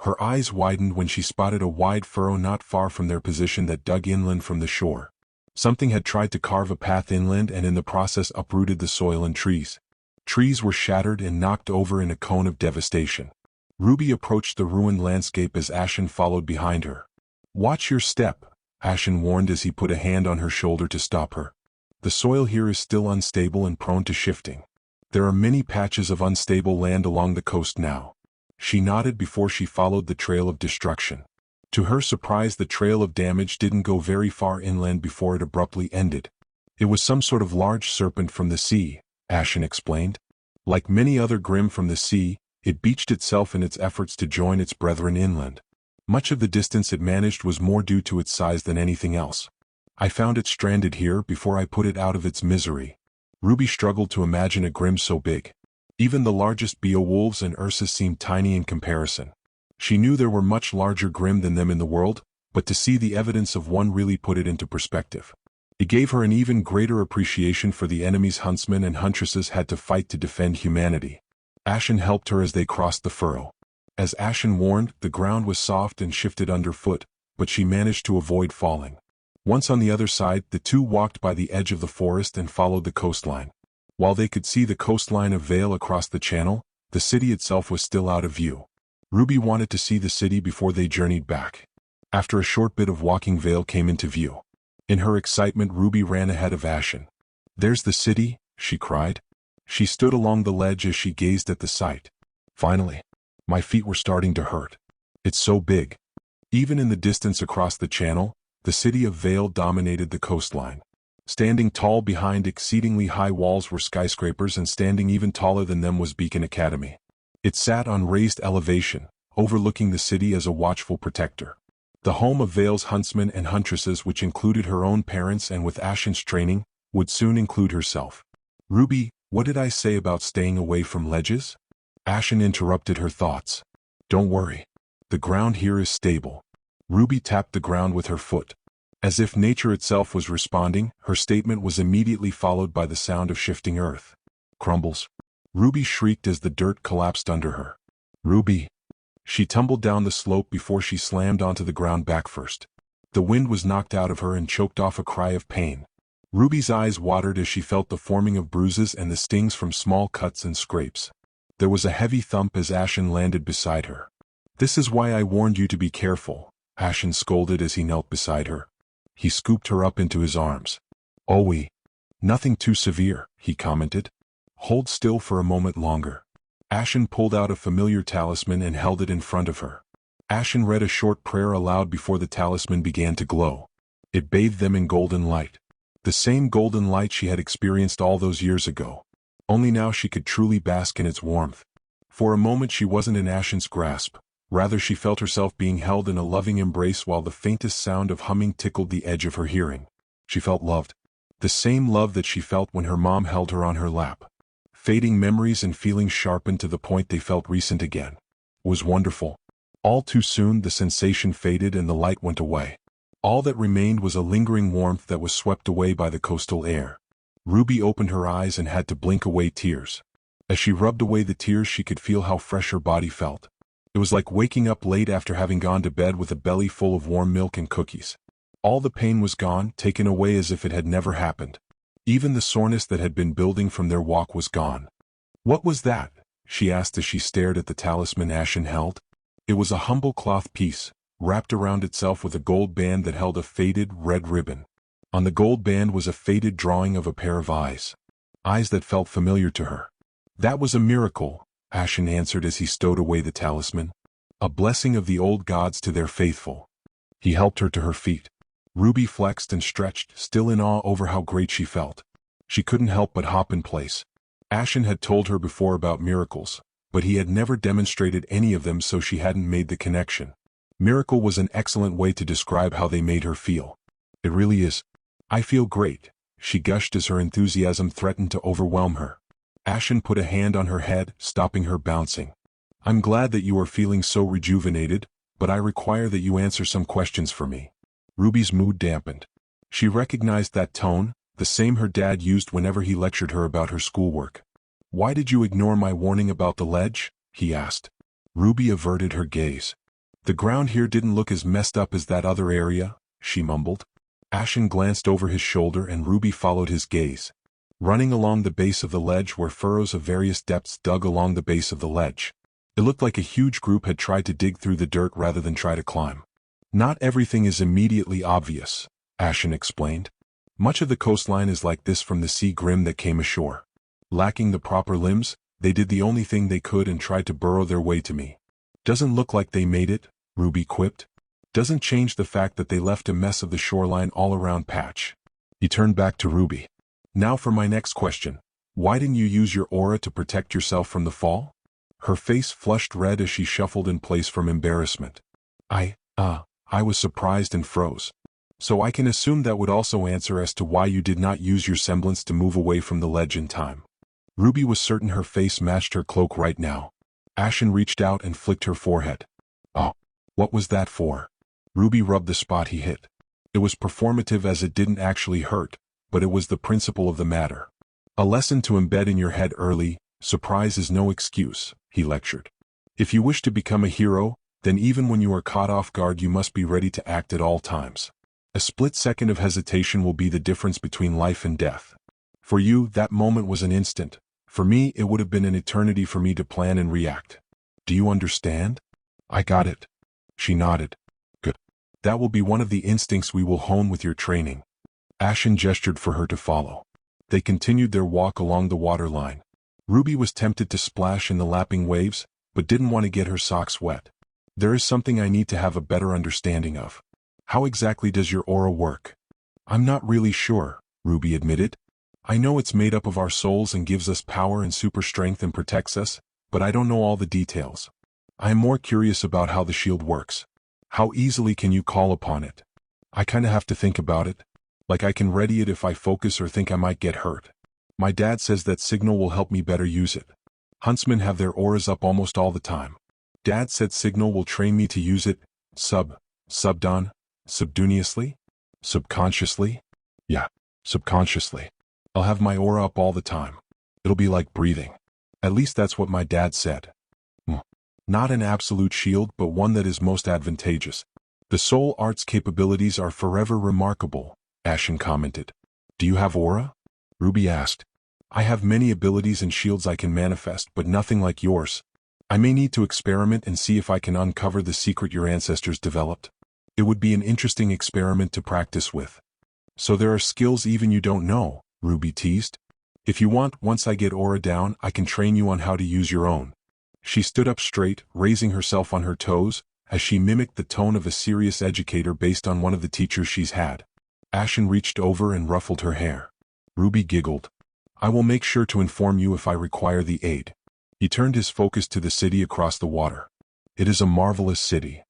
Her eyes widened when she spotted a wide furrow not far from their position that dug inland from the shore. Something had tried to carve a path inland and in the process uprooted the soil and trees. Trees were shattered and knocked over in a cone of devastation. Ruby approached the ruined landscape as Ashen followed behind her. "Watch your step," Ashen warned as he put a hand on her shoulder to stop her. "The soil here is still unstable and prone to shifting. There are many patches of unstable land along the coast now." She nodded before she followed the trail of destruction. To her surprise, the trail of damage didn't go very far inland before it abruptly ended. "It was some sort of large serpent from the sea," Ashen explained. "Like many other Grimm from the sea, it beached itself in its efforts to join its brethren inland. Much of the distance it managed was more due to its size than anything else. I found it stranded here before I put it out of its misery." Ruby struggled to imagine a Grimm so big. Even the largest Beowulfs and Ursas seemed tiny in comparison. She knew there were much larger Grimm than them in the world, but to see the evidence of one really put it into perspective. It gave her an even greater appreciation for the enemies huntsmen and huntresses had to fight to defend humanity. Ashen helped her as they crossed the furrow. As Ashen warned, the ground was soft and shifted underfoot, but she managed to avoid falling. Once on the other side, the two walked by the edge of the forest and followed the coastline. While they could see the coastline of Vale across the channel, the city itself was still out of view. Ruby wanted to see the city before they journeyed back. After a short bit of walking, Vale came into view. In her excitement, Ruby ran ahead of Ashen. "There's the city," she cried. She stood along the ledge as she gazed at the sight. "Finally." My feet were starting to hurt. "It's so big." Even in the distance across the channel, the city of Vale dominated the coastline. Standing tall behind exceedingly high walls were skyscrapers, and standing even taller than them was Beacon Academy. It sat on raised elevation, overlooking the city as a watchful protector. The home of Vale's huntsmen and huntresses, which included her own parents and with Ashen's training, would soon include herself. "Ruby, what did I say about staying away from ledges?" Ashen interrupted her thoughts. "Don't worry. The ground here is stable." Ruby tapped the ground with her foot. As if nature itself was responding, her statement was immediately followed by the sound of shifting earth. Crumbles. Ruby shrieked as the dirt collapsed under her. Ruby! She tumbled down the slope before she slammed onto the ground back first. The wind was knocked out of her and choked off a cry of pain. Ruby's eyes watered as she felt the forming of bruises and the stings from small cuts and scrapes. There was a heavy thump as Ashen landed beside her. "This is why I warned you to be careful," Ashen scolded as he knelt beside her. He scooped her up into his arms. "Oh, nothing too severe," he commented. "Hold still for a moment longer." Ashen pulled out a familiar talisman and held it in front of her. Ashen read a short prayer aloud before the talisman began to glow. It bathed them in golden light. The same golden light she had experienced all those years ago. Only now she could truly bask in its warmth. For a moment she wasn't in Ashen's grasp. Rather she felt herself being held in a loving embrace while the faintest sound of humming tickled the edge of her hearing. She felt loved. The same love that she felt when her mom held her on her lap. Fading memories and feelings sharpened to the point they felt recent again. It was wonderful. All too soon the sensation faded and the light went away. All that remained was a lingering warmth that was swept away by the coastal air. Ruby opened her eyes and had to blink away tears. As she rubbed away the tears she could feel how fresh her body felt. It was like waking up late after having gone to bed with a belly full of warm milk and cookies. All the pain was gone, taken away as if it had never happened. Even the soreness that had been building from their walk was gone. "What was that?" she asked as she stared at the talisman Ashen held. It was a humble cloth piece, wrapped around itself with a gold band that held a faded, red ribbon. On the gold band was a faded drawing of a pair of eyes. Eyes that felt familiar to her. "That was a miracle," Ashen answered as he stowed away the talisman. "A blessing of the old gods to their faithful." He helped her to her feet. Ruby flexed and stretched, still in awe over how great she felt. She couldn't help but hop in place. Ashen had told her before about miracles, but he had never demonstrated any of them, so she hadn't made the connection. Miracle was an excellent way to describe how they made her feel. "It really is. I feel great," she gushed as her enthusiasm threatened to overwhelm her. Ashen put a hand on her head, stopping her bouncing. "I'm glad that you are feeling so rejuvenated, but I require that you answer some questions for me." Ruby's mood dampened. She recognized that tone, the same her dad used whenever he lectured her about her schoolwork. "Why did you ignore my warning about the ledge?" he asked. Ruby averted her gaze. "The ground here didn't look as messed up as that other area," she mumbled. Ashen glanced over his shoulder and Ruby followed his gaze. Running along the base of the ledge were furrows of various depths dug along the base of the ledge. It looked like a huge group had tried to dig through the dirt rather than try to climb. "Not everything is immediately obvious," Ashen explained. "Much of the coastline is like this from the sea grim that came ashore. Lacking the proper limbs, they did the only thing they could and tried to burrow their way to me." "Doesn't look like they made it," Ruby quipped. "Doesn't change the fact that they left a mess of the shoreline all around patch." He turned back to Ruby. "Now for my next question. Why didn't you use your aura to protect yourself from the fall?" Her face flushed red as she shuffled in place from embarrassment. I was surprised and froze. "So I can assume that would also answer as to why you did not use your semblance to move away from the ledge in time." Ruby was certain her face matched her cloak right now. Ashen reached out and flicked her forehead. "Oh, what was that for?" Ruby rubbed the spot he hit. "It was performative as it didn't actually hurt, but it was the principle of the matter. A lesson to embed in your head early. Surprise is no excuse," he lectured. "If you wish to become a hero, then even when you are caught off guard you must be ready to act at all times. A split second of hesitation will be the difference between life and death. For you, that moment was an instant. For me, it would have been an eternity for me to plan and react. Do you understand?" "I got it." She nodded. "Good. That will be one of the instincts we will hone with your training." Ashen gestured for her to follow. They continued their walk along the waterline. Ruby was tempted to splash in the lapping waves, but didn't want to get her socks wet. "There is something I need to have a better understanding of. How exactly does your aura work?" "I'm not really sure," Ruby admitted. "I know it's made up of our souls and gives us power and super strength and protects us, but I don't know all the details. I am more curious about how the shield works. How easily can you call upon it?" "I kinda have to think about it. Like I can ready it if I focus or think I might get hurt. My dad says that signal will help me better use it. Huntsmen have their auras up almost all the time. Dad said signal will train me to use it, subconsciously? Subconsciously? Yeah, subconsciously. I'll have my aura up all the time. It'll be like breathing." At least that's what my dad said. Hmm. Not an absolute shield, but one that is most advantageous. The soul art's capabilities are forever remarkable, Ashen commented. Do you have aura? Ruby asked. I have many abilities and shields I can manifest, but nothing like yours. I may need to experiment and see if I can uncover the secret your ancestors developed. It would be an interesting experiment to practice with. So there are skills even you don't know, Ruby teased. If you want, once I get aura down, I can train you on how to use your own. She stood up straight, raising herself on her toes, as she mimicked the tone of a serious educator based on one of the teachers she's had. Ashen reached over and ruffled her hair. Ruby giggled. I will make sure to inform you if I require the aid. He turned his focus to the city across the water. It is a marvelous city.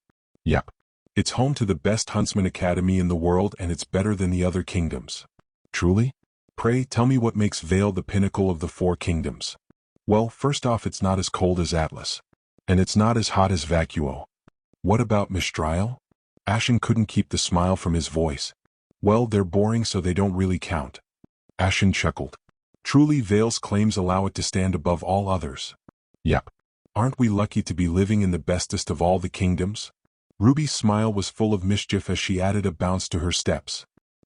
Yep. It's home to the best huntsman academy in the world, and it's better than the other kingdoms. Truly? Pray tell me what makes Vale the pinnacle of the 4 kingdoms. Well, first off, it's not as cold as Atlas. And it's not as hot as Vacuo. What about Mistral? Ashen couldn't keep the smile from his voice. Well, they're boring, so they don't really count. Ashen chuckled. Truly, Vale's claims allow it to stand above all others. Yep. Aren't we lucky to be living in the bestest of all the kingdoms? Ruby's smile was full of mischief as she added a bounce to her steps.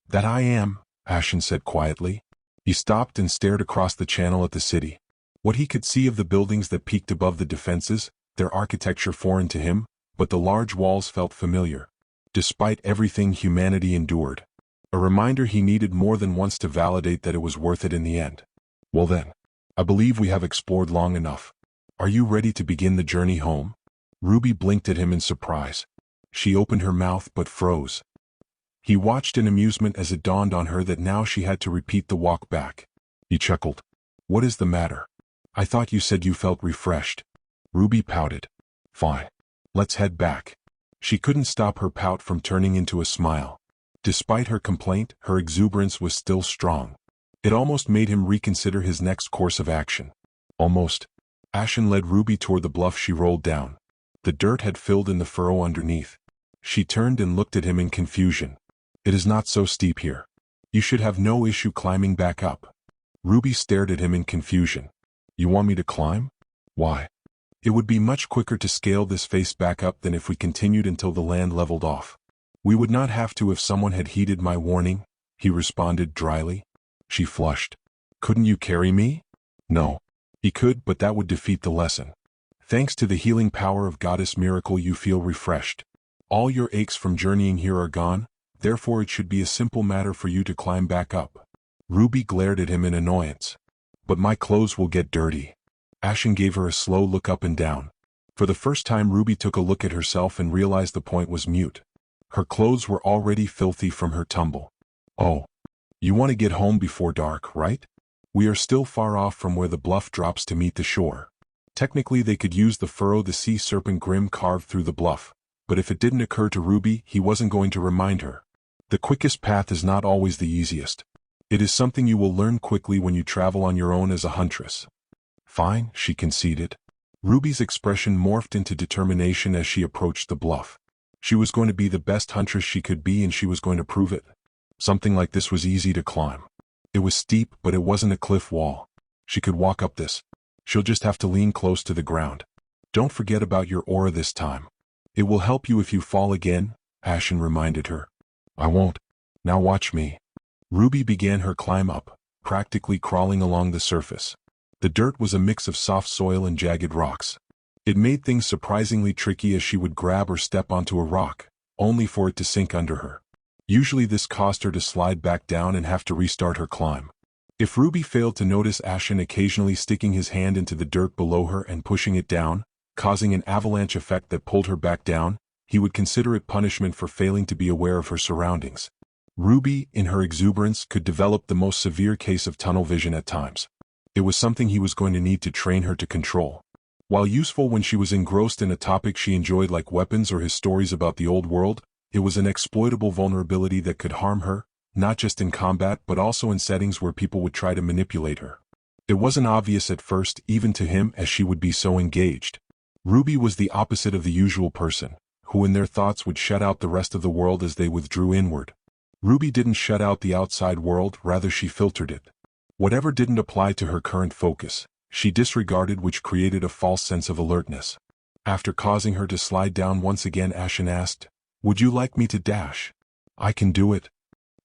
That I am, Ashen said quietly. He stopped and stared across the channel at the city. What he could see of the buildings that peaked above the defenses, their architecture foreign to him, but the large walls felt familiar. Despite everything humanity endured. A reminder he needed more than once to validate that it was worth it in the end. Well then, I believe we have explored long enough. Are you ready to begin the journey home? Ruby blinked at him in surprise. She opened her mouth but froze. He watched in amusement as it dawned on her that now she had to repeat the walk back. He chuckled. What is the matter? I thought you said you felt refreshed. Ruby pouted. Fine. Let's head back. She couldn't stop her pout from turning into a smile. Despite her complaint, her exuberance was still strong. It almost made him reconsider his next course of action. Almost. Ashen led Ruby toward the bluff she rolled down. The dirt had filled in the furrow underneath. She turned and looked at him in confusion. It is not so steep here. You should have no issue climbing back up. Ruby stared at him in confusion. You want me to climb? Why? It would be much quicker to scale this face back up than if we continued until the land leveled off. We would not have to if someone had heeded my warning, he responded dryly. She flushed. Couldn't you carry me? No. He could, but that would defeat the lesson. Thanks to the healing power of Goddess Miracle, you feel refreshed. All your aches from journeying here are gone, therefore it should be a simple matter for you to climb back up. Ruby glared at him in annoyance. But my clothes will get dirty. Ashen gave her a slow look up and down. For the first time, Ruby took a look at herself and realized the point was moot. Her clothes were already filthy from her tumble. Oh. You want to get home before dark, right? We are still far off from where the bluff drops to meet the shore. Technically they could use the furrow the sea serpent Grim carved through the bluff, but if it didn't occur to Ruby, he wasn't going to remind her. The quickest path is not always the easiest. It is something you will learn quickly when you travel on your own as a huntress. Fine, she conceded. Ruby's expression morphed into determination as she approached the bluff. She was going to be the best huntress she could be, and she was going to prove it. Something like this was easy to climb. It was steep, but it wasn't a cliff wall. She could walk up this. She'll just have to lean close to the ground. Don't forget about your aura this time. It will help you if you fall again, Ashen reminded her. I won't. Now watch me. Ruby began her climb up, practically crawling along the surface. The dirt was a mix of soft soil and jagged rocks. It made things surprisingly tricky as she would grab or step onto a rock, only for it to sink under her. Usually this caused her to slide back down and have to restart her climb. If Ruby failed to notice Ashen occasionally sticking his hand into the dirt below her and pushing it down, causing an avalanche effect that pulled her back down, he would consider it punishment for failing to be aware of her surroundings. Ruby, in her exuberance, could develop the most severe case of tunnel vision at times. It was something he was going to need to train her to control. While useful when she was engrossed in a topic she enjoyed like weapons or his stories about the old world, it was an exploitable vulnerability that could harm her, not just in combat but also in settings where people would try to manipulate her. It wasn't obvious at first, even to him, as she would be so engaged. Ruby was the opposite of the usual person, who in their thoughts would shut out the rest of the world as they withdrew inward. Ruby didn't shut out the outside world, rather she filtered it. Whatever didn't apply to her current focus, she disregarded, which created a false sense of alertness. After causing her to slide down once again, Ashen asked, "Would you like me to dash?" "I can do it."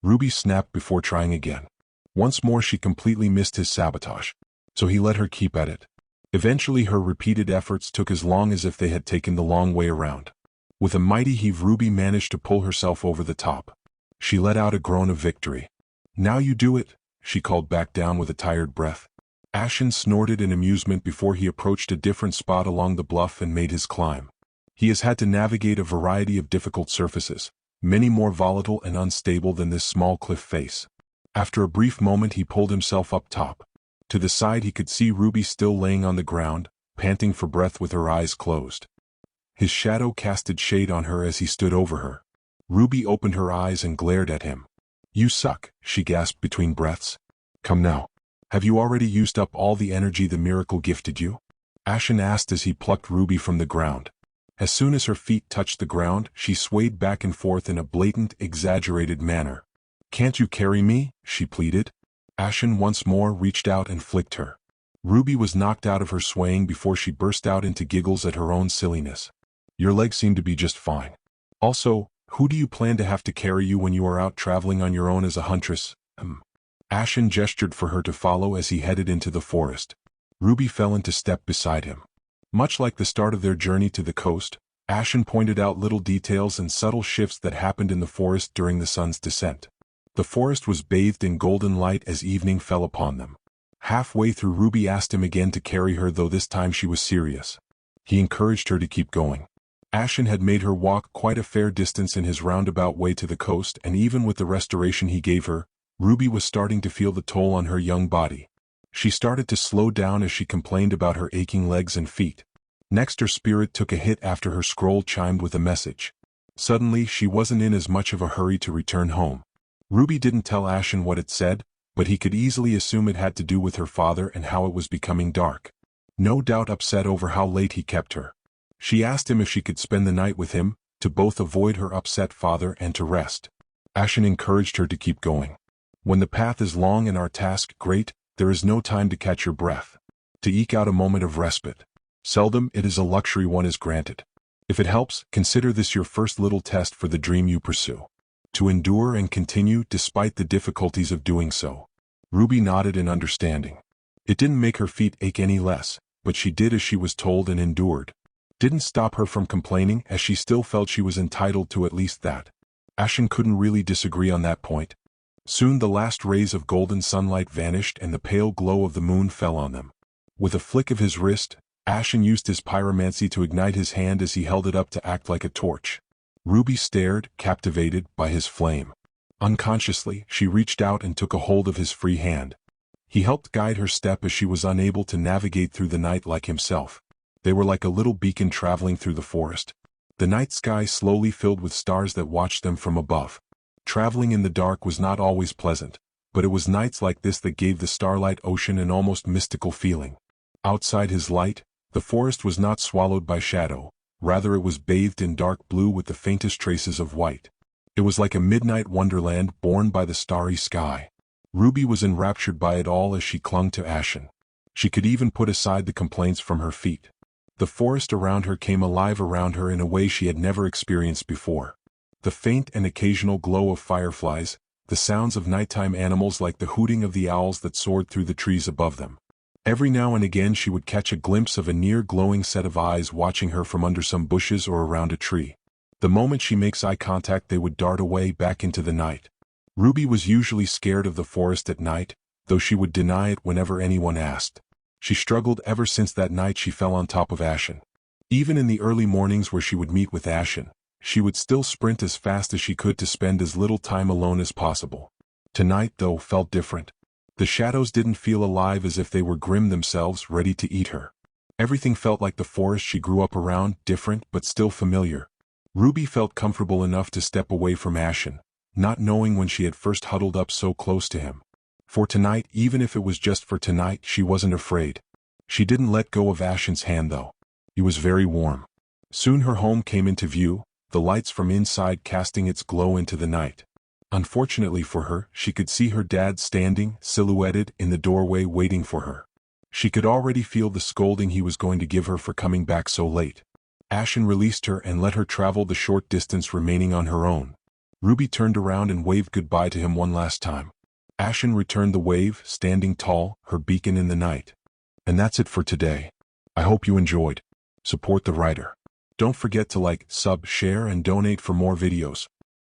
Ruby snapped before trying again. Once more she completely missed his sabotage, so he let her keep at it. Eventually her repeated efforts took as long as if they had taken the long way around. With a mighty heave, Ruby managed to pull herself over the top. She let out a groan of victory. "Now you do it," she called back down with a tired breath. Ashen snorted in amusement before he approached a different spot along the bluff and made his climb. He has had to navigate a variety of difficult surfaces, many more volatile and unstable than this small cliff face. After a brief moment he pulled himself up top. To the side he could see Ruby still laying on the ground, panting for breath with her eyes closed. His shadow casted shade on her as he stood over her. Ruby opened her eyes and glared at him. "You suck," she gasped between breaths. "Come now. Have you already used up all the energy the miracle gifted you?" Ashen asked as he plucked Ruby from the ground. As soon as her feet touched the ground, she swayed back and forth in a blatant, exaggerated manner. "Can't you carry me?" she pleaded. Ashen once more reached out and flicked her. Ruby was knocked out of her swaying before she burst out into giggles at her own silliness. "Your legs seem to be just fine. Also, who do you plan to have to carry you when you are out traveling on your own as a huntress?" Ashen gestured for her to follow as he headed into the forest. Ruby fell into step beside him. Much like the start of their journey to the coast, Ashen pointed out little details and subtle shifts that happened in the forest during the sun's descent. The forest was bathed in golden light as evening fell upon them. Halfway through, Ruby asked him again to carry her, though this time she was serious. He encouraged her to keep going. Ashen had made her walk quite a fair distance in his roundabout way to the coast, and even with the restoration he gave her, Ruby was starting to feel the toll on her young body. She started to slow down as she complained about her aching legs and feet. Next, her spirit took a hit after her scroll chimed with a message. Suddenly, she wasn't in as much of a hurry to return home. Ruby didn't tell Ashen what it said, but he could easily assume it had to do with her father and how it was becoming dark. No doubt upset over how late he kept her. She asked him if she could spend the night with him, to both avoid her upset father and to rest. Ashen encouraged her to keep going. "When the path is long and our task great, there is no time to catch your breath. To eke out a moment of respite. Seldom it is a luxury one is granted. If it helps, consider this your first little test for the dream you pursue. To endure and continue despite the difficulties of doing so." Ruby nodded in understanding. It didn't make her feet ache any less, but she did as she was told and endured. Didn't stop her from complaining, as she still felt she was entitled to at least that. Ashen couldn't really disagree on that point. Soon the last rays of golden sunlight vanished and the pale glow of the moon fell on them. With a flick of his wrist, Ashen used his pyromancy to ignite his hand as he held it up to act like a torch. Ruby stared, captivated by his flame. Unconsciously, she reached out and took a hold of his free hand. He helped guide her step as she was unable to navigate through the night like himself. They were like a little beacon traveling through the forest. The night sky slowly filled with stars that watched them from above. Traveling in the dark was not always pleasant, but it was nights like this that gave the starlight ocean an almost mystical feeling. Outside his light, the forest was not swallowed by shadow, rather it was bathed in dark blue with the faintest traces of white. It was like a midnight wonderland born by the starry sky. Ruby was enraptured by it all as she clung to Ashen. She could even put aside the complaints from her feet. The forest around her came alive around her in a way she had never experienced before. The faint and occasional glow of fireflies, the sounds of nighttime animals like the hooting of the owls that soared through the trees above them. Every now and again she would catch a glimpse of a near glowing set of eyes watching her from under some bushes or around a tree. The moment she makes eye contact they would dart away back into the night. Ruby was usually scared of the forest at night, though she would deny it whenever anyone asked. She struggled ever since that night she fell on top of Ashen. Even in the early mornings where she would meet with Ashen, she would still sprint as fast as she could to spend as little time alone as possible. Tonight, though, felt different. The shadows didn't feel alive as if they were grim themselves, ready to eat her. Everything felt like the forest she grew up around, different but still familiar. Ruby felt comfortable enough to step away from Ashen, not knowing when she had first huddled up so close to him. For tonight, even if it was just for tonight, she wasn't afraid. She didn't let go of Ashen's hand though. He was very warm. Soon her home came into view, the lights from inside casting its glow into the night. Unfortunately for her, she could see her dad standing, silhouetted, in the doorway waiting for her. She could already feel the scolding he was going to give her for coming back so late. Ashen released her and let her travel the short distance remaining on her own. Ruby turned around and waved goodbye to him one last time. Ashen returned the wave, standing tall, her beacon in the night. And that's it for today. I hope you enjoyed. Support the writer. Don't forget to like, sub, share, and donate for more videos.